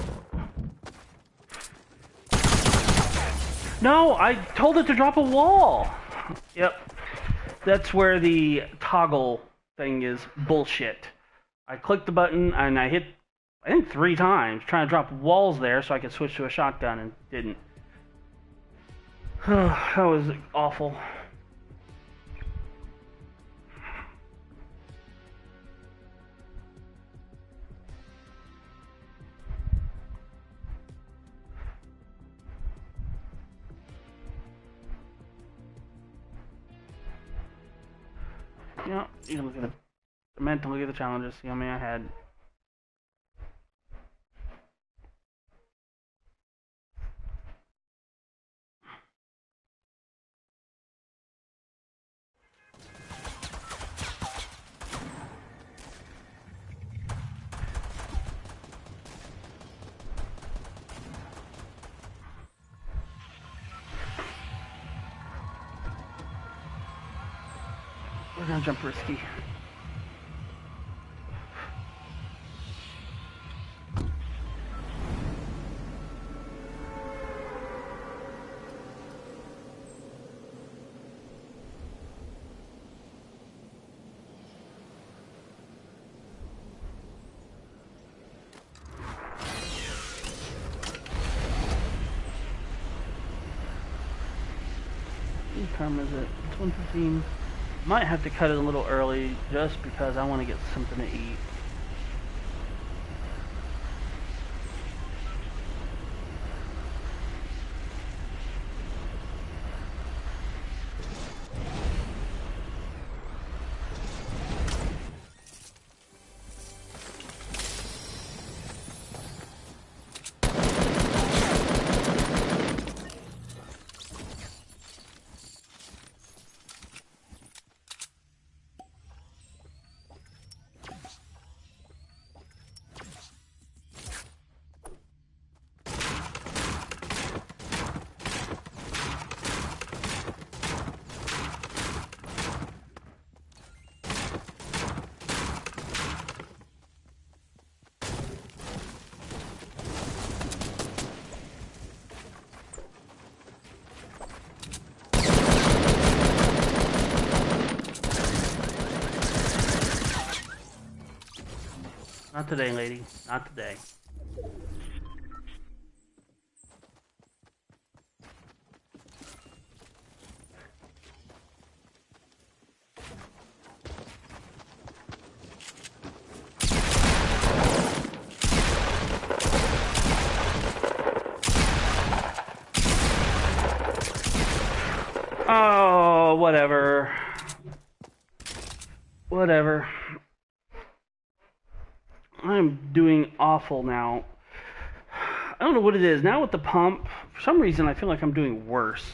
No, I told it to drop a wall! Yep. That's where the toggle thing is bullshit. I clicked the button and I hit, I think 3 times, trying to drop walls there so I could switch to a shotgun and didn't. That was awful. know, you can look at it. I meant to look at the challenges, see how many I had. We're gonna jump risky. What time is it? It's 1:15. Might have to cut it a little early just because I want to get something to eat. Not today, lady. Not today. Oh, whatever. Whatever. I'm doing awful now. I don't know what it is. Now with the pump, for some reason I feel like I'm doing worse.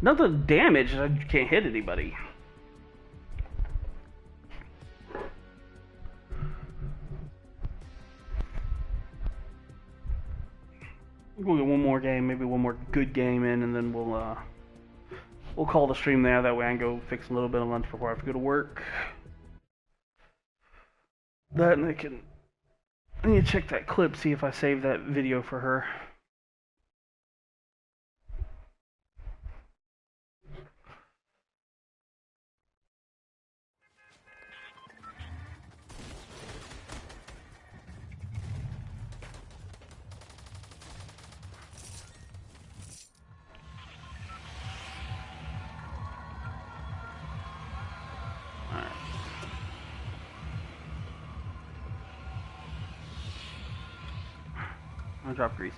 Not the damage, I can't hit anybody. We'll get one more game, maybe one more good game in, and then we'll call the stream there. That way I can go fix a little bit of lunch before I have to go to work. That and I need to check that clip, see if I saved that video for her. I'll drop Greasy.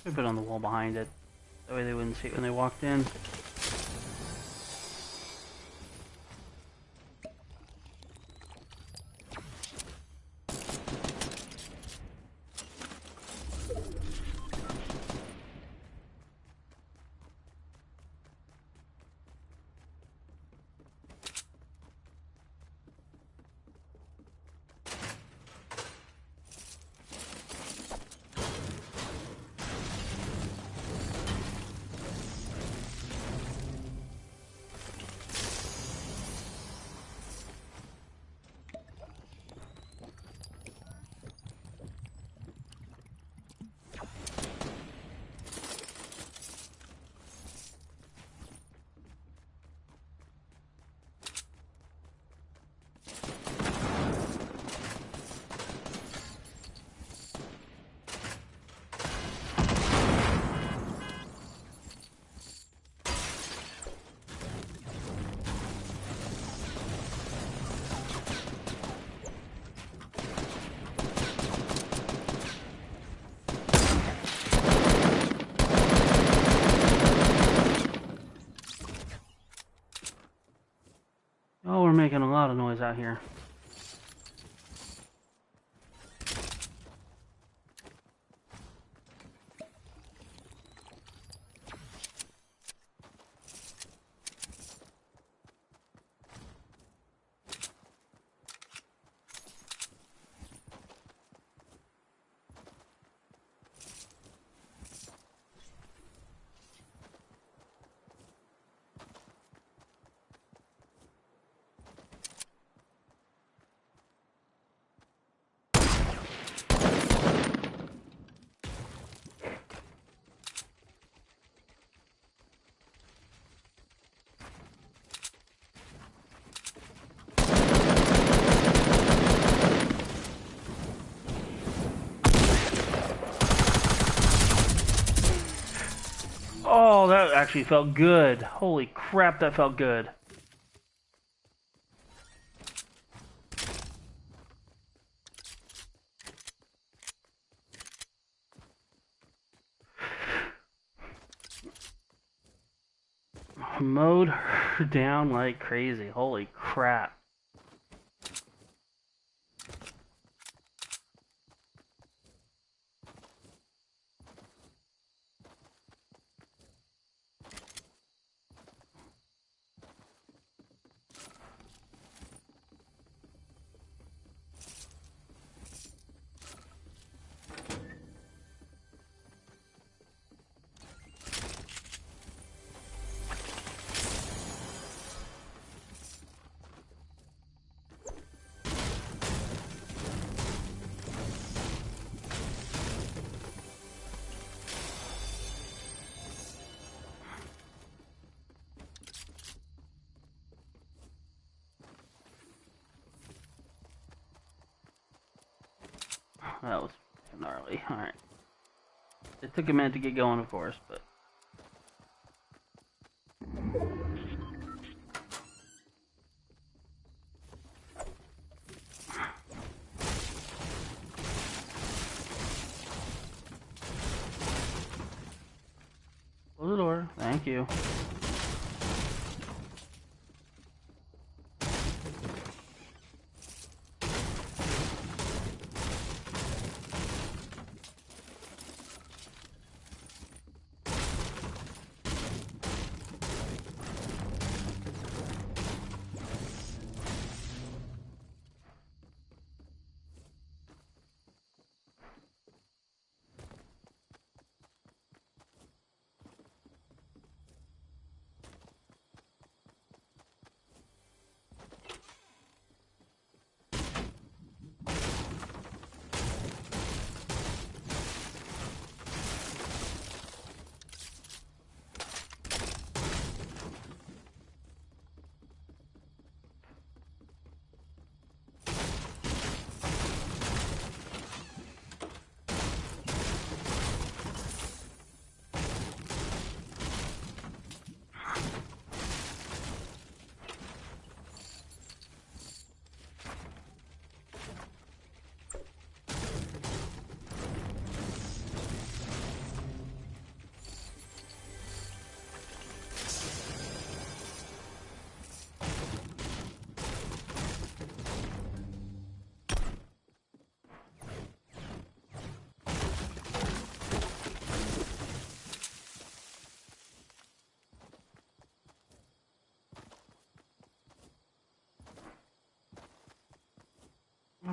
I put it on the wall behind it. That way they wouldn't see it when they walked in. Oh, we're making a lot of noise out here. Oh, that actually felt good. Holy crap, that felt good. Mowed her down like crazy. Holy crap. That was gnarly. Alright. It took a minute to get going, of course, but... Close the door. Thank you.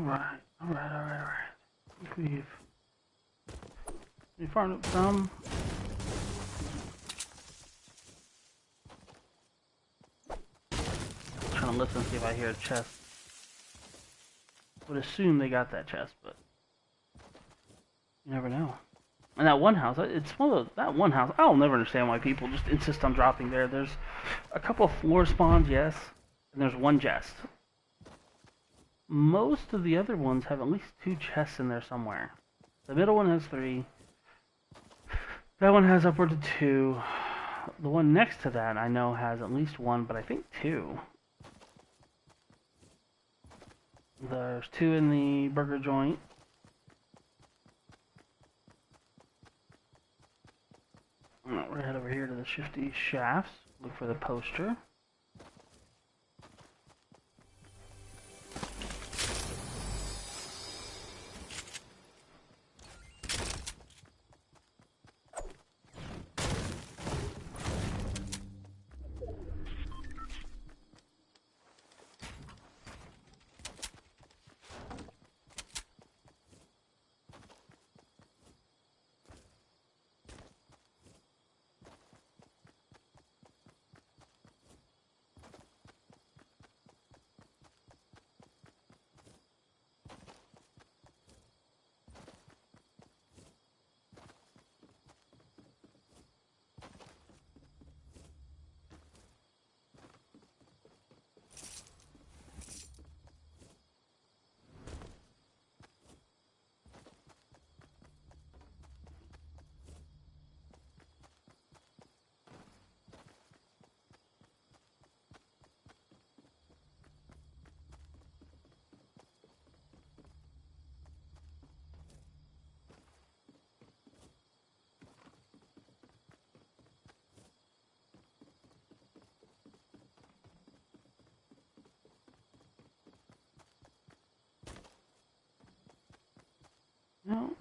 Alright. We farmed up some. Trying to listen, see if I hear a chest. Would assume they got that chest, but you never know. And that one house, it's one of those, that one house, I'll never understand why people just insist on dropping there. There's a couple of floor spawns, yes, and there's one chest. Most of the other ones have at least 2 chests in there somewhere. The middle one has 3. That one has upward to 2. The one next to that I know has at least 1, but I think 2. There's 2 in the burger joint. We're gonna head over here to the Shifty Shafts. Look for the poster. No.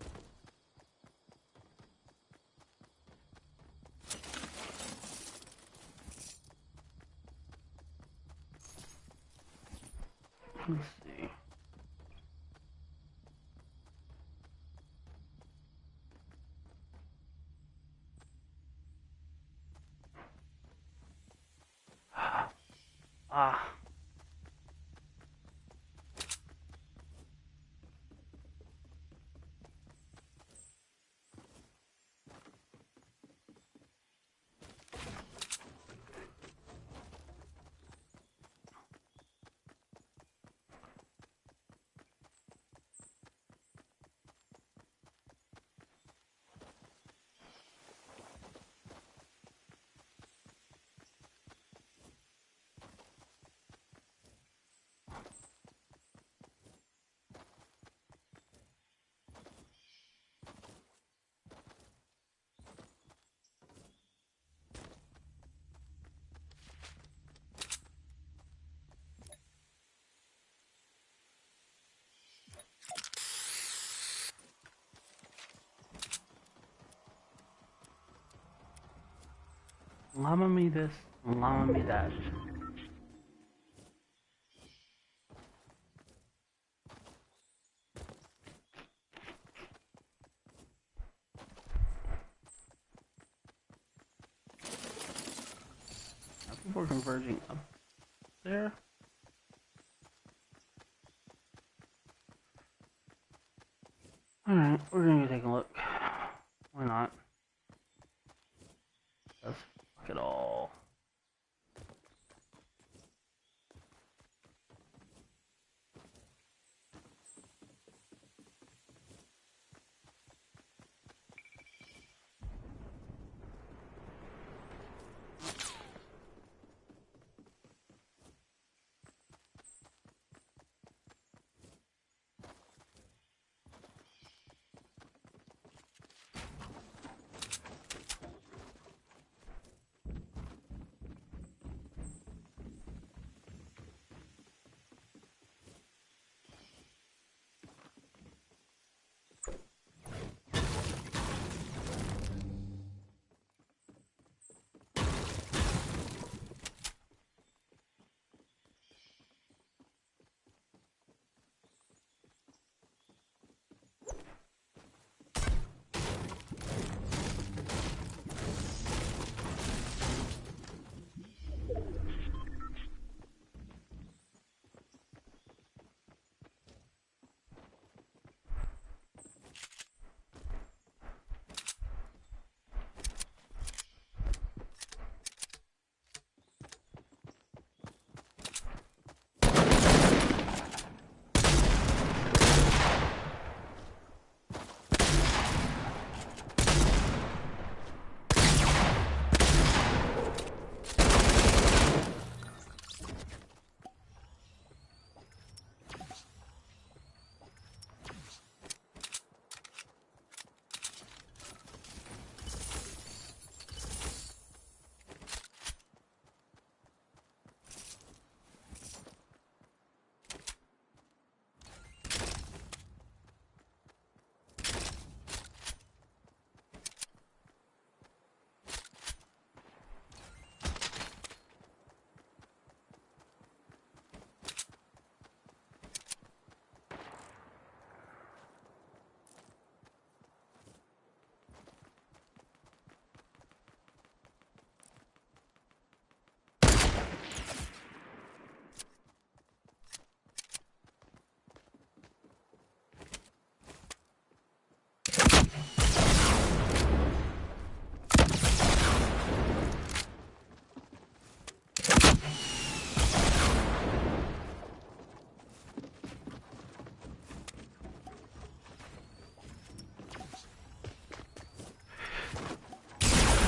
Let's see. Ah. Llama me this, llama me that. Now people are converging up there. Alright, we're gonna go take a look. Why not? Let's fuck it all.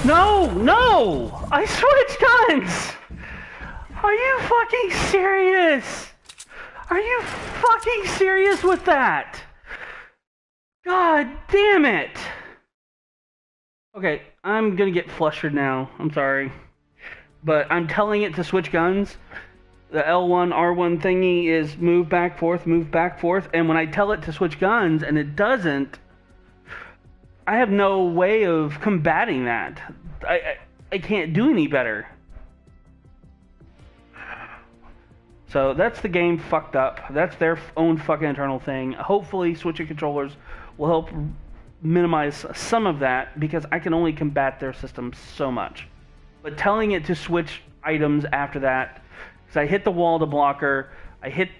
No! No! I switched guns! Are you fucking serious? Are you fucking serious with that? God damn it! Okay, I'm gonna get flustered now. I'm sorry. But I'm telling it to switch guns. The L1, R1 thingy is move back, forth, and when I tell it to switch guns and it doesn't, I have no way of combating that. I can't do any better. So that's the game fucked up. That's their own fucking internal thing. Hopefully switching controllers will help minimize some of that, because I can only combat their system so much. But telling it to switch items after that, because I hit the wall to blocker, I hit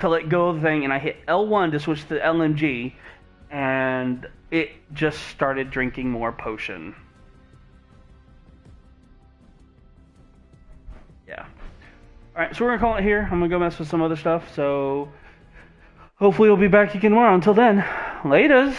to let go of the thing, and I hit L1 to switch to LMG, and it just started drinking more potion. Yeah. Alright, so we're going to call it here. I'm going to go mess with some other stuff, so hopefully we'll be back again tomorrow. Until then, laters!